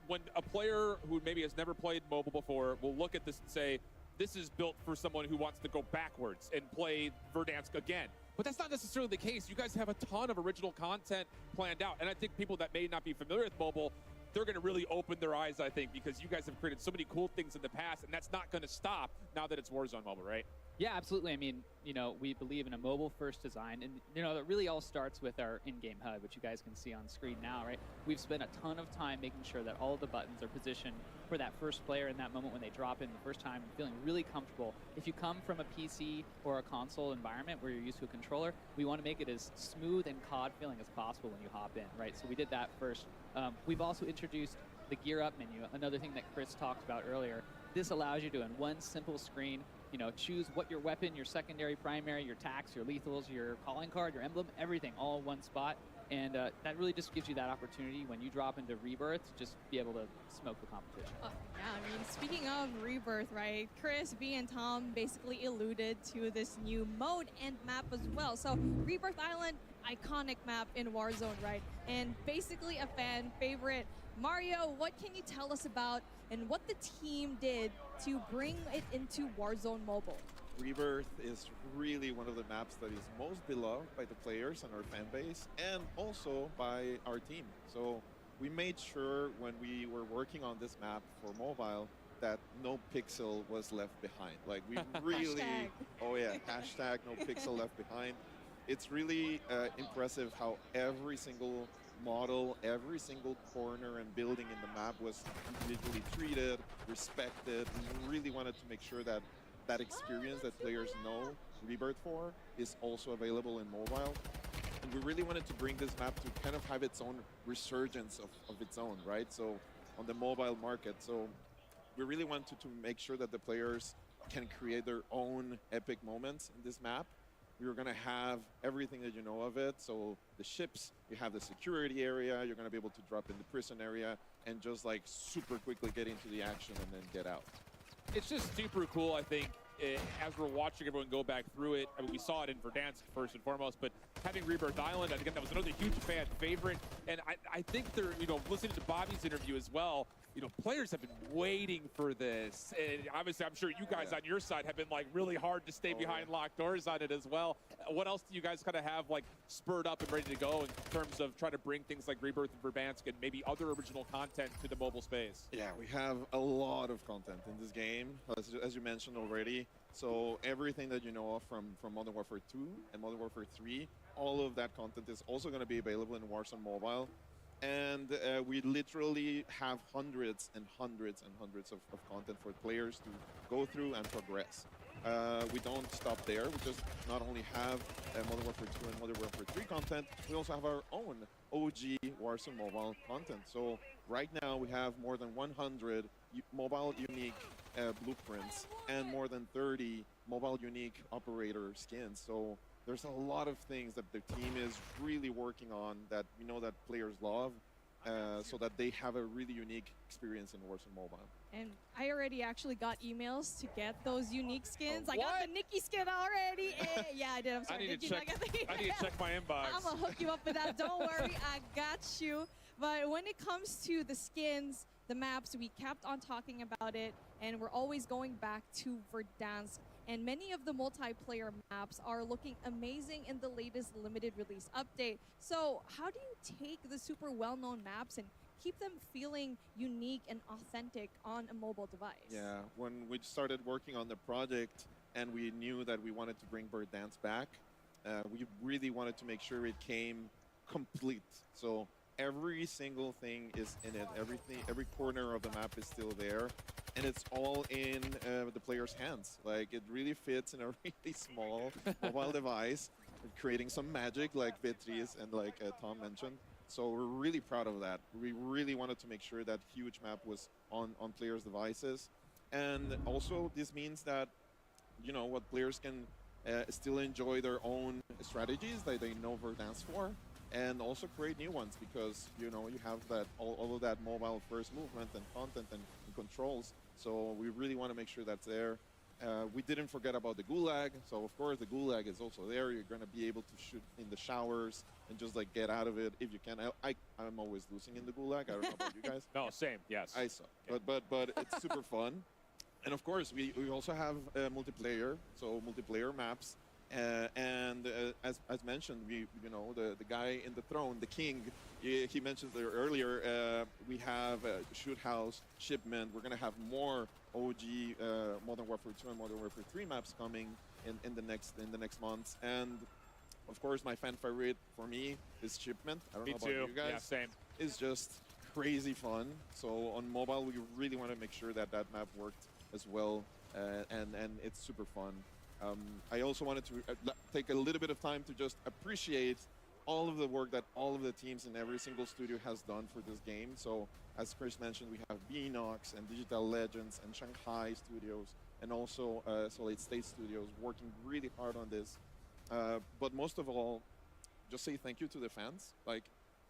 when a player who maybe has never played mobile before will look at this and say, this is built for someone who wants to go backwards and play Verdansk again. But that's not necessarily the case. You guys have a ton of original content planned out. And I think people that may not be familiar with mobile, they're going to really open their eyes, I think, because you guys have created so many cool things in the past, and that's not going to stop now that it's Warzone Mobile, right? Yeah, absolutely. I mean, you know, we believe in a mobile-first design, and you know, that really all starts with our in-game HUD, which you guys can see on screen now, right? We've spent a ton of time making sure that all of the buttons are positioned for that first player in that moment when they drop in the first time, feeling really comfortable. If you come from a PC or a console environment where you're used to a controller, we want to make it as smooth and COD feeling as possible when you hop in, right? So we did that first. We've also introduced the Gear Up menu, another thing that Chris talked about earlier. This allows you to, in one simple screen, you know, choose what your weapon, your secondary, primary, your tax, your lethals, your calling card, your emblem, everything, all in one spot. And that really just gives you that opportunity when you drop into Rebirth to just be able to smoke the competition. Yeah, I mean, speaking of Rebirth, right? Chris, B, and Tom basically alluded to this new mode and map as well. So Rebirth Island, iconic map in Warzone, right? And basically a fan favorite. Mario, what can you tell us about and what the team did to bring it into Warzone Mobile? Rebirth is really one of the maps that is most beloved by the players and our fan base, and also by our team. So we made sure when we were working on this map for mobile that no pixel was left behind. Like we really, oh yeah, hashtag no pixel left behind. It's really impressive how every single model, every single corner and building in the map was individually treated, respected. We really wanted to make sure that that experience that players know Rebirth for is also available in mobile. And we really wanted to bring this map to kind of have its own resurgence of its own, right? So on the mobile market. So we really wanted to make sure that the players can create their own epic moments in this map. We were going to have everything that you know of it. So the ships, you have the security area, you're going to be able to drop in the prison area and just like super quickly get into the action and then get out. It's just super cool, I think, as we're watching everyone go back through it. I mean, we saw it in Verdansk first and foremost, but having Rebirth Island, again, that was another huge fan favorite. And I think they're, you know, listening to Bobby's interview as well, you know, players have been waiting for this. And obviously, I'm sure you guys on your side have been like really hard to stay behind locked doors on it as well. What else do you guys kind of have like spurred up and ready to go in terms of trying to bring things like Rebirth and Verdansk and maybe other original content to the mobile space? Yeah, we have a lot of content in this game, as you mentioned already. So everything that you know of from Modern Warfare 2 and Modern Warfare 3, all of that content is also going to be available in Warzone Mobile. And we literally have hundreds and hundreds and hundreds of content for players to go through and progress. We don't stop there. We just not only have Modern Warfare 2 and Modern Warfare 3 content, we also have our own OG Warzone Mobile content. So right now we have more than 100 mobile unique blueprints and more than 30 mobile unique operator skins. So there's a lot of things that the team is really working on that we know that players love, so that they have a really unique experience in Warzone Mobile. And I already actually got emails to get those unique skins. I got the Nikki skin already. Yeah, I did. I'm sorry. I need to check my inbox. I'm going to hook you up with that. Don't worry. I got you. But when it comes to the skins, the maps, we kept on talking about it, and we're always going back to Verdansk. And many of the multiplayer maps are looking amazing in the latest limited release update. So how do you take the super well-known maps and keep them feeling unique and authentic on a mobile device? Yeah, when we started working on the project and we knew that we wanted to bring Verdansk back, we really wanted to make sure it came complete. So every single thing is in it. Every corner of the map is still there. And it's all in the player's hands. Like, it really fits in a really small mobile device. creating some magic like Beatriz and like Tom mentioned. So we're really proud of that. We really wanted to make sure that huge map was on players' devices. And also this means that, you know, what players can still enjoy their own strategies that they know Verdansk for, and also create new ones because, you know, you have that all of that mobile first movement and content and controls. So we really want to make sure that's there. We didn't forget about the gulag. So of course the gulag is also there. You're going to be able to shoot in the showers and just like get out of it if you can. I'm always losing in the gulag. I don't know about you guys. No, same. Yes. I suck. But it's super fun. And of course, we also have multiplayer, so multiplayer maps. As mentioned, the guy in the throne, the king, he mentioned there earlier, we have Shoot House, Shipment. We're going to have more OG Modern Warfare 2 and Modern Warfare 3 maps coming in the next months. And of course, my fan favorite for me is Shipment. I don't know about you guys. Yeah, same. It's just crazy fun. So on mobile, we really want to make sure that map worked as well, and it's super fun. I also wanted to take a little bit of time to just appreciate all of the work that all of the teams in every single studio has done for this game. So as Chris mentioned, we have Beanox and Digital Legends and Shanghai Studios and also Solid State Studios working really hard on this. But most of all, just say thank you to the fans. Like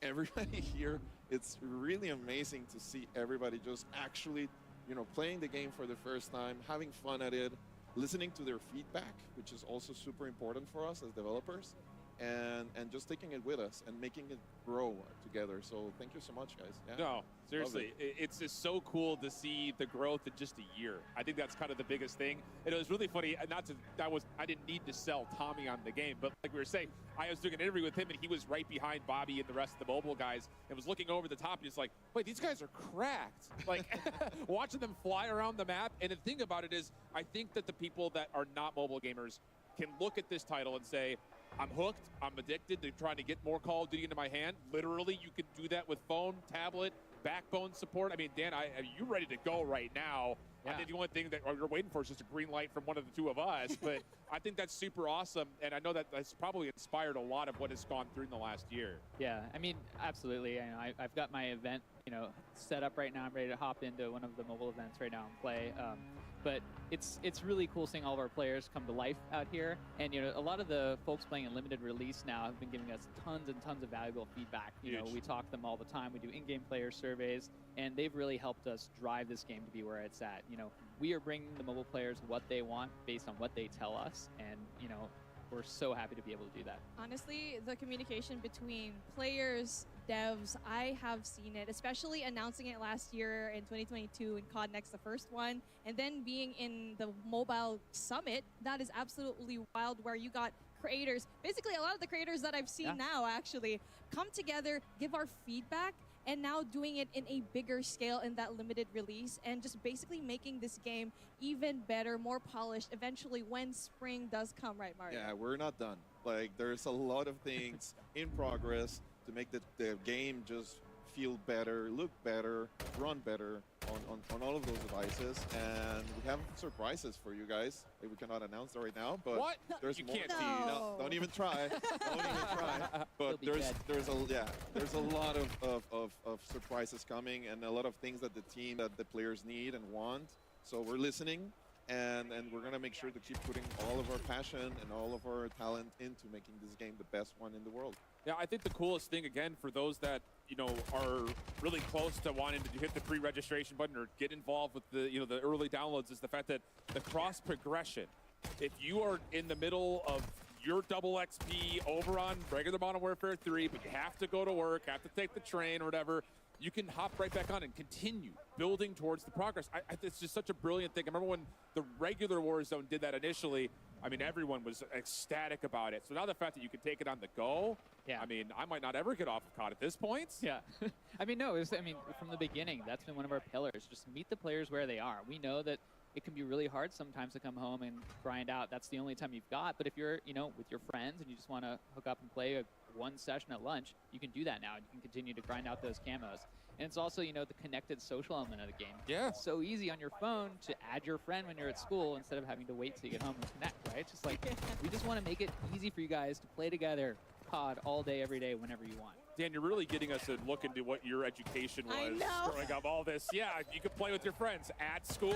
everybody here, it's really amazing to see everybody just actually, you know, playing the game for the first time, having fun at it, listening to their feedback, which is also super important for us as developers, and just taking it with us and making it grow together. So thank you so much, guys. Yeah. No, seriously, it's just so cool to see the growth in just a year. I think that's kind of the biggest thing. And it was really funny. I didn't need to sell Tommy on the game, but like we were saying, I was doing an interview with him, and he was right behind Bobby and the rest of the mobile guys, and was looking over the top, and he's like, "Wait, these guys are cracked!" Like watching them fly around the map. And the thing about it is, I think that the people that are not mobile gamers can look at this title and say, I'm hooked, I'm addicted to trying to get more Call of Duty into my hand. Literally, you can do that with phone, tablet, backbone support. I mean, Dan, are you ready to go right now? Yeah. I think the only thing that you're waiting for is just a green light from one of the two of us. But I think that's super awesome, and I know that that's probably inspired a lot of what has gone through in the last year. Yeah, I mean, absolutely. I've got my event, set up right now. I'm ready to hop into one of the mobile events right now and play. But it's really cool seeing all of our players come to life out here. And a lot of the folks playing in limited release now have been giving us tons and tons of valuable feedback. We talk to them all the time. We do in-game player surveys, and they've really helped us drive this game to be where it's at. We are bringing the mobile players what they want based on what they tell us, and we're so happy to be able to do that. Honestly, the communication between players, devs, I have seen it, especially announcing it last year in 2022 in COD Next, the first one, and then being in the mobile summit. That is absolutely wild, where you got creators, basically a lot of the creators that I've seen now actually come together, give our feedback, and now doing it in a bigger scale in that limited release, and just basically making this game even better, more polished, eventually when spring does come, right, Mario? Yeah, we're not done. Like, there's a lot of things in progress to make the game just feel better, look better, run better on all of those devices. And we have surprises for you guys. We cannot announce that right now, but what? There's you more. Can't no, don't even try. Don't even try. But there's a lot of surprises coming, and a lot of things that the players need and want. So we're listening, and we're gonna make sure to keep putting all of our passion and all of our talent into making this game the best one in the world. Yeah, I think the coolest thing, again, for those that are really close to wanting to hit the pre-registration button or get involved with the the early downloads, is the fact that the cross progression. If you are in the middle of your double XP over on regular Modern Warfare 3, but you have to go to work, have to take the train or whatever, you can hop right back on and continue building towards the progress. It's just such a brilliant thing. I remember when the regular Warzone did that initially, I mean, everyone was ecstatic about it. So now the fact that you can take it on the go, I mean, I might not ever get off of COD at this point. Yeah. I mean, from the beginning, that's been one of our pillars. Just meet the players where they are. We know that it can be really hard sometimes to come home and grind out. That's the only time you've got. But if you're, with your friends and you just want to hook up and play one session at lunch, you can do that now. You can continue to grind out those camos. And it's also, you know, the connected social element of the game. Yeah. It's so easy on your phone to add your friend when you're at school instead of having to wait till you get home and connect, right? It's just like, we just want to make it easy for you guys to play together COD all day, every day, whenever you want. Dan, you're really getting us to look into what your education was I know. growing up. All this, yeah, you could play with your friends at school.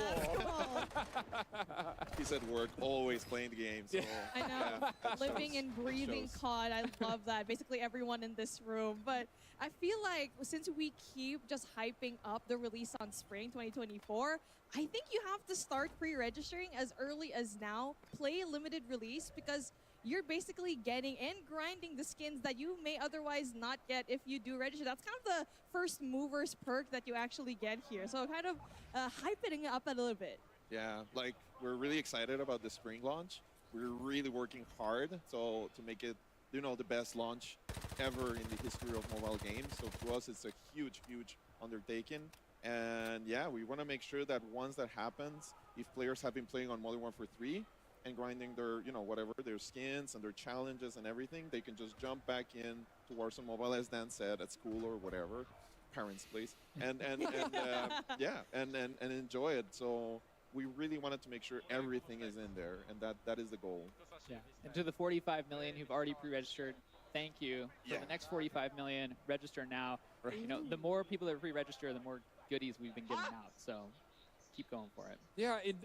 He's at work, always playing the game. So, I know. yeah, that Living shows. and breathing Shows. COD. I love that. Basically everyone in this room. But I feel like since we keep just hyping up the release on spring 2024, I think you have to start pre-registering as early as now. Play limited release because you're basically getting and grinding the skins that you may otherwise not get if you do register. That's kind of the first movers perk that you actually get here. So kind of hyping it up a little bit. Yeah, like we're really excited about the spring launch. We're really working hard so to make it, you know, the best launch ever in the history of mobile games. So to us, it's a huge, huge undertaking. And yeah, we want to make sure that once that happens, if players have been playing on Modern Warfare 3 and grinding their, you know, whatever, their skins and their challenges and everything, they can just jump back in to Warzone Mobile, as Dan said, at school or whatever, parents' place, and yeah, and enjoy it. So we really wanted to make sure everything is in there, and that is the goal. Yeah. And to the 45 million who've already pre-registered, thank you. For the next 45 million, register now. You know, the more people that pre-register, the more goodies we've been giving out. So keep going for it. Yeah, and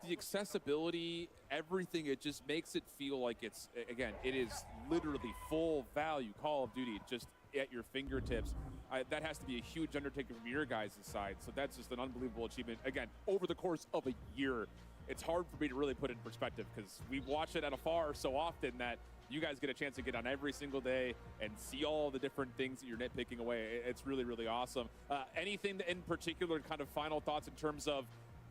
the accessibility, everything, it just makes it feel like it's, again, it is literally full value Call of Duty just at your fingertips. That has to be a huge undertaking from your guys' side. So that's just an unbelievable achievement. Again, over the course of a year, it's hard for me to really put it in perspective because we watch it at afar so often that you guys get a chance to get on every single day and see all the different things that you're nitpicking away. It's really, really awesome. Anything in particular, kind of final thoughts in terms of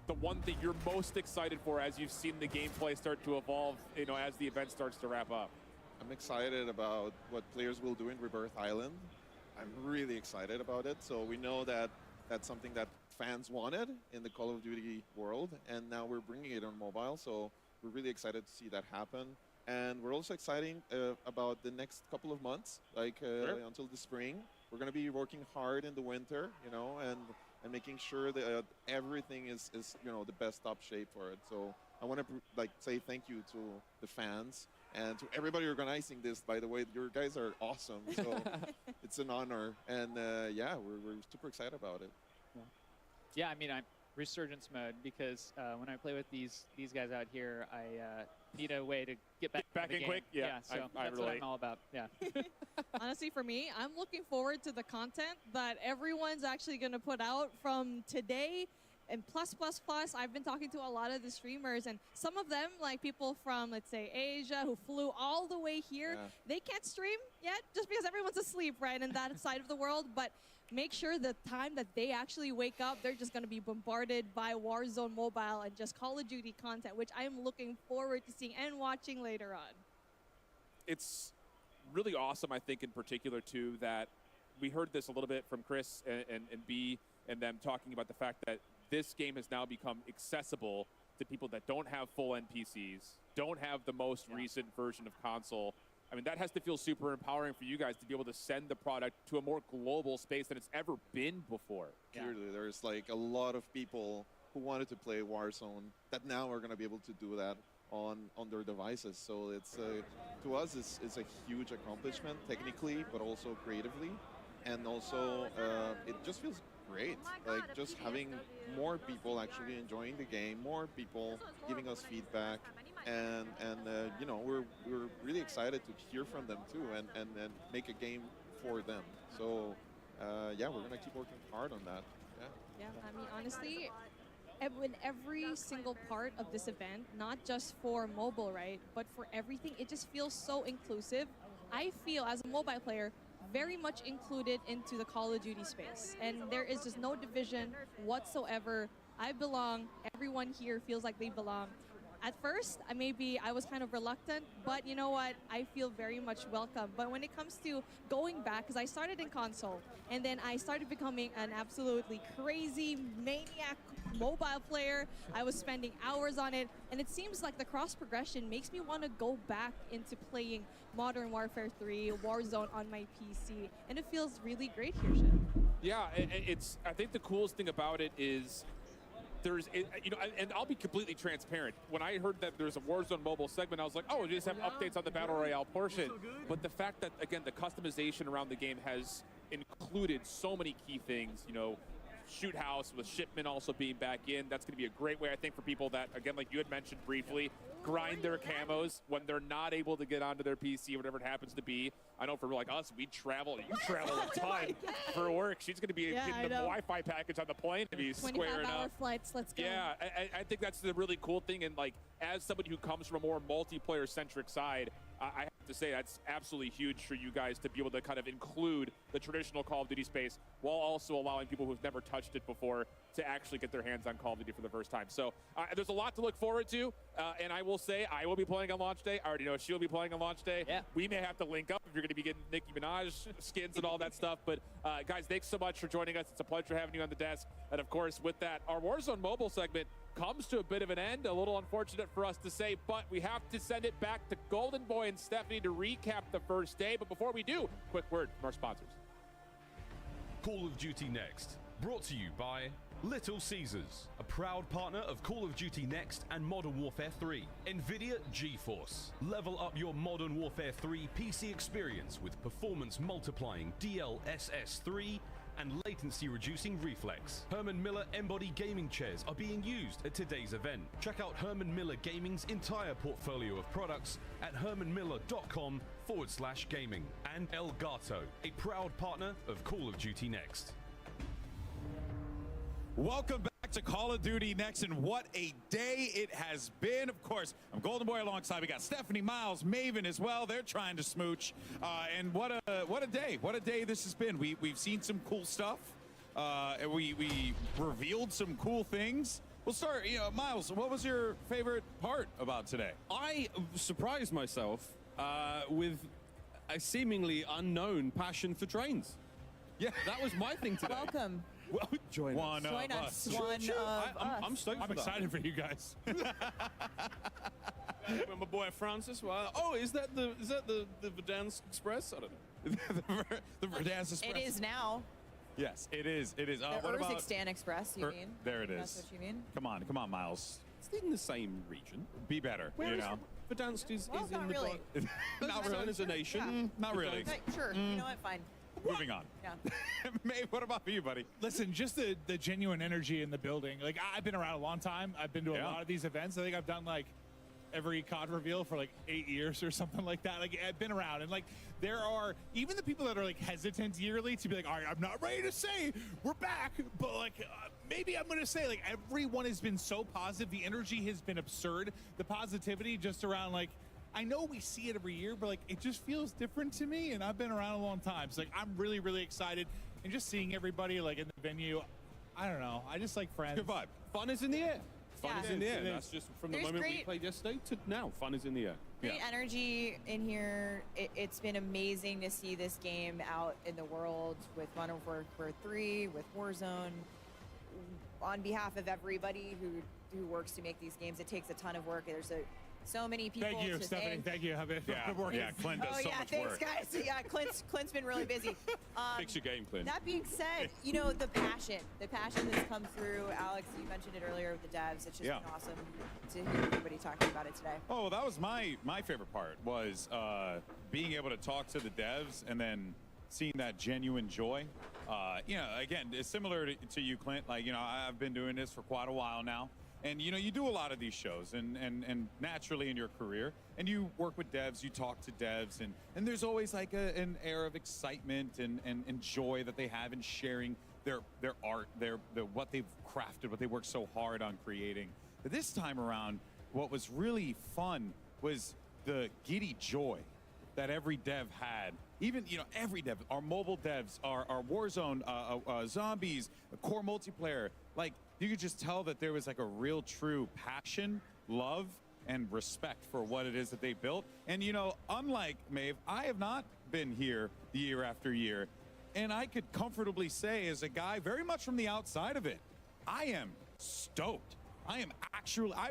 the one thing you're most excited for as you've seen the gameplay start to evolve, you know, as the event starts to wrap up? I'm excited about what players will do in Rebirth Island. I'm really excited about it. So we know that that's something that fans wanted in the Call of Duty world, and now we're bringing it on mobile. So we're really excited to see that happen. And we're also excited about the next couple of months, like until the spring. We're going to be working hard in the winter, you know, and making sure that everything is, you know, the best top shape for it. So I want to like say thank you to the fans and to everybody organizing this. By the way, your guys are awesome. So it's an honor. And yeah, we're super excited about it. Yeah, I mean, I'm resurgence mode because when I play with these guys out here, I need a way to get back back into the in game. quick. Yeah, so I that's what relate. I'm all about. Yeah. Honestly, for me, I'm looking forward to the content that everyone's actually going to put out from today and plus. I've been talking to a lot of the streamers, and some of them, like people from, let's say, Asia, who flew all the way here, they can't stream yet just because everyone's asleep, right, in that side of the world. But make sure the time that they actually wake up, they're just going to be bombarded by Warzone Mobile and just Call of Duty content, which I am looking forward to seeing and watching later on. It's really awesome, I think, in particular, too, that we heard this a little bit from Chris and B and them talking about the fact that this game has now become accessible to people that don't have full NPCs, don't have the most recent version of console. I mean, that has to feel super empowering for you guys to be able to send the product to a more global space than it's ever been before. Clearly, there's like a lot of people who wanted to play Warzone that now are going to be able to do that on their devices. So it's to us, it's a huge accomplishment technically, but also creatively. And also, it just feels great. Like just having more people actually enjoying the game, more people giving us feedback. And you know, we're really excited to hear from them too and make a game for them. So yeah, we're gonna keep working hard on that. Yeah, I mean, honestly, in every single part of this event, not just for mobile, right, but for everything, it just feels so inclusive. I feel as a mobile player very much included into the Call of Duty space, and there is just no division whatsoever. I belong. Everyone here feels like they belong. At first, I was kind of reluctant, but you know what? I feel very much welcome. But when it comes to going back, because I started in console, and then I started becoming an absolutely crazy maniac mobile player. I was spending hours on it, and it seems like the cross progression makes me want to go back into playing Modern Warfare 3, Warzone on my PC, and it feels really great here, Shin. Yeah, I think the coolest thing about it is and I'll be completely transparent. When I heard that there's a Warzone mobile segment, I was like, oh, we just have updates on the Battle Royale portion. But the fact that, again, the customization around the game has included so many key things, Shoot House with Shipment also being back in. That's going to be a great way, I think, for people that, again, like you had mentioned briefly, grind their camos when they're not able to get onto their PC, whatever it happens to be. I know for like us, we travel. You travel a ton for work. She's going to be getting the Wi-Fi package on the plane to be squaring 25-hour up. flights, let's go. Yeah, I think that's the really cool thing. And like, as somebody who comes from a more multiplayer-centric side, I have to say that's absolutely huge for you guys to be able to kind of include the traditional Call of Duty space while also allowing people who've never touched it before to actually get their hands on Call of Duty for the first time. So there's a lot to look forward to. And I will say I will be playing on launch day. I already know she'll be playing on launch day. Yeah. We may have to link up if you're going to be getting Nicki Minaj skins and all that stuff. But guys, thanks so much for joining us. It's a pleasure having you on the desk. And of course, with that, our Warzone mobile segment comes to a bit of an end. A little unfortunate for us to say, but we have to send it back to Golden Boy and Stephanie to recap the first day. But before we do, quick word from our sponsors. Call of Duty Next, brought to you by Little Caesars, a proud partner of Call of Duty Next and Modern Warfare 3. NVIDIA GeForce. Level up your Modern Warfare 3 PC experience with performance multiplying DLSS 3 and latency reducing reflex. Herman Miller Embody gaming chairs are being used at today's event. Check out Herman Miller Gaming's entire portfolio of products at hermanmiller.com/gaming. And Elgato, a proud partner of Call of Duty Next. Welcome back to Call of Duty Next, and what a day it has been. Of course, I'm Golden Boy alongside. We got Stephanie, Miles, Maven as well. They're trying to smooch. And what a day. What a day this has been. We've seen some cool stuff. And we revealed some cool things. We'll start, Miles, what was your favorite part about today? I surprised myself with a seemingly unknown passion for trains. Yeah. That was my thing today. Welcome. Well, join us. Join us. I'm stoked I'm excited for you guys. My boy Francis. Well, is that the Verdansk Express? I don't know. the Verdansk Express. It is now. Yes, it is. It is. The What about Urzikstan Express, you mean? There it is. That's what you mean? Come on, Miles. It's in the same region. Be better. Where is Verdansk is Well, not in really. the not really as a nation. Not really. Sure. You know what? Fine. Moving on. Yeah. May, what about you, buddy? Listen, just the genuine energy in the building. Like, I've been around a long time. I've been to a lot of these events. I think I've done like every COD reveal for like 8 years or something like that. Like, I've been around, and like there are even the people that are like hesitant yearly to be like, all right, I'm not ready to say we're back, but like maybe I'm gonna say like everyone has been so positive. The energy has been absurd. The positivity just around like. I know we see it every year, but like it just feels different to me, and I've been around a long time. So like I'm really, really excited, and just seeing everybody like in the venue. I don't know. I just like friends. Good vibe. Fun is in the air. Fun is in the air. That's just from the moment we played yesterday to now. Fun is in the air. Great energy in here. It's been amazing to see this game out in the world with Modern Warfare 3, with Warzone. On behalf of everybody who works to make these games, it takes a ton of work. There's so many people. Thank you, to Stephanie. Thank. Thank you. Yeah, Clint does so much thanks, work. guys. Yeah, Clint's been really busy. Fix your game, Clint. That being said, the passion that's come through. Alex, you mentioned it earlier with the devs. It's just been awesome to hear everybody talking about it today. Oh, well, that was my favorite part was being able to talk to the devs and then seeing that genuine joy. Again, it's similar to you, Clint. Like, I've been doing this for quite a while now. And, you do a lot of these shows and naturally in your career, and you work with devs, you talk to devs, and there's always like an air of excitement and joy that they have in sharing their art, what they've crafted, what they worked so hard on creating. But this time around, what was really fun was the giddy joy that every dev had. Even, every dev, our mobile devs, our Warzone, zombies, core multiplayer, like, you could just tell that there was like a real true passion, love, and respect for what it is that they built. And, unlike Maeve, I have not been here year after year. And I could comfortably say, as a guy very much from the outside of it, I am stoked. I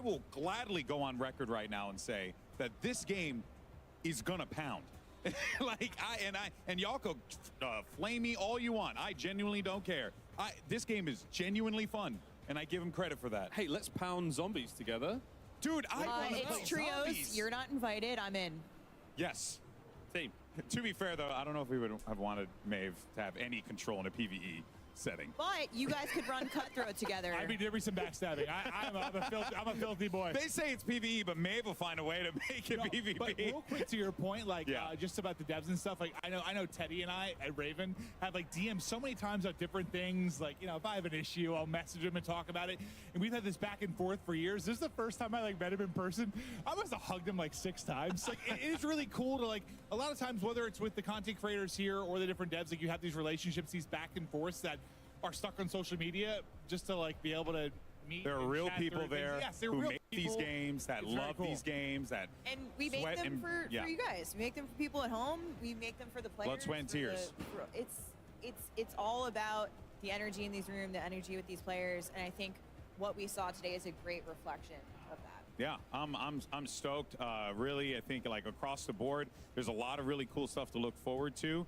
will gladly go on record right now and say that this game is gonna pound. Like and y'all could flame me all you want. I genuinely don't care. This game is genuinely fun, and I give him credit for that. Hey, let's pound zombies together. Dude, I want to play It's trios. zombies. You're not invited. I'm in. Yes. Team. To be fair, though, I don't know if we would have wanted Maeve to have any control in a PvE setting. But you guys could run Cutthroat together. I mean, there'd be some backstabbing. I'm a filthy boy. They say it's PvE, but Maeve will find a way to make it PvP. But real quick to your point, like just about the devs and stuff. Like I know Teddy and I at Raven have like DM'd so many times about different things. Like if I have an issue, I'll message him and talk about it. And we've had this back and forth for years. This is the first time I like met him in person. I must have hugged him like 6 times. Like it is really cool to like a lot of times, whether it's with the content creators here or the different devs, like you have these relationships, these back and forths that are stuck on social media, just to like be able to meet. There are real chat people through there things. Yes, they're who real make people. these games, that It's very love cool. these games, that And we make sweat them and- for yeah. you guys. We make them for people at home. We make them for the players. Blood, sweat, and for the- tears. It's all about the energy in these rooms, the energy with these players, and I think what we saw today is a great reflection of that. Yeah, I'm stoked. Really, I think like across the board, there's a lot of really cool stuff to look forward to.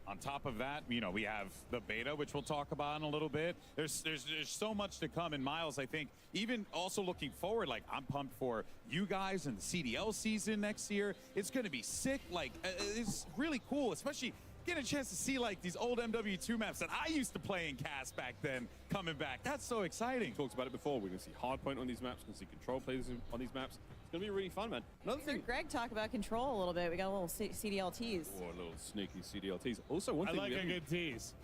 On top of that, we have the beta, which we'll talk about in a little bit. There's so much to come. And Miles, I think even also looking forward, like I'm pumped for you guys and the CDL season next year. It's going to be sick. Like it's really cool, especially getting a chance to see like these old MW2 maps that I used to play in CAS back then coming back. That's so exciting. Talked about it before. We're going to see Hardpoint on these maps. We're going to see Control players on these maps. It's going to be really fun, man. Another Heard Greg talk about Control a little bit. We got a little CDLTs. Oh, a little sneaky CDLTs. Also, one I thing like we a haven't- good tease.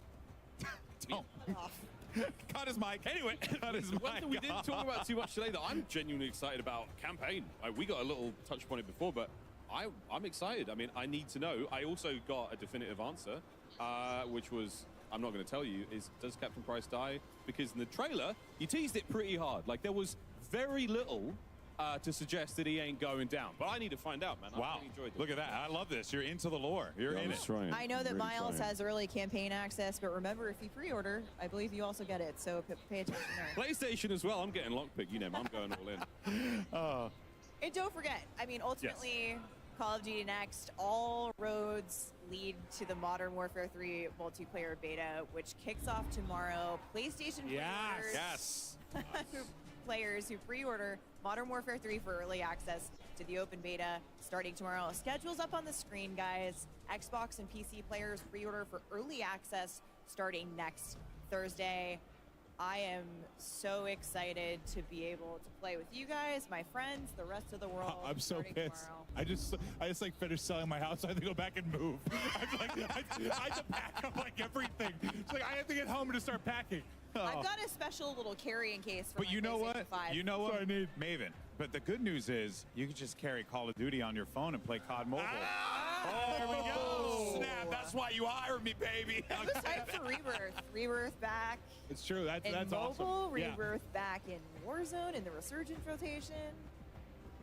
Cut his mic. Anyway, cut his mic. One thing we didn't talk about too much today that I'm genuinely excited about, campaign. We got a little touch point it before, but I'm excited. I mean, I need to know. I also got a definitive answer, which was, I'm not going to tell you, is does Captain Price die? Because in the trailer, you teased it pretty hard. Like, there was very little to suggest that he ain't going down. But I need to find out, man. I Wow. really enjoyed it. Look at that. I love this. You're into the lore. You're in it. I know that Miles has early campaign access, but remember, if you pre-order, I believe you also get it. So pay attention there. PlayStation as well. I'm getting lockpick. You know, I'm going all in. And don't forget, I mean, ultimately, Call of Duty Next, all roads lead to the Modern Warfare 3 multiplayer beta, which kicks off tomorrow. PlayStation players, Yes. players who pre-order Modern Warfare 3 for early access to the open beta starting tomorrow. Schedule's up on the screen, guys. Xbox and PC players pre-order for early access starting next Thursday. I am so excited to be able to play with you guys, my friends, the rest of the world. I'm so starting pissed. tomorrow. I just like finished selling my house. So I have to go back and move. I have to pack up like everything. It's like I have to get home and just start packing. I've got a special little carrying case for But my you know what? PlayStation 5. You know what? Maven. But the good news is you can just carry Call of Duty on your phone and play COD Mobile. There we go. Snap. That's why you hired me, baby. I'm excited for Rebirth. Rebirth back It's true. That's in awesome. mobile. Yeah. Rebirth back in Warzone in the Resurgence rotation.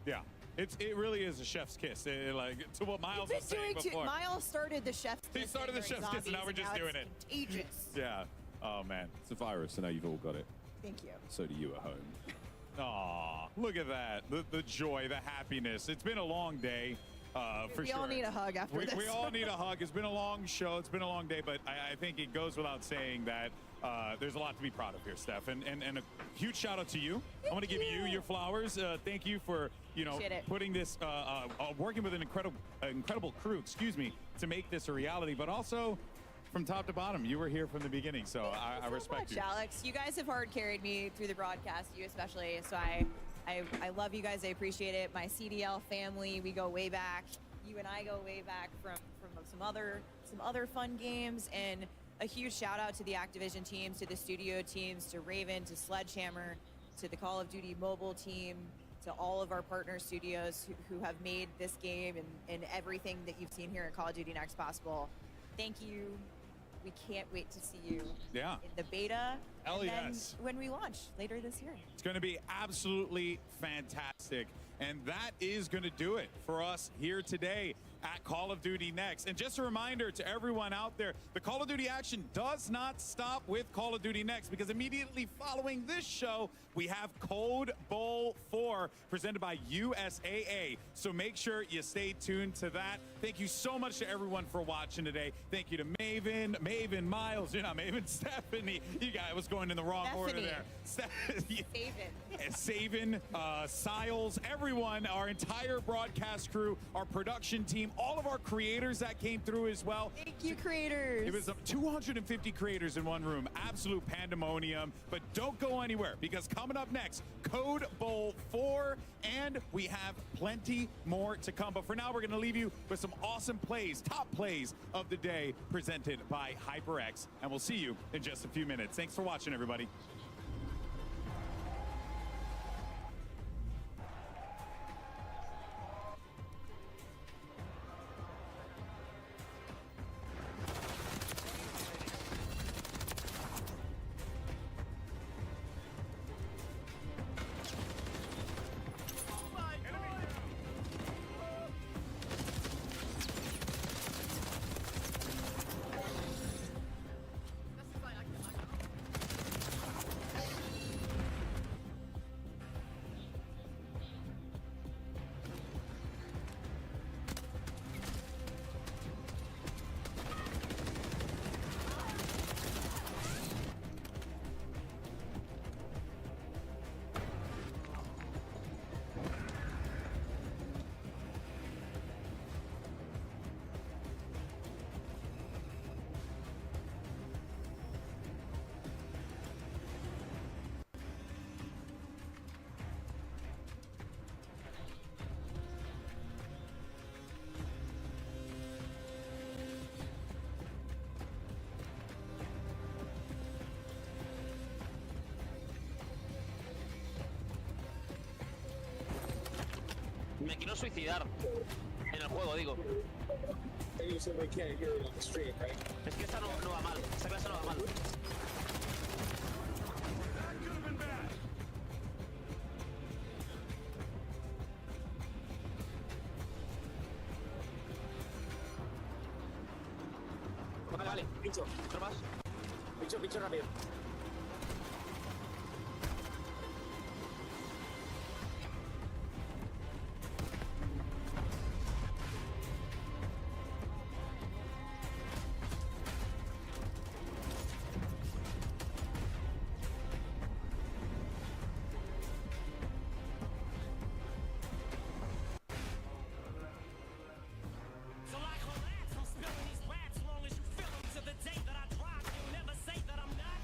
Yeah. It really is a chef's kiss. Like to what Miles was saying before. Miles started the chef's kiss. He started the during chef's kiss, and now we're zombies, just and doing now it. it's contagious. Yeah. Oh man. It's a virus, so now you've all got it. Thank you. So do you at home. Aw, look at that. The joy, the happiness. It's been a long day. For We sure. all need a hug after this. We all need a hug. It's been a long show. It's been a long day, but I think it goes without saying that there's a lot to be proud of here, Steph. And a huge shout out to you. I want to give you your flowers. Thank you for Appreciate it. putting this, working with an incredible crew, to make this a reality. But also, from top to bottom, you were here from the beginning, so I respect you. Alex, you guys have hard carried me through the broadcast, you especially. So I love you guys. I appreciate it. My CDL family, we go way back. You and I go way back from some other fun games. And a huge shout out to the Activision teams, to the studio teams, to Raven, to Sledgehammer, to the Call of Duty mobile team, to all of our partner studios who have made this game and everything that you've seen here at Call of Duty Next possible. Thank you. We can't wait to see you in the beta Hell and then yes. when we launch later this year. It's going to be absolutely fantastic. And that is going to do it for us here today at Call of Duty Next. And just a reminder to everyone out there, the Call of Duty action does not stop with Call of Duty Next, because immediately following this show, we have Code Bowl 4 presented by USAA. So make sure you stay tuned to that. Thank you so much to everyone for watching today. Thank you to Maven, Miles, you're not Maven, Stephanie. You guys was going in the wrong order there. Saven, Siles, everyone, our entire broadcast crew, our production team, all of our creators that came through as well. Thank you, creators. It was 250 creators in one room. Absolute pandemonium. But don't go anywhere, because coming up next, Code Bowl 4, and we have plenty more to come. But for now, we're going to leave you with some awesome plays, top plays of the day presented by HyperX. And we'll see you in just a few minutes. Thanks for watching, everybody. Me quiero suicidar. En el juego, digo. Es que esta no va mal. Esta clase no va mal. Vale. Bicho. ¿Otro más? Bicho rápido. So like relax, I'm spilling these raps long as you feel them to the day that I drop. You'll never say that I'm not.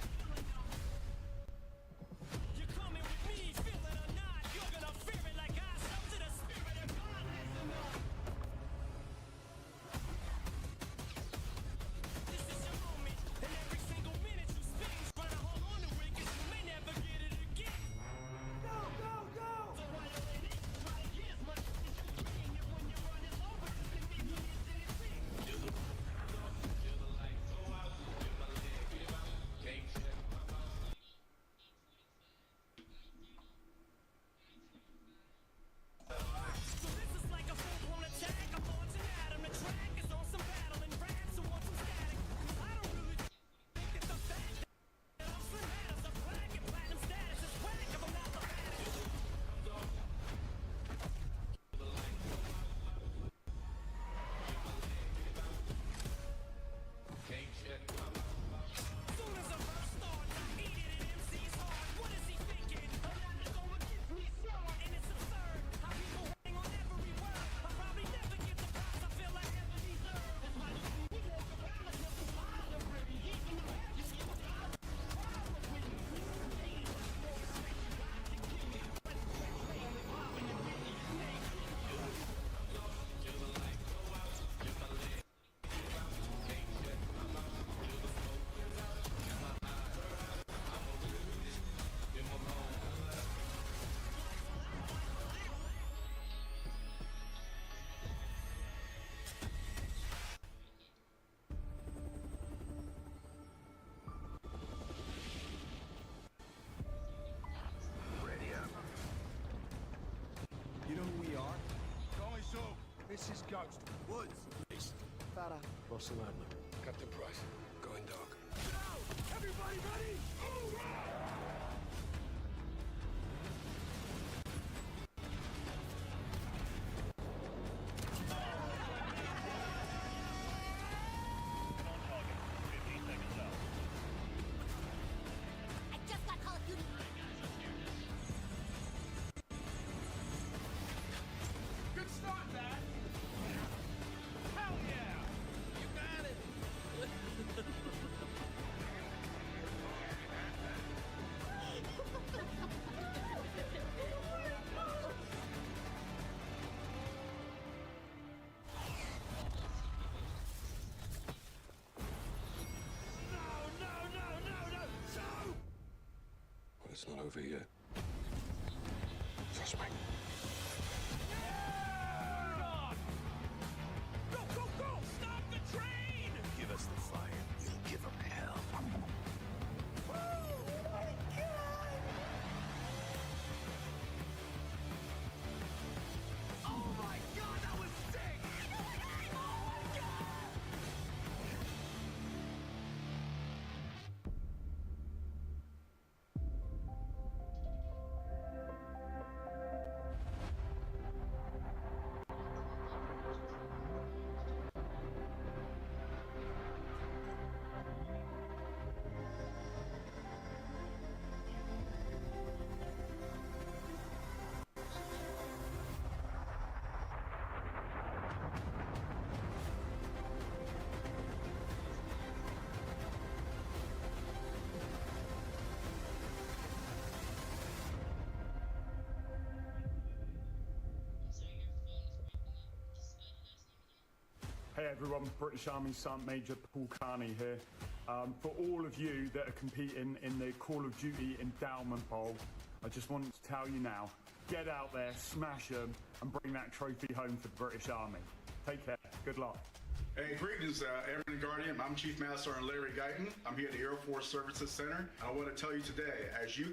This is Ghost. Woods. East. Farah. Barcelona. Captain Price. Going dark. Go! Everybody ready? I just got Call of Duty. Good start, Dad. Hell yeah! You got it. Well, it's not over yet. Trust me. Go, go, go! Stop the train! Give us the fire. We'll give them hell. Oh my god! Oh my god, that was sick! Oh my god! Hey everyone, British Army Sergeant Major Paul Carney here. For all of you that are competing in the Call of Duty Endowment Bowl, I just want to tell you now, get out there, smash them, and bring that trophy home for the British Army. Take care, good luck. Hey, greetings, Airman Guardian. I'm Chief Master Sergeant Larry Guyton. I'm here at the Air Force Services Center. I want to tell you today, as you